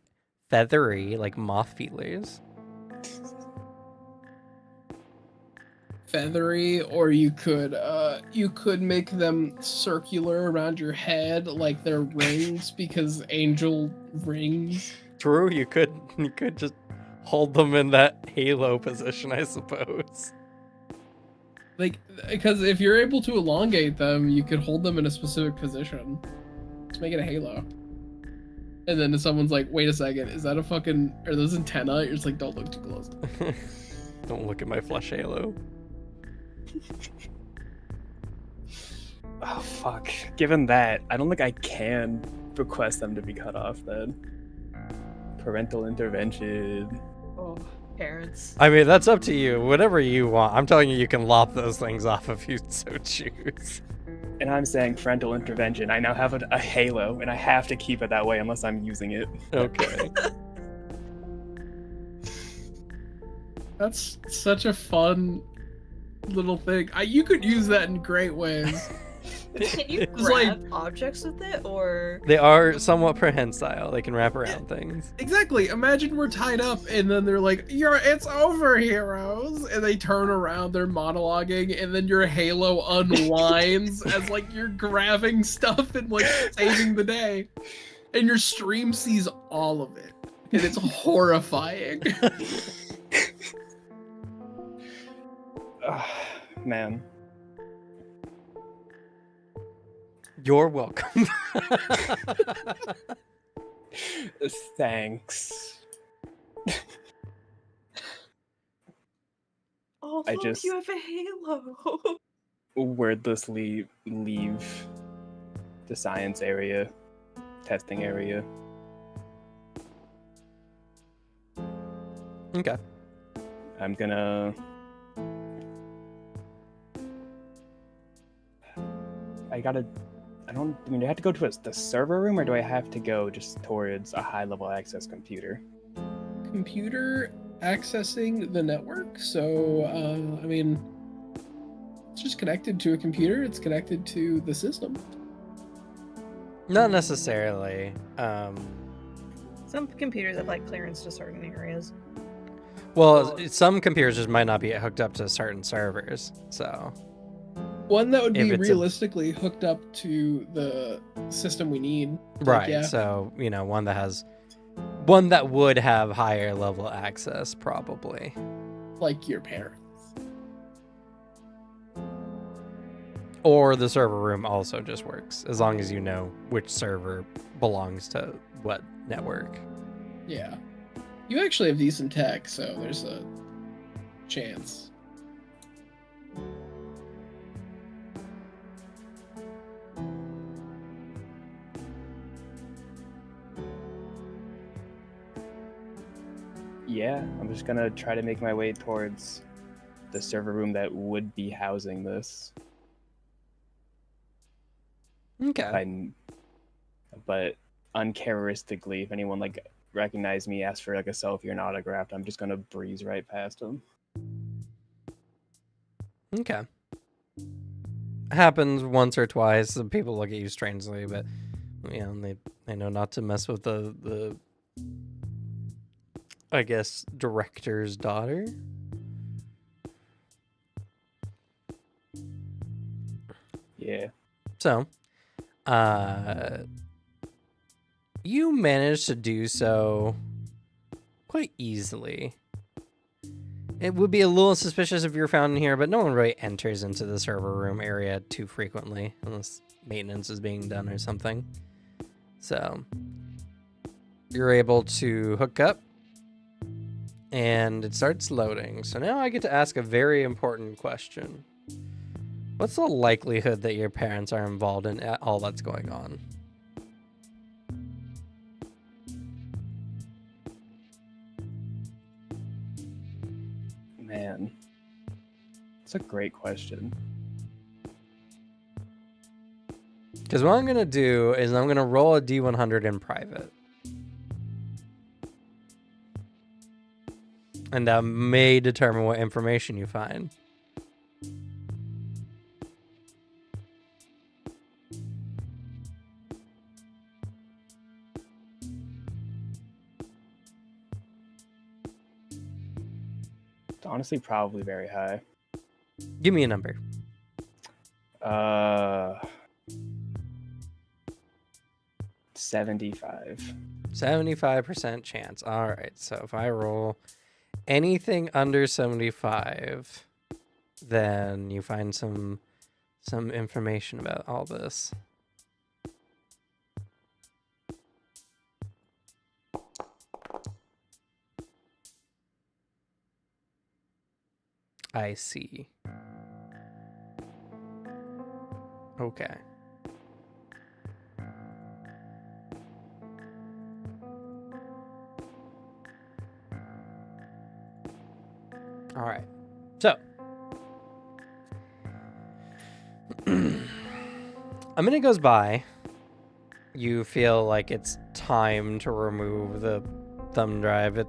feathery, like moth feelers. feathery, or you could make them circular around your head like they're rings because angel rings. True, you could just hold them in that halo position, I suppose. Like, because if you're able to elongate them, you could hold them in a specific position. Let's make it a halo. And then if someone's like, wait a second, is that a fucking, are those antennae? You're just like, don't look too close. Don't look at my flesh halo. Oh, fuck. Given that, I don't think I can request them to be cut off then. Parental intervention. Oh, parents. I mean, that's up to you. Whatever you want. I'm telling you, you can lop those things off if you so choose. And I'm saying parental intervention. I now have a halo, and I have to keep it that way unless I'm using it. Okay. That's such a fun little thing. You could use that in great ways. Can you It's grab objects with it, or They are somewhat prehensile. They can wrap around things. Exactly. Imagine we're tied up and then they're like, it's over, heroes. And they turn around, they're monologuing, and then your halo unwinds as like you're grabbing stuff and like saving the day. And your stream sees all of it. And it's horrifying. Man. You're welcome. Thanks. oh, I look, just- you have a halo. Wordlessly leave the science area, testing area. Okay. I'm gonna... do I have to go to the server room, or do I have to go just towards a high-level access computer? Computer accessing the network. So, I mean, it's just connected to a computer. It's connected to the system. Not necessarily. Some computers have like clearance to certain areas. Well, some computers just might not be hooked up to certain servers, so. One that would If be it's realistically hooked up to the system we need. Right. yeah. So, one that would have higher level access, probably. Like your parents. Or the server room also just works, as long as you know which server belongs to what network. Yeah. You actually have decent tech, so there's a chance. Yeah, I'm just gonna try to make my way towards the server room that would be housing this. Okay. But uncharacteristically, if anyone recognize me, ask for a selfie or an autograph, I'm just gonna breeze right past them. Okay. Happens once or twice. Some people look at you strangely, but they know not to mess with the I guess director's daughter. Yeah. So, you managed to do so quite easily. It would be a little suspicious if you're found in here, but no one really enters into the server room area too frequently, unless maintenance is being done or something. So, you're able to hook up, and it starts loading. So now I get to ask a very important question. What's the likelihood that your parents are involved in all that's going on? Man. It's a great question. Because what I'm going to do is I'm going to roll a D100 in private. And that may determine what information you find. It's honestly probably very high. Give me a number. 75. 75% chance. All right. So if I roll anything under 75, then you find some information about all this. I see. Okay. All right. So, a minute goes by. You feel like it's time to remove the thumb drive.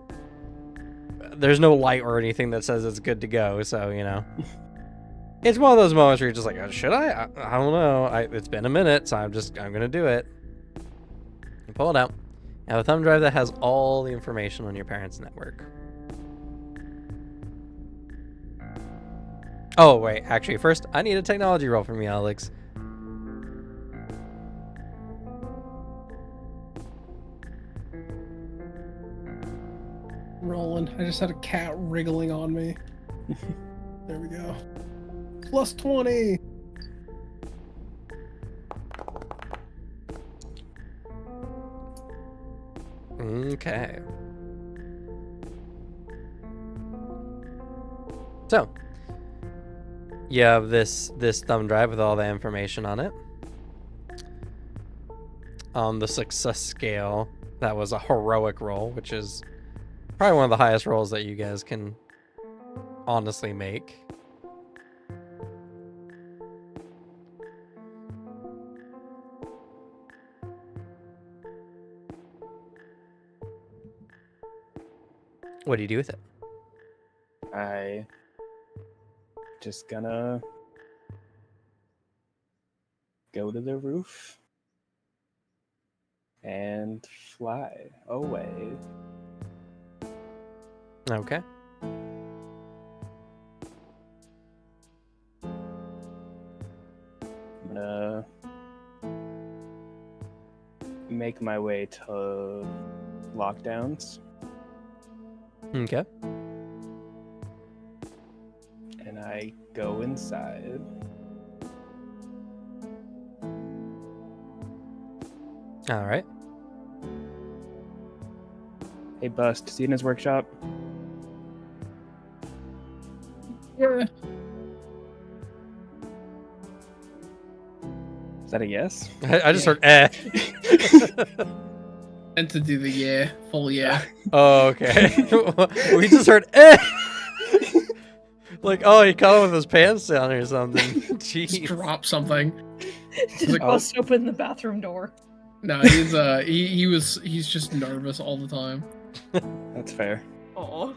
There's no light or anything that says it's good to go, so, you know. It's one of those moments where you're just like, should I? I don't know. It's been a minute, so I'm going to do it. You pull it out. You have a thumb drive that has all the information on your parents' network. Oh, wait. Actually, first, I need a technology roll from you, Alex. Rolling. I just had a cat wriggling on me. There we go. Plus 20. Okay. So, you have this thumb drive with all the information on it. On the success scale, that was a heroic roll, which is probably one of the highest rolls that you guys can honestly make. What do you do with it? I just gonna go to the roof and fly away. Okay. I'm gonna make my way to lockdowns. Okay. And I go inside. All right. Hey, Bust, see you in his workshop? Yeah. Is that a yes? I just heard eh. And to do the full yeah. Oh, okay. We just heard eh. Like, oh, he caught him with his pants down or something. Just Jeez. drop something. Just bust open the bathroom door. No, he's just nervous all the time. That's fair. Oh.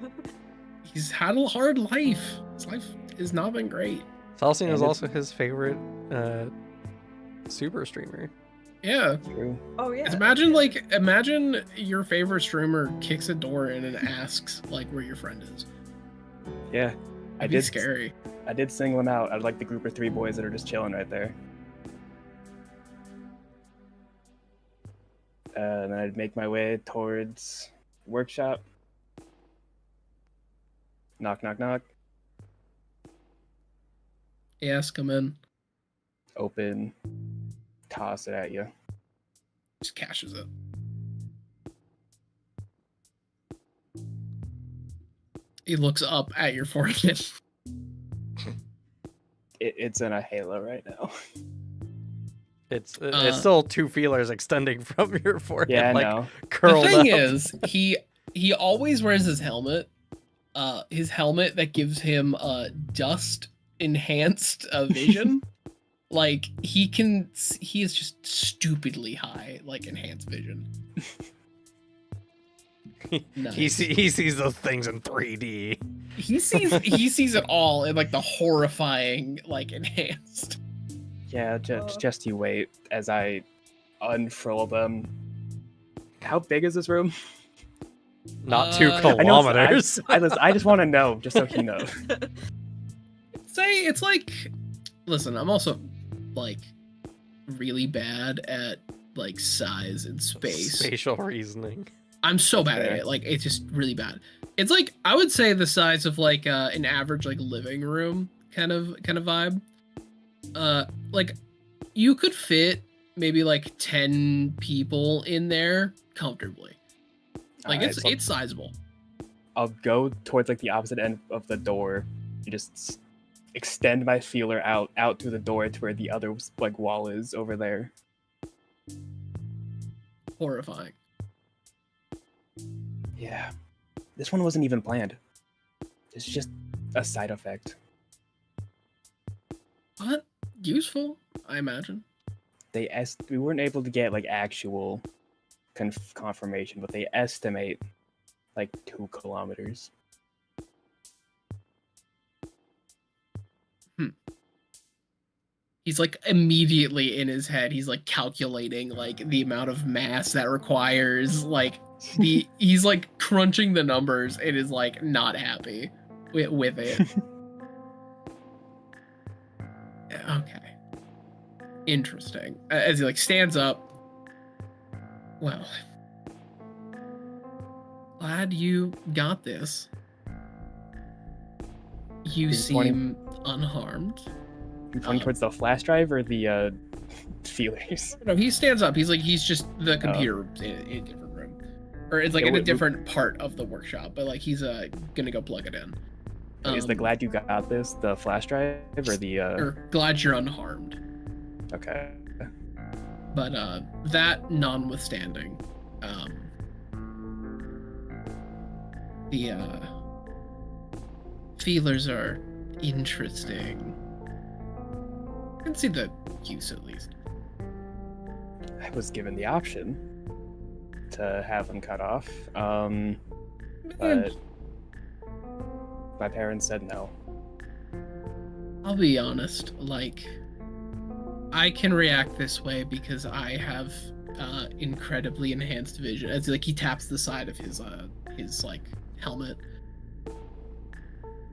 He's had a hard life. His life has not been great. Salsine is And also his favorite super streamer. Yeah. True. Oh yeah. Imagine your favorite streamer kicks a door in and asks like where your friend is. Yeah. It'd be scary. I did single him out. I like the group of 3 boys that are just chilling right there. And then I'd make my way towards workshop. Knock, knock, knock. Yes, come in. Open. Toss it at you. Just cashes it. He looks up at your forehead. It's in a halo right now. It's still 2 feelers extending from your forehead, Yeah, I like know. curled The thing up. is, he always wears his helmet. His helmet that gives him dust enhanced vision. Like he is just stupidly high, like enhanced vision. He sees those things in 3D. He sees it all in like the horrifying, like enhanced. Yeah, just you wait as I unfurl them. How big is this room? Not 2 I know kilometers. I just want to know, just so he knows. Say it's like, listen, I'm also like really bad at like size and space. Spatial reasoning. I'm so bad at Fair. it. Like it's just really bad. It's like I would say the size of like an average like living room kind of vibe. Like you could fit maybe like 10 people in there comfortably. Like Alright, so it's sizable. I'll go towards like the opposite end of the door. You just extend my feeler out to the door to where the other like wall is over there. Horrifying. Yeah, this one wasn't even planned. It's just a side effect. But useful, I imagine. We weren't able to get like actual confirmation, but they estimate like 2 kilometers. He's like immediately in his head, he's like calculating like the amount of mass that requires, like he's like crunching the numbers and is like not happy with it. Okay. Interesting. As he like stands up. Well, glad you got this. You He's seem unharmed. You pointing towards the flash drive or the feelers? No, he stands up. He's just the computer in a different room, or it's like Yeah, in a different part of the workshop. But like he's gonna go plug it in. Is the glad you got this the flash drive or the Or glad you're unharmed. Okay. But that notwithstanding, the feelers are interesting. I can see the use at least. I was given the option to have them cut off, but my parents said no. I'll be honest, like, I can react this way because I have incredibly enhanced vision. As like he taps the side of his like helmet,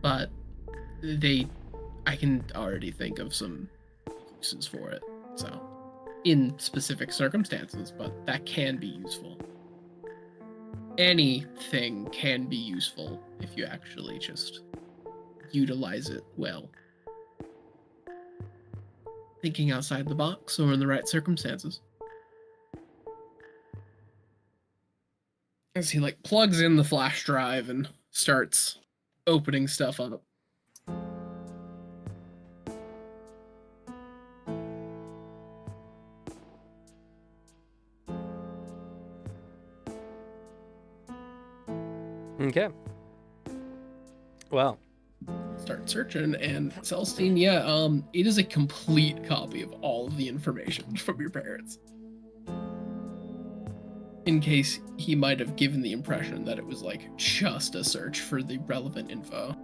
but I can already think of some uses for it. So, in specific circumstances, but that can be useful. Anything can be useful if you actually just utilize it well. Thinking outside the box or in the right circumstances. As he like plugs in the flash drive and starts opening stuff up. Okay. Well, Start searching, and Celestine, it is a complete copy of all of the information from your parents. In case he might have given the impression that it was like just a search for the relevant info.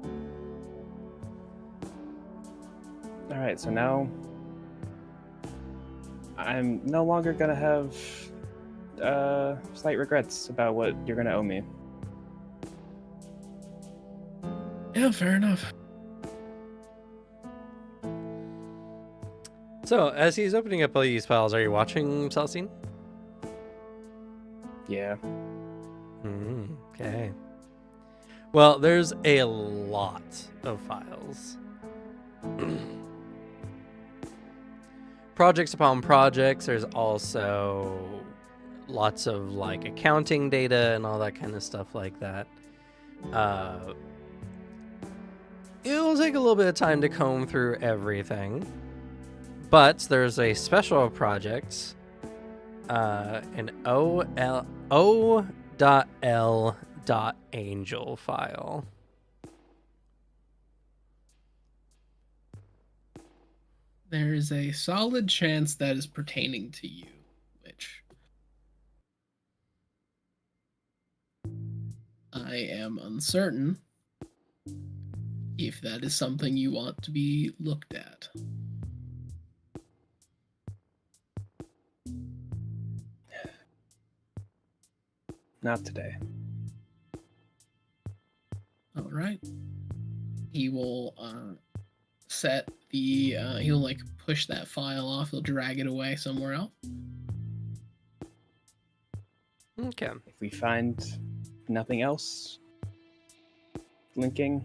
Alright, so now I'm no longer gonna have slight regrets about what you're gonna owe me. Yeah, fair enough. so as he's opening up all these files, are you watching Celestine? Yeah. Okay. Well, there's a lot of files. Projects upon projects. There's also lots of like accounting data and all that kind of stuff like that. It'll take a little bit of time to comb through everything, but there's a special project, an O.L.Angel file. There is a solid chance that is pertaining to you, which I am uncertain if that is something you want to be looked at. Not today. All right. He will set the he'll like push that file off. He'll drag it away somewhere else. Okay. If we find nothing else linking,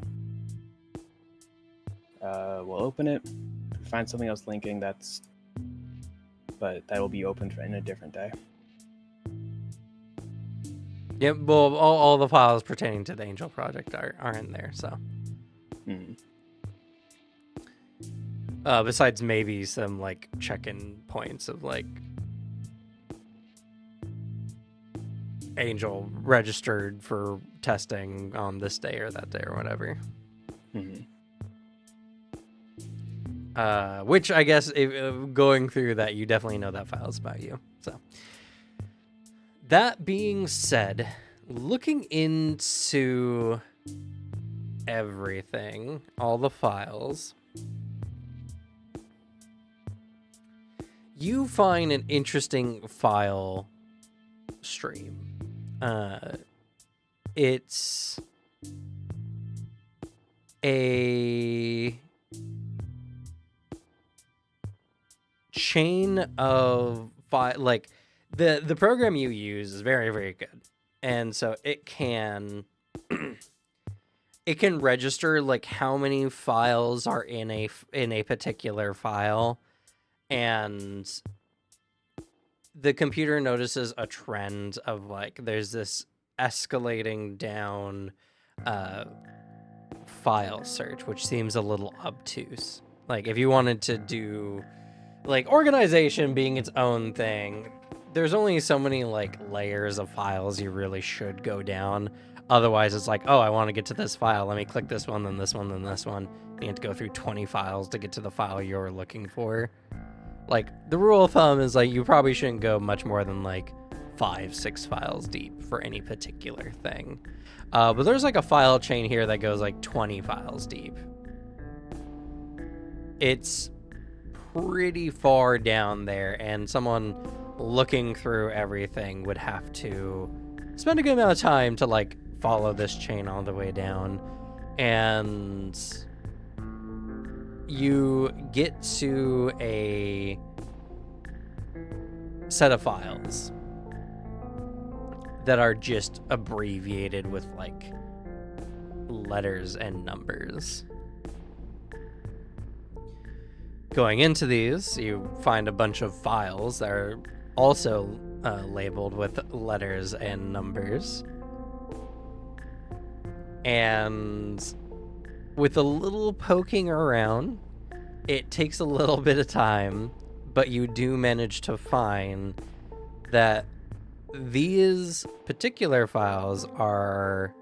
we'll open it. If we find something else linking, but that will be opened in a different day. Yep. Well, all the files pertaining to the Angel Project are in there. So, besides maybe some like check-in points of like Angel registered for testing on this day or that day or whatever. Which I guess going through that, you definitely know that file's about you. So that being said, looking into everything, all the files, you find an interesting file stream. It's a chain of like the program you use is very, very good, and so it can it can register like how many files are in a particular file, and the computer notices a trend of like there's this escalating down file search, which seems a little obtuse. Like if you wanted to do like organization being its own thing, there's only so many like layers of files you really should go down. Otherwise it's like, oh, I want to get to this file, let me click this one, then this one, then this one. You have to go through 20 files to get to the file you're looking for. Like the rule of thumb is like you probably shouldn't go much more than like 5-6 files deep for any particular thing. But there's like a file chain here that goes like 20 files deep. It's pretty far down there, and someone looking through everything would have to spend a good amount of time to like follow this chain all the way down. And you get to a set of files that are just abbreviated with like letters and numbers. Going into these, you find a bunch of files that are also labeled with letters and numbers. And with a little poking around, it takes a little bit of time, but you do manage to find that these particular files are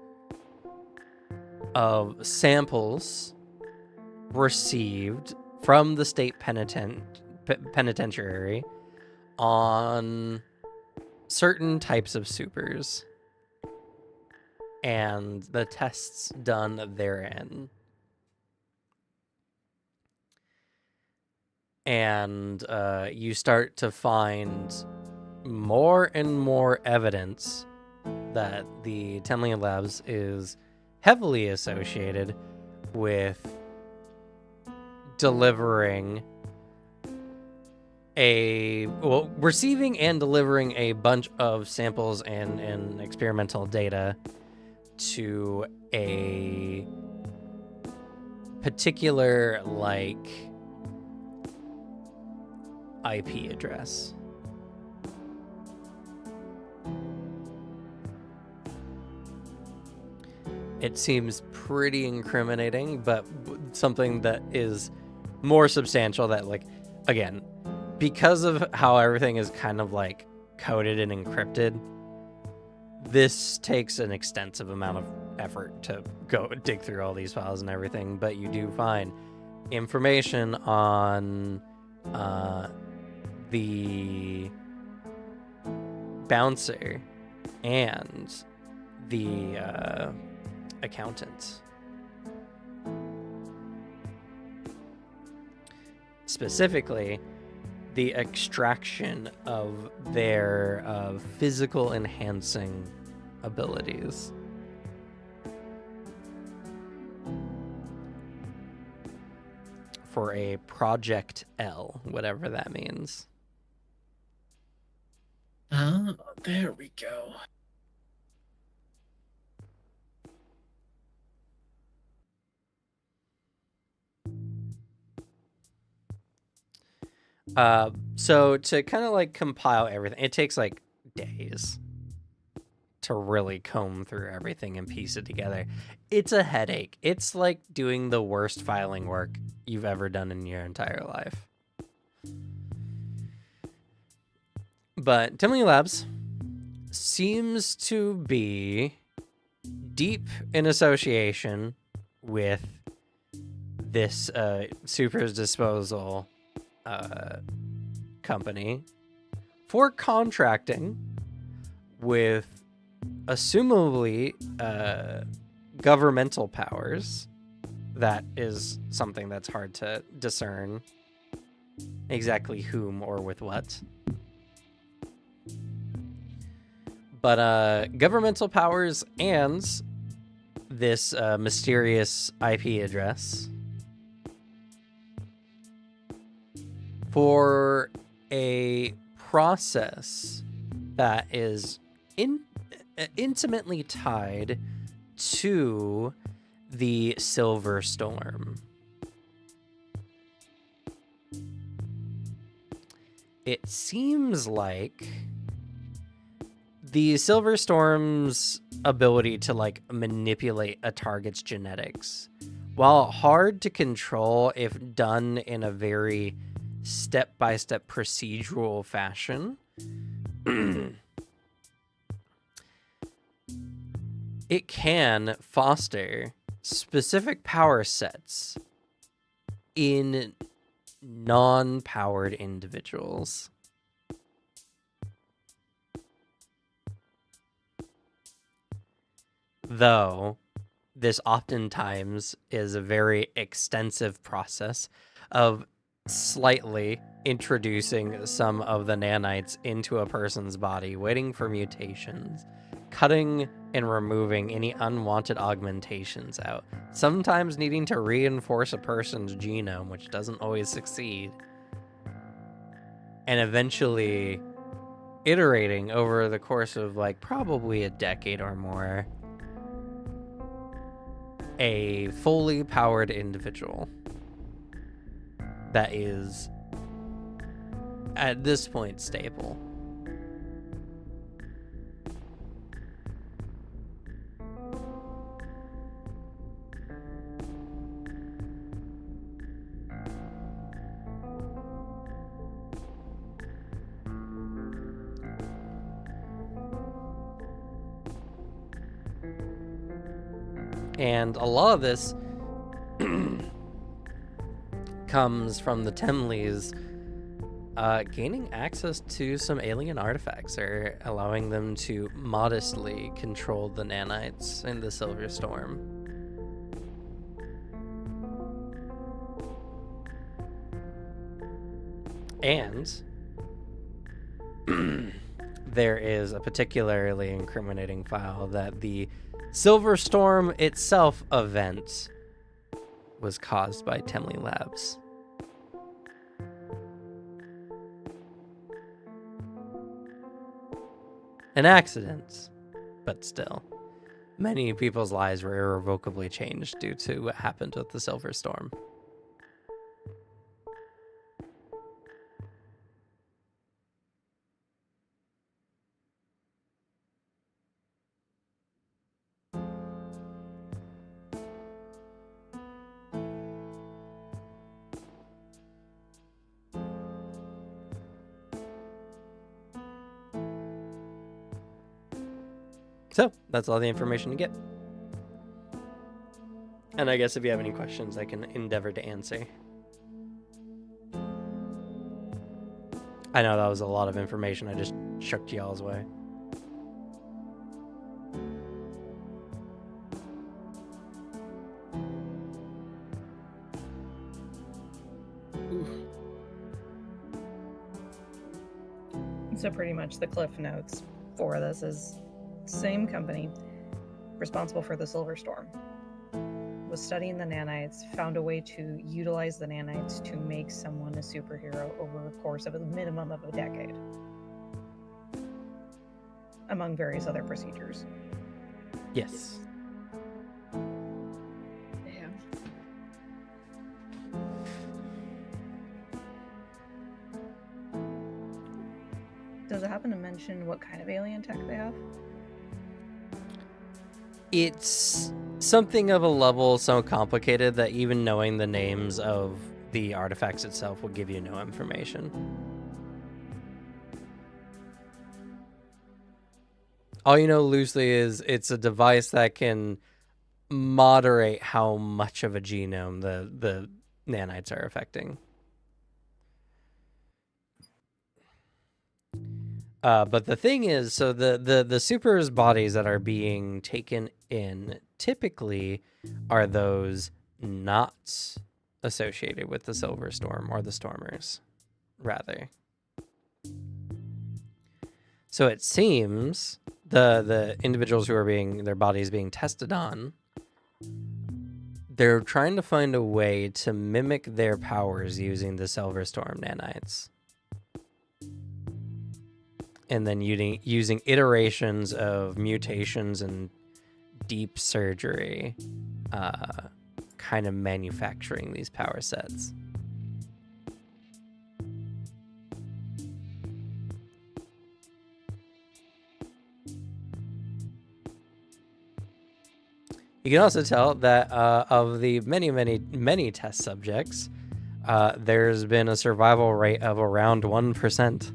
of samples received from the state penitentiary on certain types of supers and the tests done therein. And you start to find more and more evidence that the Tenley Labs is heavily associated with receiving and delivering a bunch of samples and experimental data to a particular like IP address. It seems pretty incriminating, but something that is more substantial that, like, again, because of how everything is kind of like coded and encrypted, this takes an extensive amount of effort to go dig through all these files and everything, but you do find information on the bouncer and the accountant. Specifically, the extraction of their physical enhancing abilities. For a Project L, whatever that means. Ah, there we go. So to kind of like compile everything, it takes like days to really comb through everything and piece it together. It's a headache. It's like doing the worst filing work you've ever done in your entire life. But Timely Labs seems to be deep in association with this Super's Disposal company for contracting with assumably governmental powers. That is something that's hard to discern exactly whom or with what. But governmental powers and this mysterious IP address for a process that is intimately tied to the Silver Storm. It seems like the Silver Storm's ability to like manipulate a target's genetics, while hard to control if done in a very step-by-step procedural fashion, it can foster specific power sets in non-powered individuals. Though this oftentimes is a very extensive process of slightly introducing some of the nanites into a person's body, waiting for mutations, cutting and removing any unwanted augmentations out, sometimes needing to reinforce a person's genome, which doesn't always succeed, and eventually iterating over the course of like probably a decade or more, a fully powered individual that is at this point stable. And a lot of this comes from the Temleys gaining access to some alien artifacts, or allowing them to modestly control the nanites in the Silver Storm. And there is a particularly incriminating file that the Silver Storm itself event was caused by Temley Labs. An accident, but still. Many people's lives were irrevocably changed due to what happened with the Silver Storm. So, that's all the information you get. And I guess if you have any questions, I can endeavor to answer. I know that was a lot of information. I just shook y'all's way. Oof. So pretty much the cliff notes for this is same company responsible for the Silver Storm was studying the nanites, found a way to utilize the nanites to make someone a superhero over a course of a minimum of a decade, among various other procedures. Yes. Damn. Does it happen to mention what kind of alien tech they have? It's something of a level so complicated that even knowing the names of the artifacts itself will give you no information. All you know loosely is it's a device that can moderate how much of a genome the nanites are affecting. But the thing is, so the super's bodies that are being taken in typically are those not associated with the Silver Storm or the Stormers, rather. So it seems the individuals who are being their bodies being tested on, they're trying to find a way to mimic their powers using the Silver Storm nanites. And then using iterations of mutations and deep surgery, kind of manufacturing these power sets. You can also tell that of the many test subjects, there's been a survival rate of around 1%.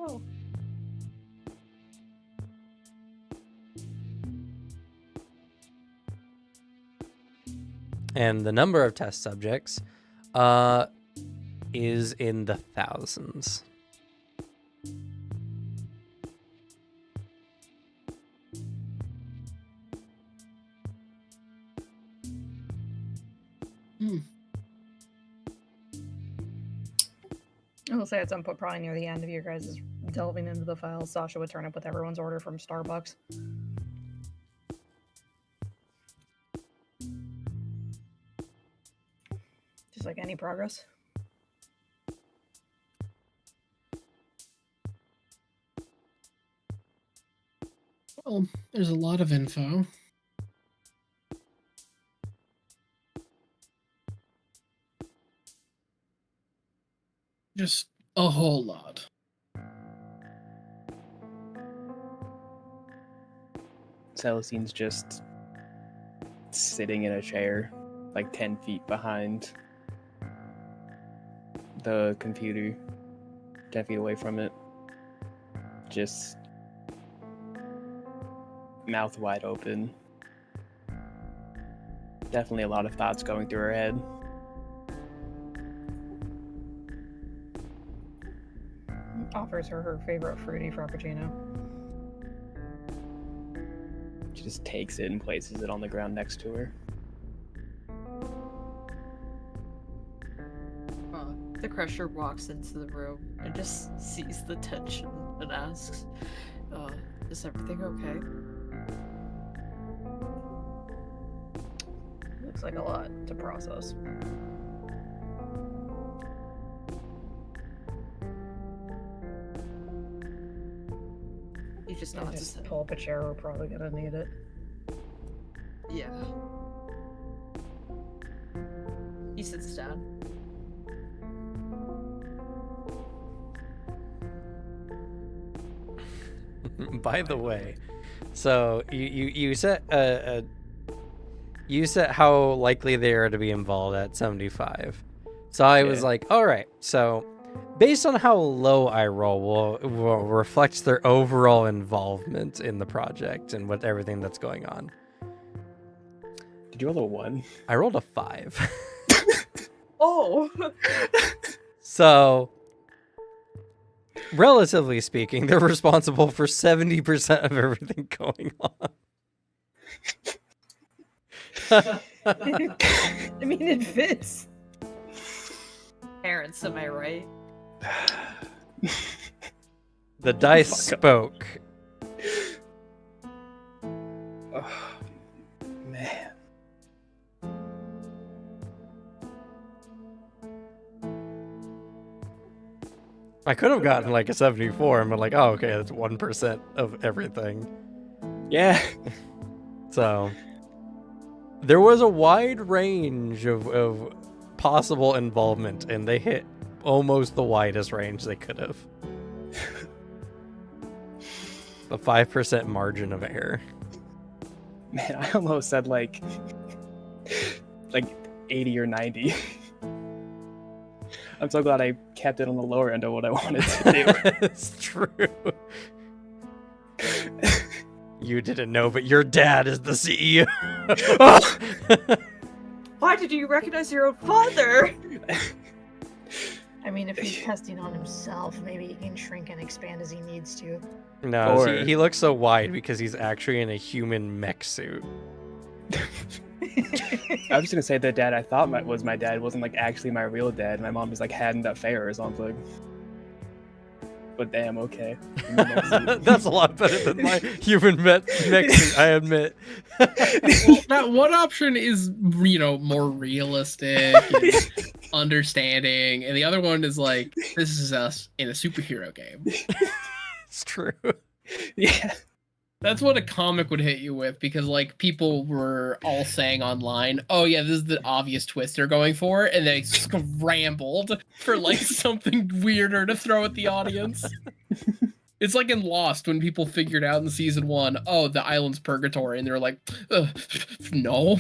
Oh. And the number of test subjects is in the thousands. I will say at some point, probably near the end of your guys' delving into the files, Sasha would turn up with everyone's order from Starbucks. Just like any progress. Well, there's a lot of info. Just a whole lot. Celestine's just sitting in a chair, like 10 feet behind the computer, 10 feet away from it. Just mouth wide open. Definitely a lot of thoughts going through her head. Offers her favorite fruity frappuccino. She just takes it and places it on the ground next to her. The Crusher walks into the room and just sees the tension and asks, is everything okay? Looks like a lot to process. He just And nods his just head. pull up a chair, we're probably gonna need it. Yeah. He sits down. By the way, so you set you set how likely they are to be involved at 75. So I was Yeah. like, all right, so based on how low I roll will reflect their overall involvement in the project and what everything that's going on. Did you roll a 1? I rolled a 5. Oh! So, relatively speaking, they're responsible for 70% of everything going on. I mean, it fits. Parents, am I right? The dice Fuck. spoke. Oh, man. I could have gotten like a 74 and been like, oh, okay, that's 1% of everything. Yeah. So, there was a wide range of possible involvement, and they hit almost the widest range they could have. The 5% margin of error. Man, I almost said like 80 or 90. I'm so glad I kept it on the lower end of what I wanted to do. It's true. You didn't know, but your dad is the CEO. Why did you recognize your own father? I mean, if he's testing on himself, maybe he can shrink and expand as he needs to. No, Or- he looks so wide because he's actually in a human mech suit. I was just gonna say the dad I thought was my dad wasn't like actually my real dad. My mom just like had him at fair or something. But damn, okay. That's a lot better than my human mech suit, I admit. Well, that one option is, more realistic and understanding, and the other one is like, this is us in a superhero game. It's true. Yeah. That's what a comic would hit you with, because like people were all saying online, oh yeah, this is the obvious twist they're going for, and they scrambled for like something weirder to throw at the audience. It's like in Lost when people figured out in season 1, oh, the island's purgatory, and they're like, no,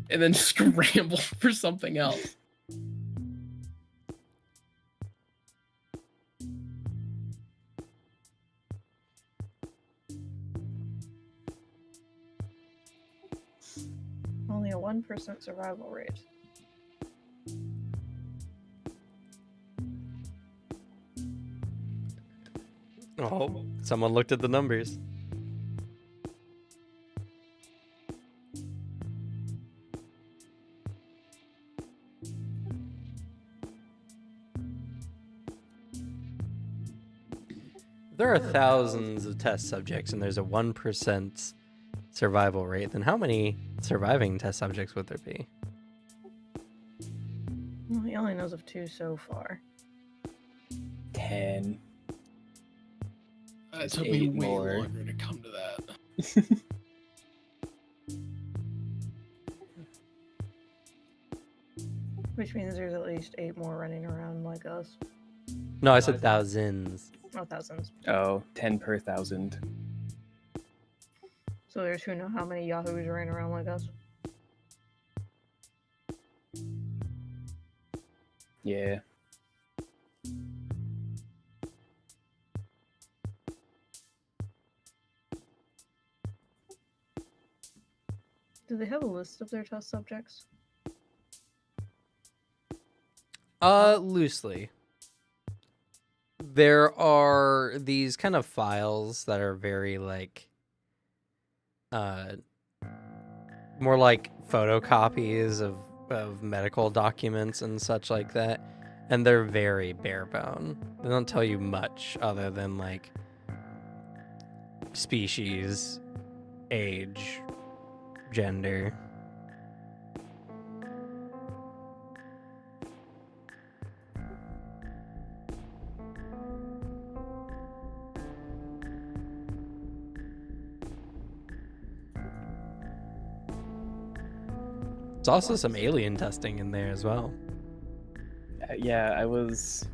and then scramble for something else. Only a 1% survival rate. Oh, someone looked at the numbers. There are thousands of test subjects and there's a 1% survival rate. Then how many surviving test subjects would there be? Well, he only knows of 2 so far. 10. It took 8 me way more. longer to come to that. Which means there's at least 8 more running around like us. No, I said thousands. Oh, thousands. Oh, 10 per 1,000. So there's who know how many yahoos running around like us. Yeah. Do they have a list of their test subjects? Loosely. There are these kind of files that are very like more like photocopies of medical documents and such like that, and they're very bare bone. They don't tell you much other than like species, age, gender. There's also some alien testing in there as well. Yeah, I was.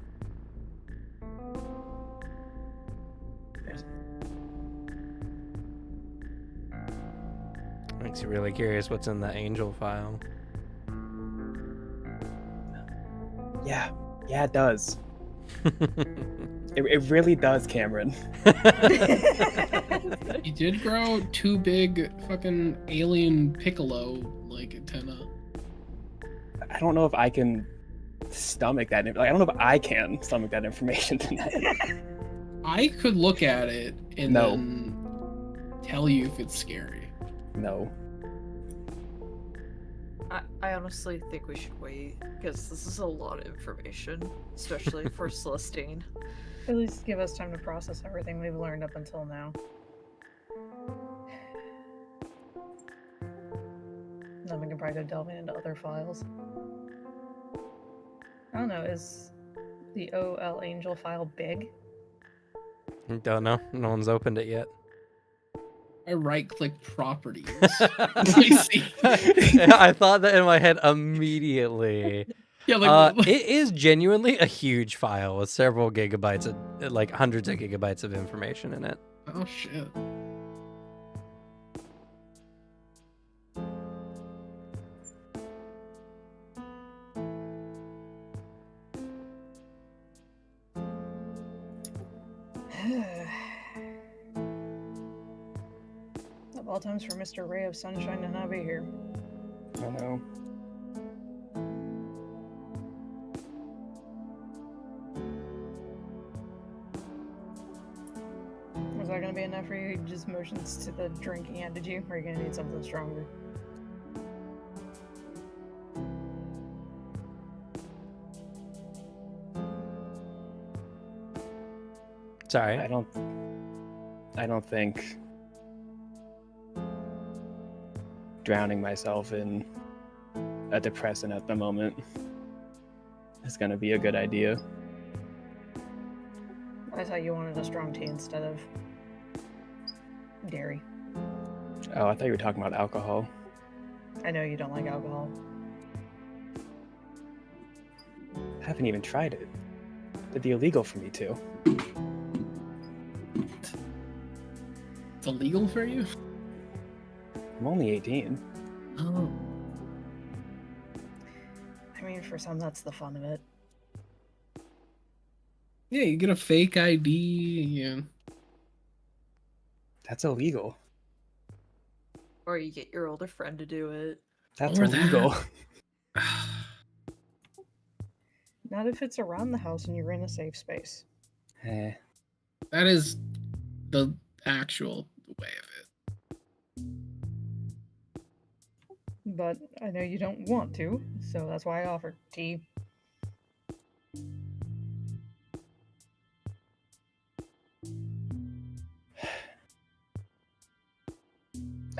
Makes you really curious what's in that angel file. Yeah, it does. It really does, Cameron. He did grow 2 big fucking alien piccolo like antenna. I don't know if I can stomach that. Like, I don't know if I can stomach that information tonight. I could look at it and No. then tell you if it's scary. No. I honestly think we should wait, because this is a lot of information, especially for Celestine. At least give us time to process everything we've learned up until now. Then we can probably go delving into other files. I don't know, is the OL Angel file big? Don't know. No one's opened it yet. I right-click properties. I thought that in my head immediately. Yeah, like It is genuinely a huge file with several gigabytes of, like hundreds of gigabytes of information in it. oh shit. Of all times for Mr. Ray of Sunshine to not be here. I know. Was that gonna be enough for you? Just motions to the drinking handed you? Or are you gonna need something stronger? Sorry. I don't think drowning myself in a depressant at the moment is gonna be a good idea. I thought you wanted a strong tea instead of dairy. Oh, I thought you were talking about alcohol. I know you don't like alcohol. I haven't even tried it. It'd be illegal for me to. It's illegal for you? I'm only 18. Oh. I mean, for some, that's the fun of it. Yeah, you get a fake ID. Yeah. That's illegal. Or you get your older friend to do it. That's Or illegal. Not if it's around the house and you're in a safe space. Eh. That is the actual way of it. But I know you don't want to, so that's why I offered tea.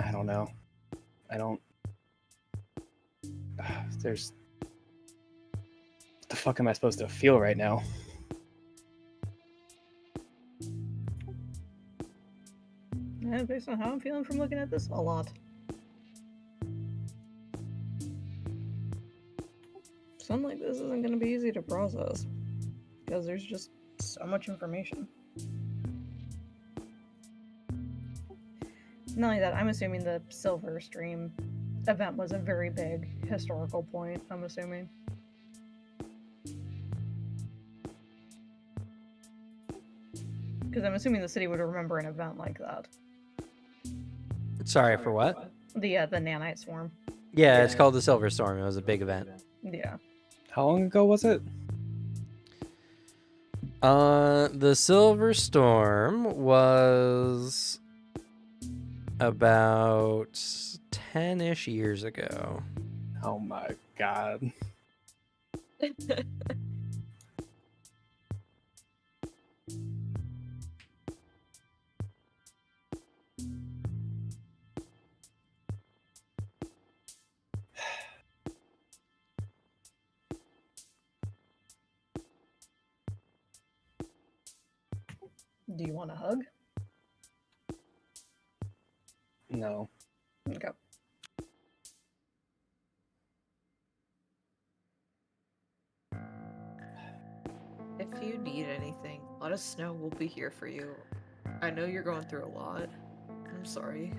I don't know. I don't. There's. What the fuck am I supposed to feel right now? Based on how I'm feeling from looking at this, a lot. Something like this isn't going to be easy to process, because there's just so much information. Not only that, I'm assuming the Silver Stream event was a very big historical point, I'm assuming. Because I'm assuming the city would remember an event like that. Sorry for what? The nanite swarm. Yeah, it's called the Silver Storm. It was a big event. Yeah. How long ago was it? The Silver Storm was about 10-ish years ago. Oh my god. Do you want a hug? No. Okay. If you need anything, let us know. We'll be here for you. I know you're going through a lot. I'm sorry.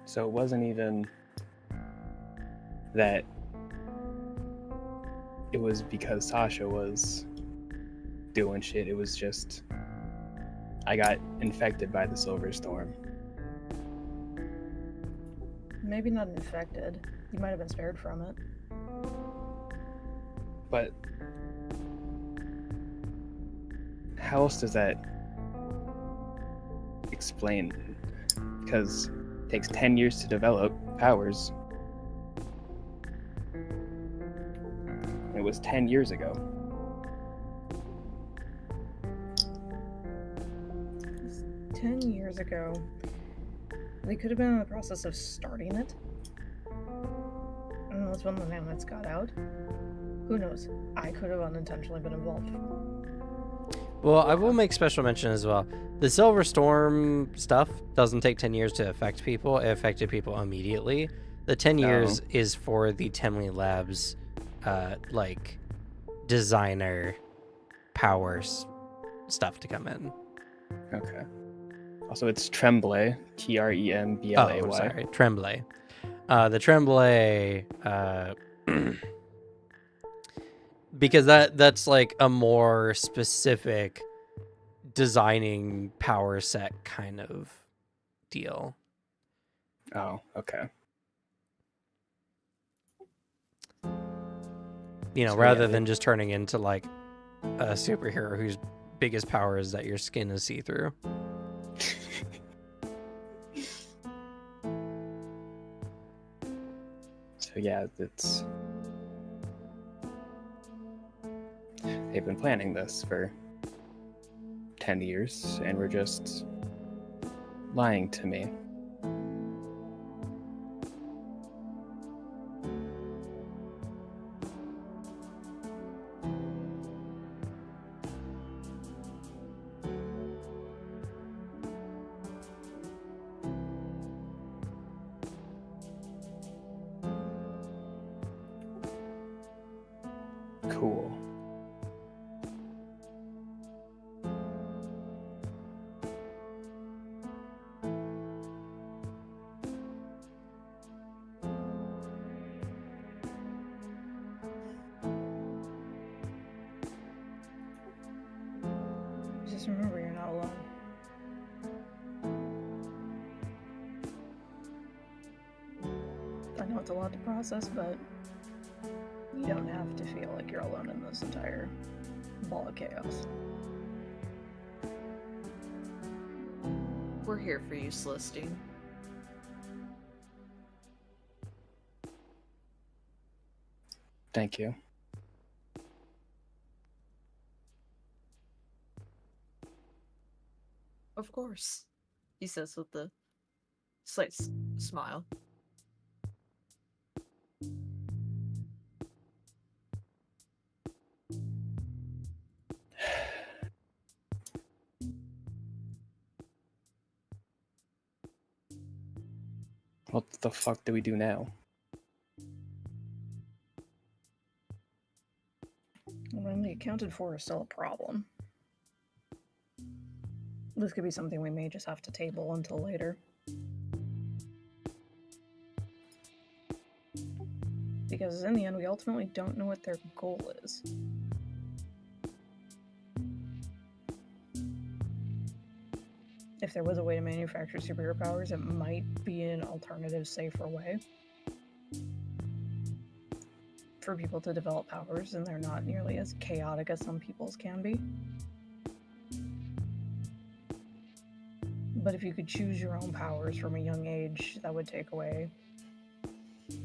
So it wasn't even that it was because Sasha was doing shit. It was just I got infected by the Silver Storm. Maybe not infected. You might have been spared from it. But how else does that explain? Because it takes 10 years to develop powers. It was 10 years ago. 10 years ago. They could have been in the process of starting it. And that's when the nanites got out. Who knows? I could have unintentionally been involved. Well, I will make special mention as well. The Silver Storm stuff doesn't take 10 years to affect people. It affected people immediately. The 10 years is for the Temley Labs, like, designer powers stuff to come in. Okay. Also, it's Tremblay, Tremblay. Oh, sorry, Tremblay. The Tremblay, because that's like a more specific designing power set kind of deal. Oh, okay. You know, So, rather yeah, than just turning into like a superhero whose biggest power is that your skin is see-through. So yeah, they've been planning this for 10 years, and we're just lying to me. Cool. Just remember, you're not alone. I know it's a lot to process, but you don't have to feel like you're alone in this entire ball of chaos. We're here for you, Celestine. Thank you. Of course, he says with a slight smile. What the fuck do we do now? When the accounted for is still a problem. This could be something we may just have to table until later. Because in the end, we ultimately don't know what their goal is. If there was a way to manufacture superior powers, it might be an alternative, safer way for people to develop powers, and they're not nearly as chaotic as some people's can be. But if you could choose your own powers from a young age, that would take away,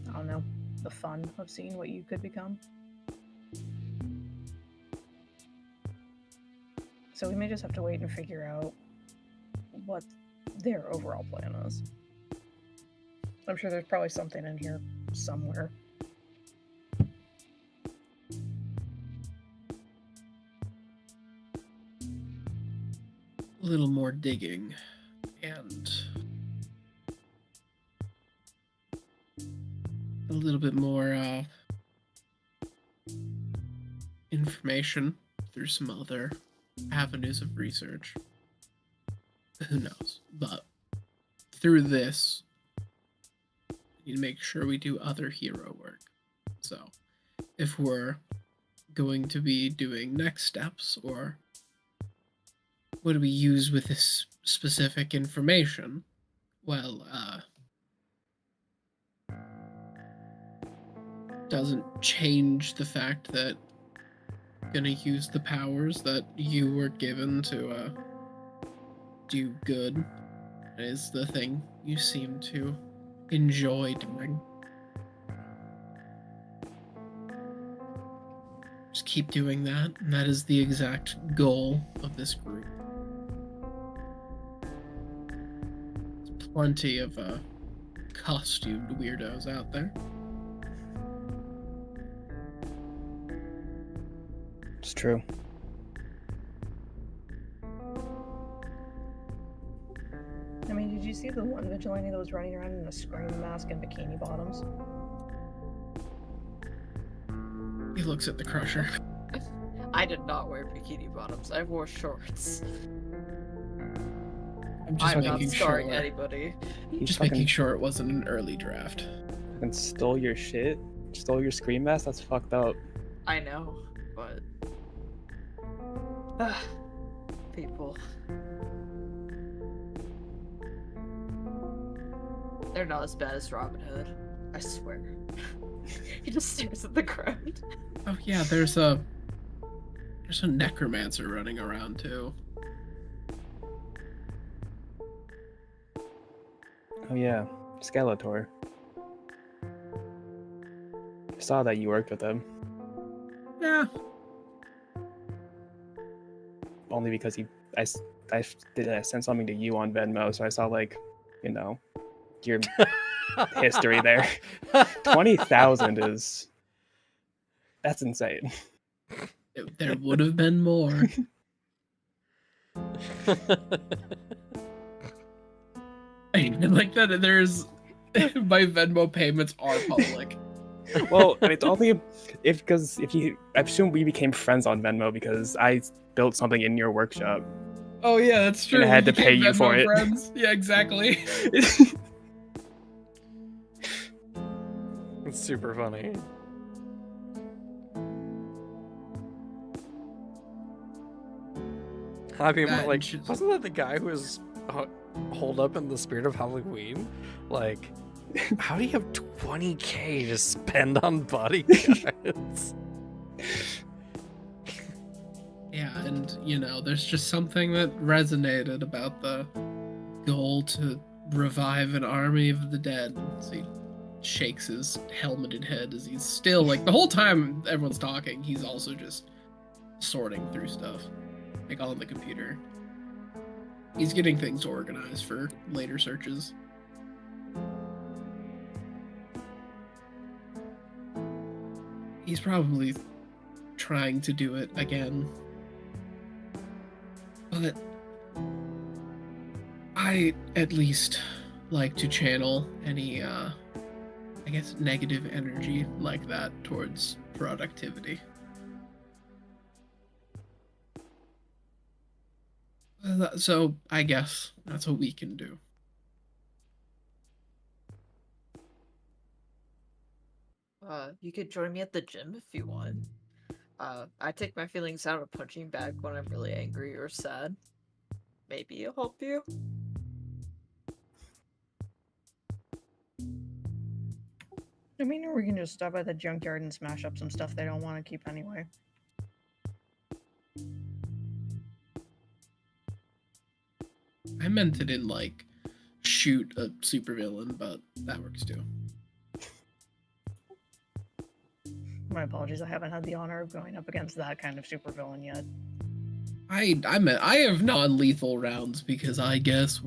I don't know, the fun of seeing what you could become. So we may just have to wait and figure out what their overall plan is. I'm sure there's probably something in here somewhere. A little more digging and a little bit more information through some other avenues of research. Who knows? But through this, we need to make sure we do other hero work. So if we're going to be doing next steps or what do we use with this specific information? Well, doesn't change the fact that gonna use the powers that you were given to do good is the thing you seem to enjoy doing. Just keep doing that, and that is the exact goal of this group. There's plenty of costumed weirdos out there. It's true. I mean, did you see the one vigilante that was running around in a scream mask and bikini bottoms? He looks at the Crusher. I did not wear bikini bottoms. I wore shorts. I'm just I'm not making scarring sure. anybody. Just making sure it wasn't an early draft. And stole your shit, stole your scream mask. That's fucked up. I know, but people. They're not as bad as Robin Hood. I swear. He just stares at the ground. Oh yeah, there's a necromancer running around too. Oh yeah, Skeletor. I saw that you worked with him. Yeah. Only because I sent something to you on Venmo, so I saw like, you know, your history there. 20,000 is that's insane. There would have been more. I like that there's my Venmo payments are public. Well, and it's only if you I assume we became friends on Venmo because I built something in your workshop. Oh yeah, that's true. And I had We to pay became you for Venmo it. friends. Yeah, exactly. It's super funny. I mean, That like, should- wasn't that the guy who was holed up in the spirit of Halloween? Like, how do you have 20K to spend on bodyguards? Yeah, and you know, there's just something that resonated about the goal to revive an army of the dead. So he shakes his helmeted head as he's still like the whole time everyone's talking, he's also just sorting through stuff. Like on the computer. He's getting things organized for later searches. He's probably trying to do it again. But I at least like to channel any I guess negative energy like that towards productivity. So I guess that's what we can do. You could join me at the gym if you want. I take my feelings out of punching bag when I'm really angry or sad. Maybe it'll help you. I mean, or we can just stop by the junkyard and smash up some stuff they don't want to keep anyway. I meant it in like shoot a supervillain, but that works too. My apologies, I haven't had the honor of going up against that kind of supervillain yet. I have non-lethal rounds because I guess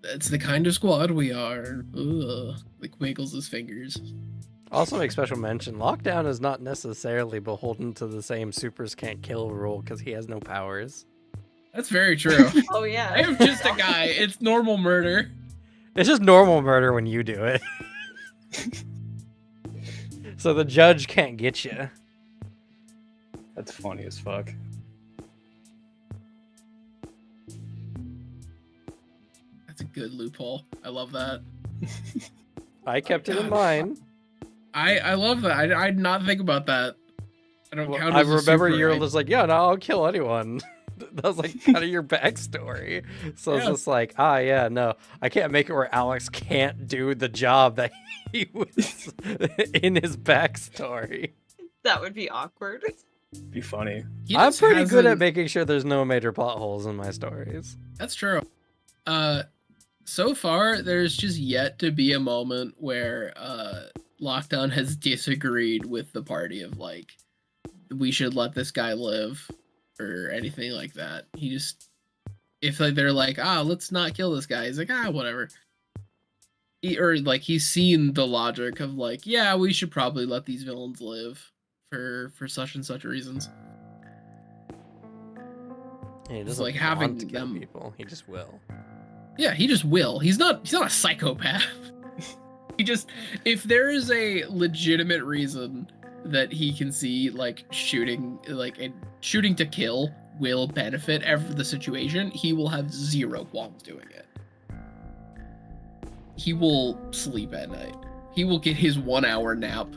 it's the kind of squad we are. Ugh, like wiggles his fingers. Also, make special mention: Lockdown is not necessarily beholden to the same supers can't kill rule because he has no powers. That's very true. Oh yeah. I am just a guy. It's normal murder. It's just normal murder when you do it. So the judge can't get you. That's funny as fuck. That's a good loophole. I love that. I kept it in God. mind. I love that. I did not think about that. I don't count I as a remember super, you're right? just like, yeah, no, I'll kill anyone. That was like kind of your backstory. So it's Yeah. just like, yeah, no, I can't make it where Alex can't do the job that he was in his backstory. That would be awkward. Be funny. He I'm just pretty good at hasn't- making sure there's no major plot holes in my stories. That's true. So far, there's just yet to be a moment where Lockdown has disagreed with the party of like, we should let this guy live or anything like that. He just, if like they're like, let's not kill this guy, he's like, whatever. Or like he's seen the logic of like, yeah, we should probably let these villains live for such and such reasons. Yeah, he It's doesn't like want having to kill them- people. He just will. Yeah, he just will. He's not a psychopath. He just, if there is a legitimate reason that he can see like shooting to kill will benefit the situation, he will have zero qualms doing it. He will sleep at night. He will get his 1 hour nap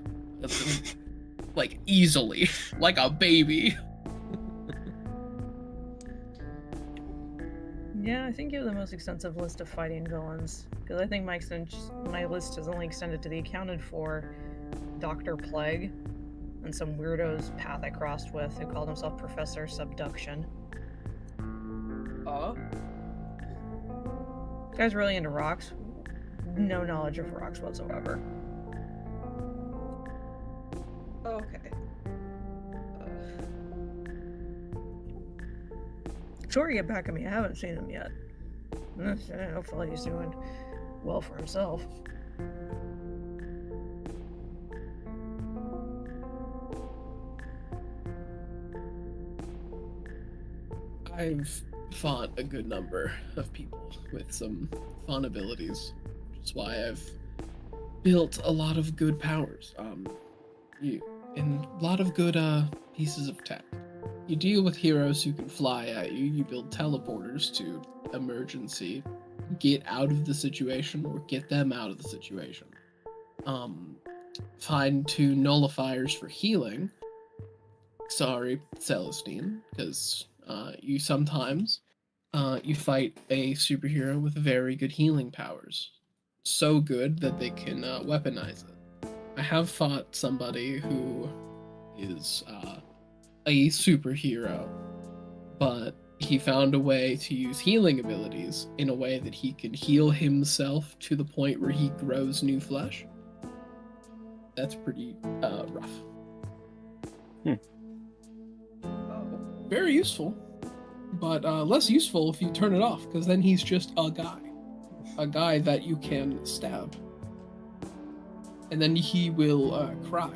like easily, like a baby. Yeah, I think you have the most extensive list of fighting villains. Because I think my list is only extended to the accounted for Dr. Plague and some weirdo's path I crossed with who called himself Professor Subduction. Guy's really into rocks. No knowledge of rocks whatsoever. Okay. Sure, get back at me. I haven't seen him yet. Hopefully he's doing well for himself. I've fought a good number of people with some fun abilities, which is why I've built a lot of good powers. And a lot of good pieces of tech. You deal with heroes who can fly at you. You build teleporters to emergency, get out of the situation or get them out of the situation. Find 2 nullifiers for healing. Sorry, Celestine, because you sometimes you fight a superhero with very good healing powers. So good that they can weaponize it. I have fought somebody who is a superhero, but he found a way to use healing abilities in a way that he can heal himself to the point where he grows new flesh. That's pretty rough. Very useful, but less useful if you turn it off, because then he's just a guy that you can stab, and then he will cry.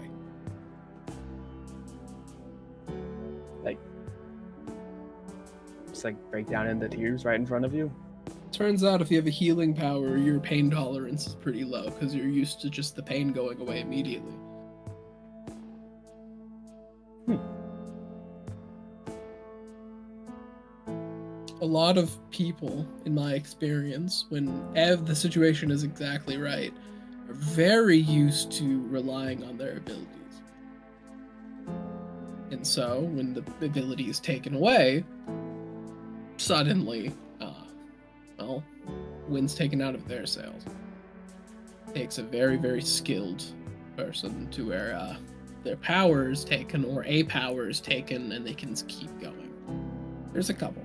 Just like break down into tears right in front of you. Turns out if you have a healing power, your pain tolerance is pretty low, because you're used to just the pain going away immediately. A lot of people, in my experience, when the situation is exactly right, are very used to relying on their abilities. And so, when the ability is taken away, suddenly, wind's taken out of their sails. Takes a very, very skilled person to where their power is taken or a power is taken and they can keep going. There's a couple.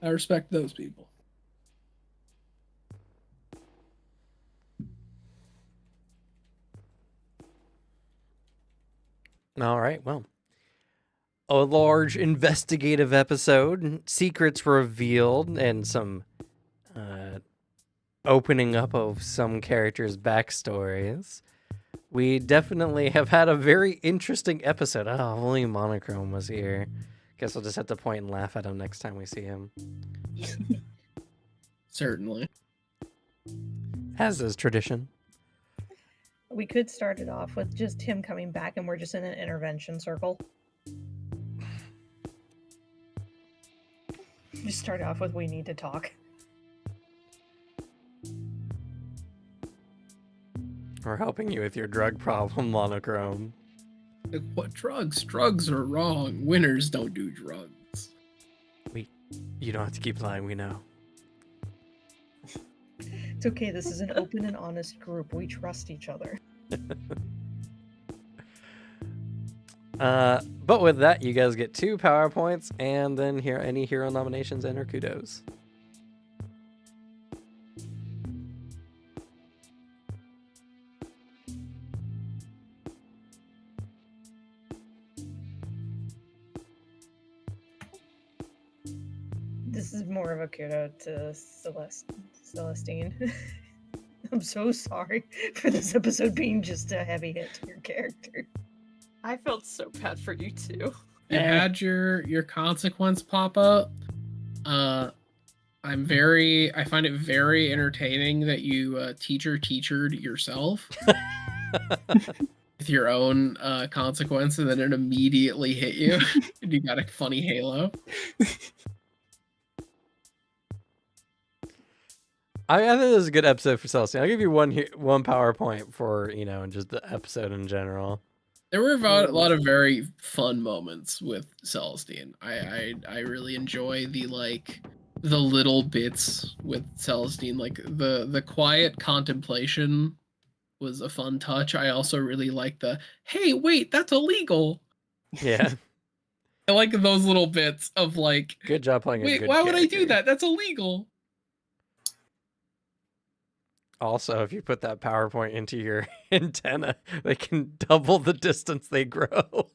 I respect those people. All right, well. A large investigative episode, secrets revealed, and some opening up of some characters' backstories. We definitely have had a very interesting episode. Oh, if only Monochrome was here. Guess we'll just have to point and laugh at him next time we see him. Certainly. As is tradition. We could start it off with just him coming back and we're just in an intervention circle. Just start off with we need to talk. We're helping you with your drug problem, Monochrome. Like, what drugs? Drugs are wrong. Winners don't do drugs. You don't have to keep lying, we know. It's okay. This is an open and honest group. We trust each other. But with that, you guys get 2 power points, and then here any hero nominations and or kudos. This is more of a kudo to Celestine. I'm so sorry for this episode being just a heavy hit to your character. I felt so bad for you too. You had your consequence pop up. I find it very entertaining that you teachered yourself with your own consequence, and then it immediately hit you, and you got a funny halo. I think this is a good episode for Celestine. I'll give you one PowerPoint for, just the episode in general. There were a lot of very fun moments with Celestine. I really enjoy the little bits with Celestine, like the quiet contemplation was a fun touch. I also really like the, hey, wait, that's illegal. Yeah. I like those little bits of like, good job playing. Wait, why would I do that? That's illegal. Also, if you put that PowerPoint into your antenna, they can double the distance they grow.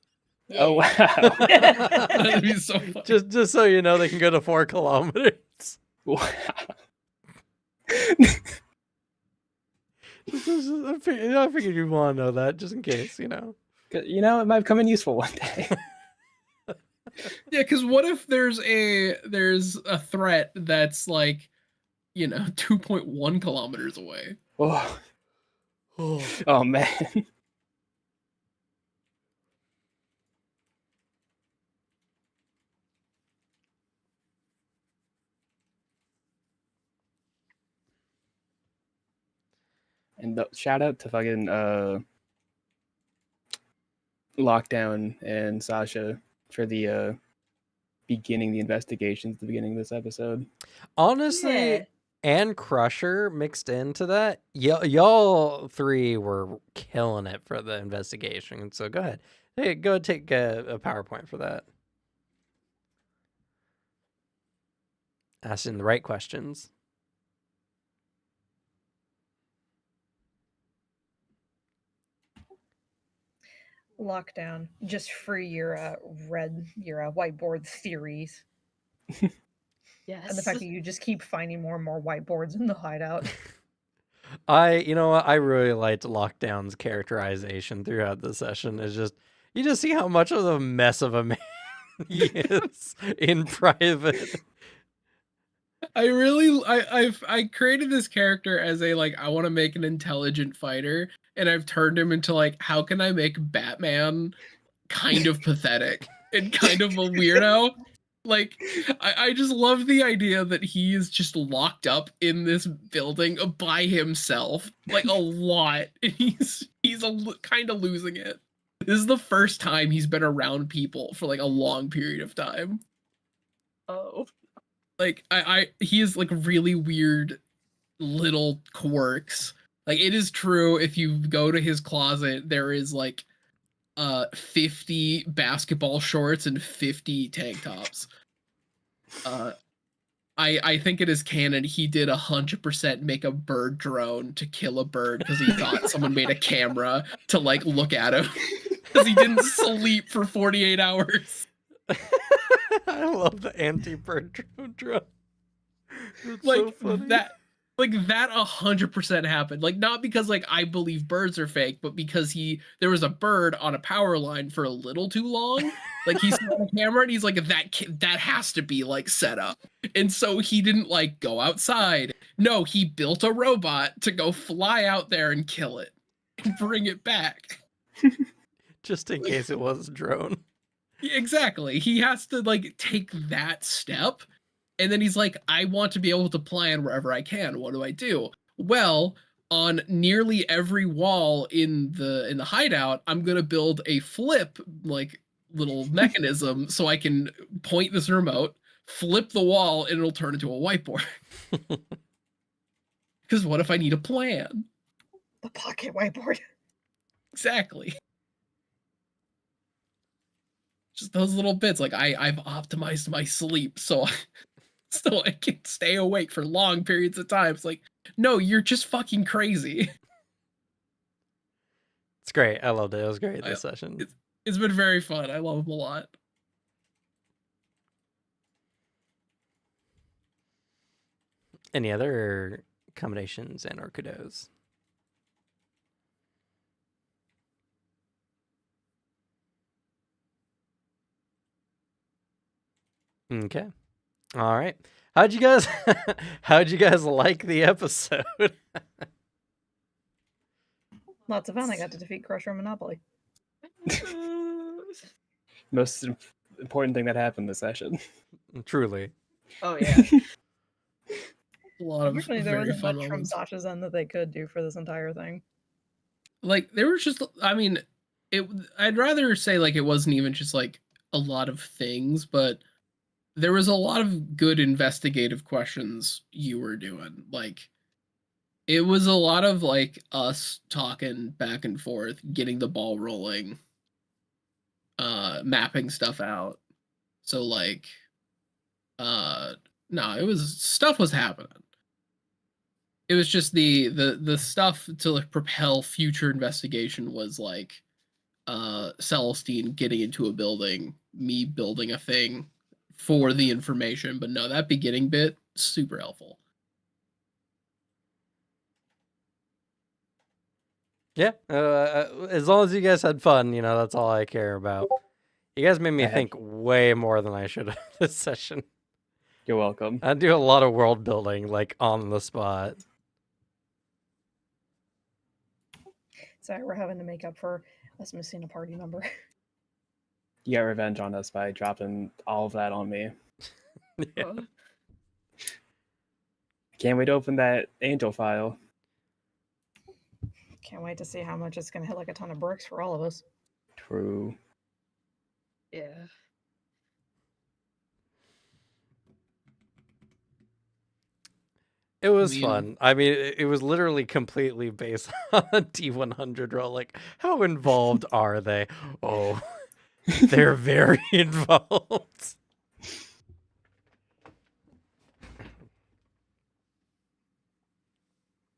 Oh wow! That'd be so funny. Just so you know, they can go to 4 kilometers. Wow. I figured you'd want to know that, just in case, it might come in useful one day. Yeah, because what if there's a threat that's like, 2.1 kilometers away. Oh, oh man. And shout out to fucking Lockdown and Sasha for the beginning the investigations at the beginning of this episode. Honestly, Yeah. and Crusher mixed into that. Y'all 3 were killing it for the investigation. So go ahead. Hey, go take a PowerPoint for that. Asking the right questions. Lockdown, just for your whiteboard theories. Yes. And the fact that you just keep finding more and more whiteboards in the hideout. You know what? I really liked Lockdown's characterization throughout the session. It's just, you just see how much of a mess of a man he is in private. I created this character as I want to make an intelligent fighter, and I've turned him into how can I make Batman kind of pathetic and kind of a weirdo? I just love the idea that he is just locked up in this building by himself, a lot, and he's kind of losing it. This is the first time he's been around people for a long period of time. Oh. He is really weird little quirks. It is true, if you go to his closet, there is 50 basketball shorts and 50 tank tops. I think it is canon he did 100% make a bird drone to kill a bird because he thought someone made a camera to look at him because he didn't sleep for 48 hours. I love the anti-bird drone. It's so funny. that 100% happened. Not because I believe birds are fake, but because there was a bird on a power line for a little too long. He saw the camera and he's that has to be set up. And so he didn't go outside. No, he built a robot to go fly out there and kill it and bring it back. Just in case it was a drone. Exactly. He has to take that step. And then he's I want to be able to plan wherever I can. What do I do? Well, on nearly every wall in the hideout, I'm gonna build a flip like little mechanism so I can point this remote, flip the wall, and it'll turn into a whiteboard. Because what if I need a plan? The pocket whiteboard. Exactly. Just those little bits. Like I've optimized my sleep so I can stay awake for long periods of time. It's like, no, you're just fucking crazy. It's great. I loved it. It was great this I- session. It's been very fun. I love them a lot. Any other combinations and or kudos? Okay. All right. How'd you guys like the episode? Lots of fun. I got to defeat Crusher and Monopoly. Most important thing that happened this session. Truly. Oh yeah. A lot of Unfortunately, there very wasn't fun much from moments. Sasha's end that they could do for this entire thing. Like there was just, I mean, I'd rather say like it wasn't even just like a lot of things, but there was a lot of good investigative questions you were doing. Like it was a lot of like us talking back and forth, getting the ball rolling, mapping stuff out. So like no, it was stuff was happening. It was just the stuff to like propel future investigation was like Celestine getting into a building, me building a thing for the information, but no, that beginning bit super helpful. Yeah. As long as you guys had fun, that's all I care about. You guys made me I had- think way more than I should have this session. You're welcome. I do a lot of world building, like on the spot. Sorry, we're having to make up for us missing a party member. You got revenge on us by dropping all of that on me. Yeah. Can't wait to open that angel file. Can't wait to see how much it's going to hit like a ton of bricks for all of us. True. Yeah. It was mean- fun. I mean, it was literally completely based on a D100 roll. Like, how involved are they? Oh, they're very involved.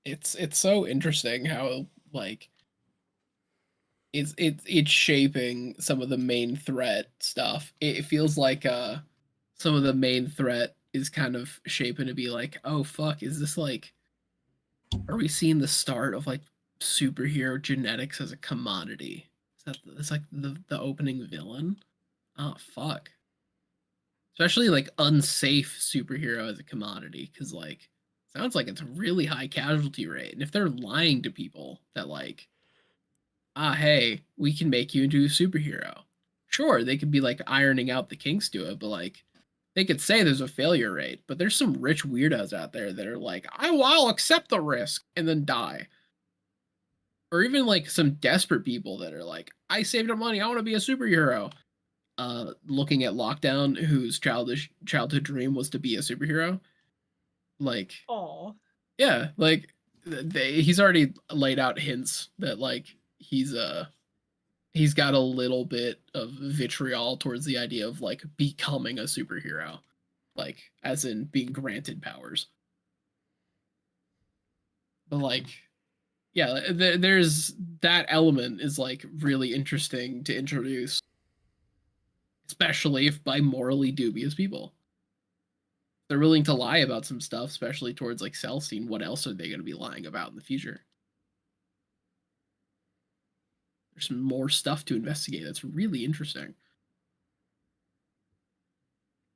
It's so interesting how like it's shaping some of the main threat stuff. It feels like some of the main threat is kind of shaping to be like, oh fuck, is this like, are we seeing the start of like superhero genetics as a commodity? It's like the opening villain? Oh fuck. Especially like unsafe superhero as a commodity, because like sounds like it's a really high casualty rate. And if they're lying to people that like, hey, we can make you into a superhero. Sure, they could be like ironing out the kinks to it, but like they could say there's a failure rate, but there's some rich weirdos out there that are like, I'll accept the risk and then die. Or even like some desperate people that are like, I saved up money, I want to be a superhero. Looking at Lockdown, whose childhood dream was to be a superhero. Like, Oh. yeah, like he's already laid out hints that like he's got a little bit of vitriol towards the idea of like becoming a superhero, like as in being granted powers. But like, yeah, there's that element is like really interesting to introduce, especially if by morally dubious people. They're willing to lie about some stuff, especially towards like Celestine. What else are they going to be lying about in the future? There's some more stuff to investigate. That's really interesting.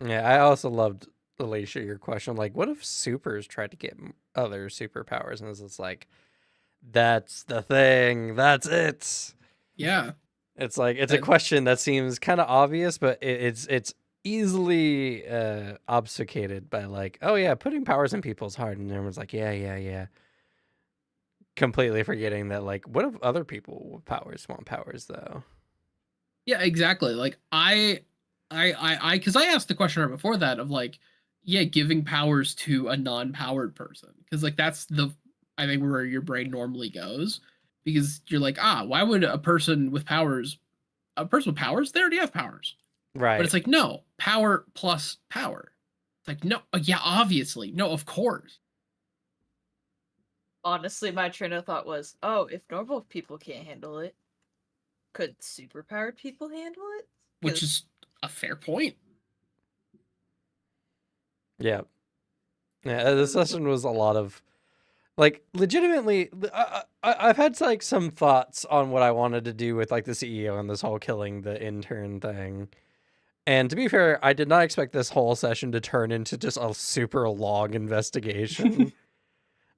Yeah, I also loved, Alicia, your question. Like, what if supers tried to get other superpowers? And it's like, that's the thing. That's it. Yeah. It's like, it's a question that seems kind of obvious, but it's easily obfuscated by like, oh yeah, putting powers in people is hard. And everyone's like, yeah. completely forgetting that, like, what if other people with powers want powers though? Yeah, exactly. Like because I asked the question right before that of like, yeah, giving powers to a non-powered person, because like that's I think where your brain normally goes, because you're like, why would a person with powers, they already have powers, but Right. it's like no, power plus power. It's like no, yeah, obviously, no, of course. Honestly, my train of thought was, oh, if normal people can't handle it, could superpowered people handle it? Which is a fair point. Yeah. Yeah, this session was a lot of, like, legitimately, I've had, like, some thoughts on what I wanted to do with, like, the CEO and this whole killing the intern thing. And to be fair, I did not expect this whole session to turn into just a super long investigation.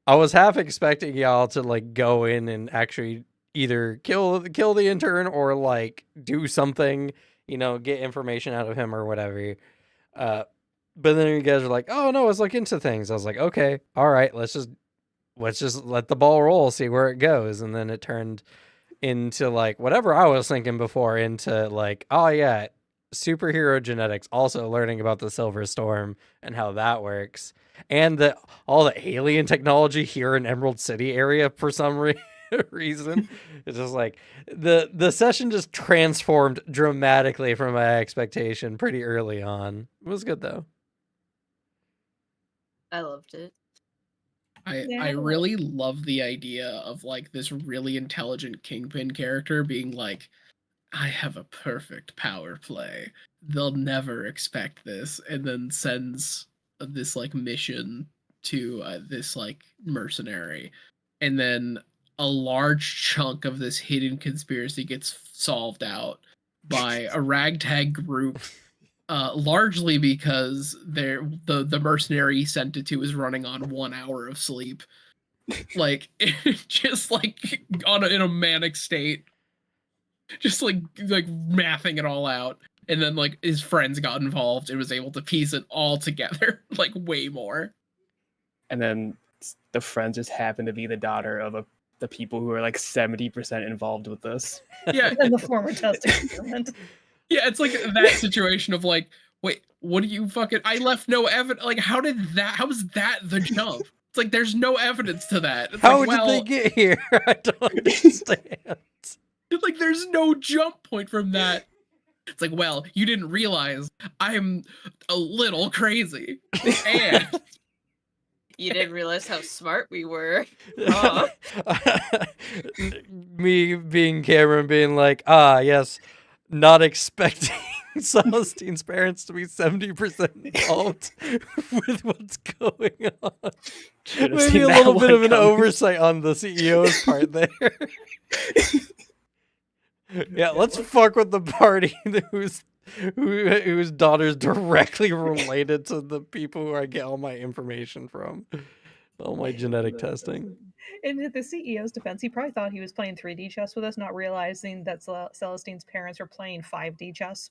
I was half expecting y'all to, like, go in and actually either kill the intern or, like, do something, you know, get information out of him or whatever. But then you guys are like, "Oh no, let's look into things." I was like, "Okay, all right, let's just let the ball roll, see where it goes." And then it turned into, like, whatever I was thinking before, into like, oh yeah, superhero genetics, also learning about the Silver Storm and how that works, and the all the alien technology here in Emerald City area for some reason. It's just like the session just transformed dramatically from my expectation pretty early on. It was good though. I loved it. I really love the idea of like this really intelligent Kingpin character being like, I have a perfect power play. They'll never expect this, and then sends this like mission to this like mercenary, and then a large chunk of this hidden conspiracy gets solved out by a ragtag group, largely because the mercenary he sent it to is running on 1 hour of sleep, like just like in a manic state, just like mathing it all out, and then like his friends got involved and was able to piece it all together like way more. And then the friends just happen to be the daughter of the people who are like 70% involved with this. Yeah, And the former test experiment. yeah, it's like that situation of like, wait, what do you fucking? I left no evidence. Like, how was that the jump? It's like there's no evidence to that. It's How like, did they get here? I don't understand. Like there's no jump point from that. It's like, well, you didn't realize I'm a little crazy. And You didn't realize how smart we were. Me being Cameron being like, yes, not expecting Celestine's parents to be 70% involved with what's going on. Maybe a little bit of an oversight on the CEO's part there. Yeah, let's fuck with the party whose daughter's directly related to the people who I get all my information from. All my genetic testing. In the CEO's defense, he probably thought he was playing 3D chess with us, not realizing that Celestine's parents are playing 5D chess.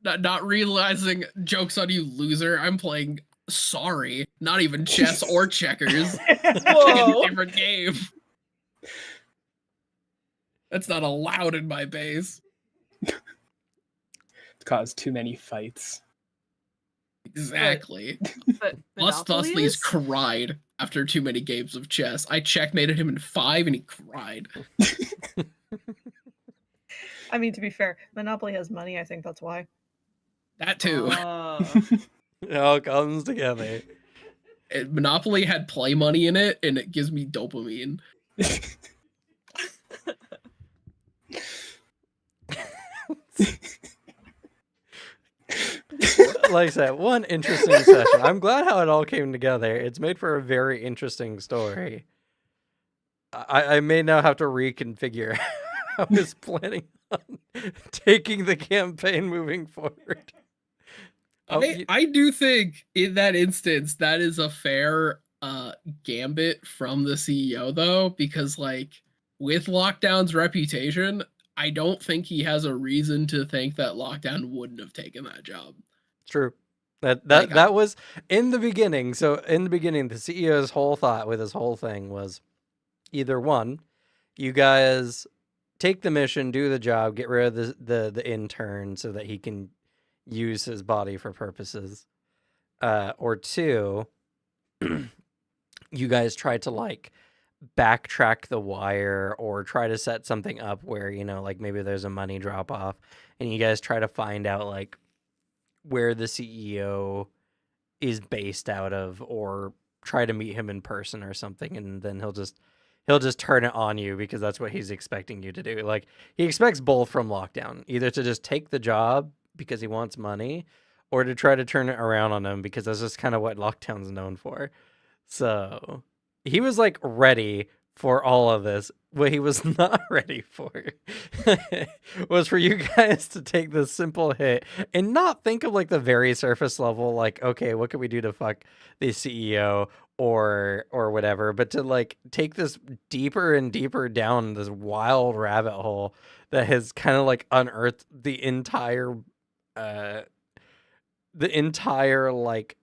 Not realizing, joke's on you, loser. I'm playing Sorry, not even chess or checkers. Whoa. A different game. That's not allowed in my base. It's caused too many fights. Exactly. But Plus, Monopoly Thusly's is? cried after too many games of chess. I checkmated him in 5 and he cried. I mean, to be fair, Monopoly has money. I think that's why. That too. It all comes together. Monopoly had play money in it, and it gives me dopamine. Like I said, one interesting session. I'm glad how it all came together. It's made for a very interesting story. I may now have to reconfigure how I was planning on taking the campaign moving forward. I do think in that instance that is a fair gambit from the CEO though, because like with Lockdown's reputation, I don't think he has a reason to think that Lockdown wouldn't have taken that job. True. That was in the beginning. So in the beginning, the CEO's whole thought with his whole thing was, either one, you guys take the mission, do the job, get rid of the intern so that he can use his body for purposes, or two, you guys try to like backtrack the wire or try to set something up where, you know, like maybe there's a money drop off and you guys try to find out like where the CEO is based out of, or try to meet him in person or something, and then he'll just turn it on you because that's what he's expecting you to do. Like, he expects both from Lockdown, either to just take the job because he wants money, or to try to turn it around on him because that's just kind of what Lockdown's known for. So he was like ready for all of this. What he was not ready for was for you guys to take this simple hit and not think of like the very surface level, like, okay, what can we do to fuck the CEO or whatever, but to like take this deeper and deeper down this wild rabbit hole that has kind of like unearthed the entire like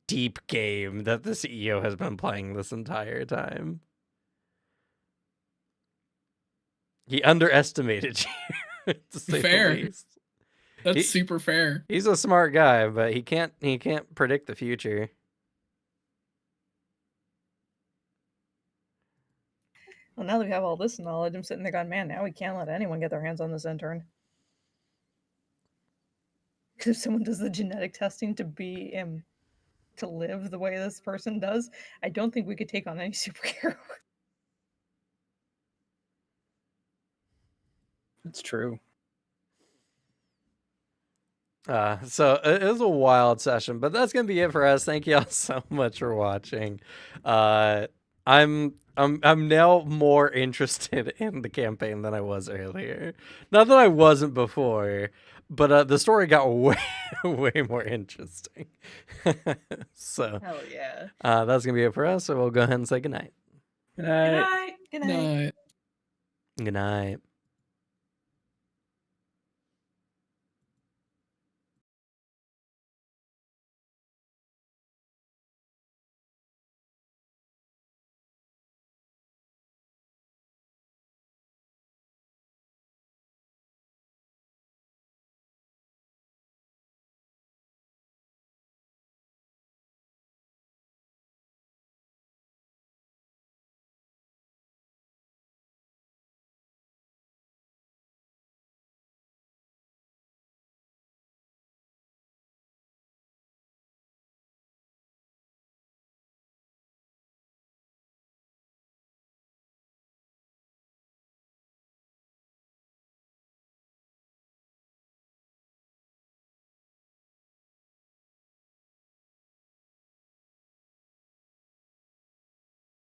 deep game that the CEO has been playing this entire time. He underestimated you, to say Fair. the least. That's super fair. He's a smart guy, but he can't predict the future. Well, now that we have all this knowledge, I'm sitting there going, man, now we can't let anyone get their hands on this intern. Because if someone does the genetic testing to be to live the way this person does, I don't think we could take on any superhero. It's true. So it was a wild session, but that's gonna be it for us. Thank you all so much for watching. I'm now more interested in the campaign than I was earlier. Not that I wasn't before, but the story got way more interesting. So Hell yeah. that's gonna be it for us. So we'll go ahead and say goodnight. Good Good night. night. Good night. No. Good night.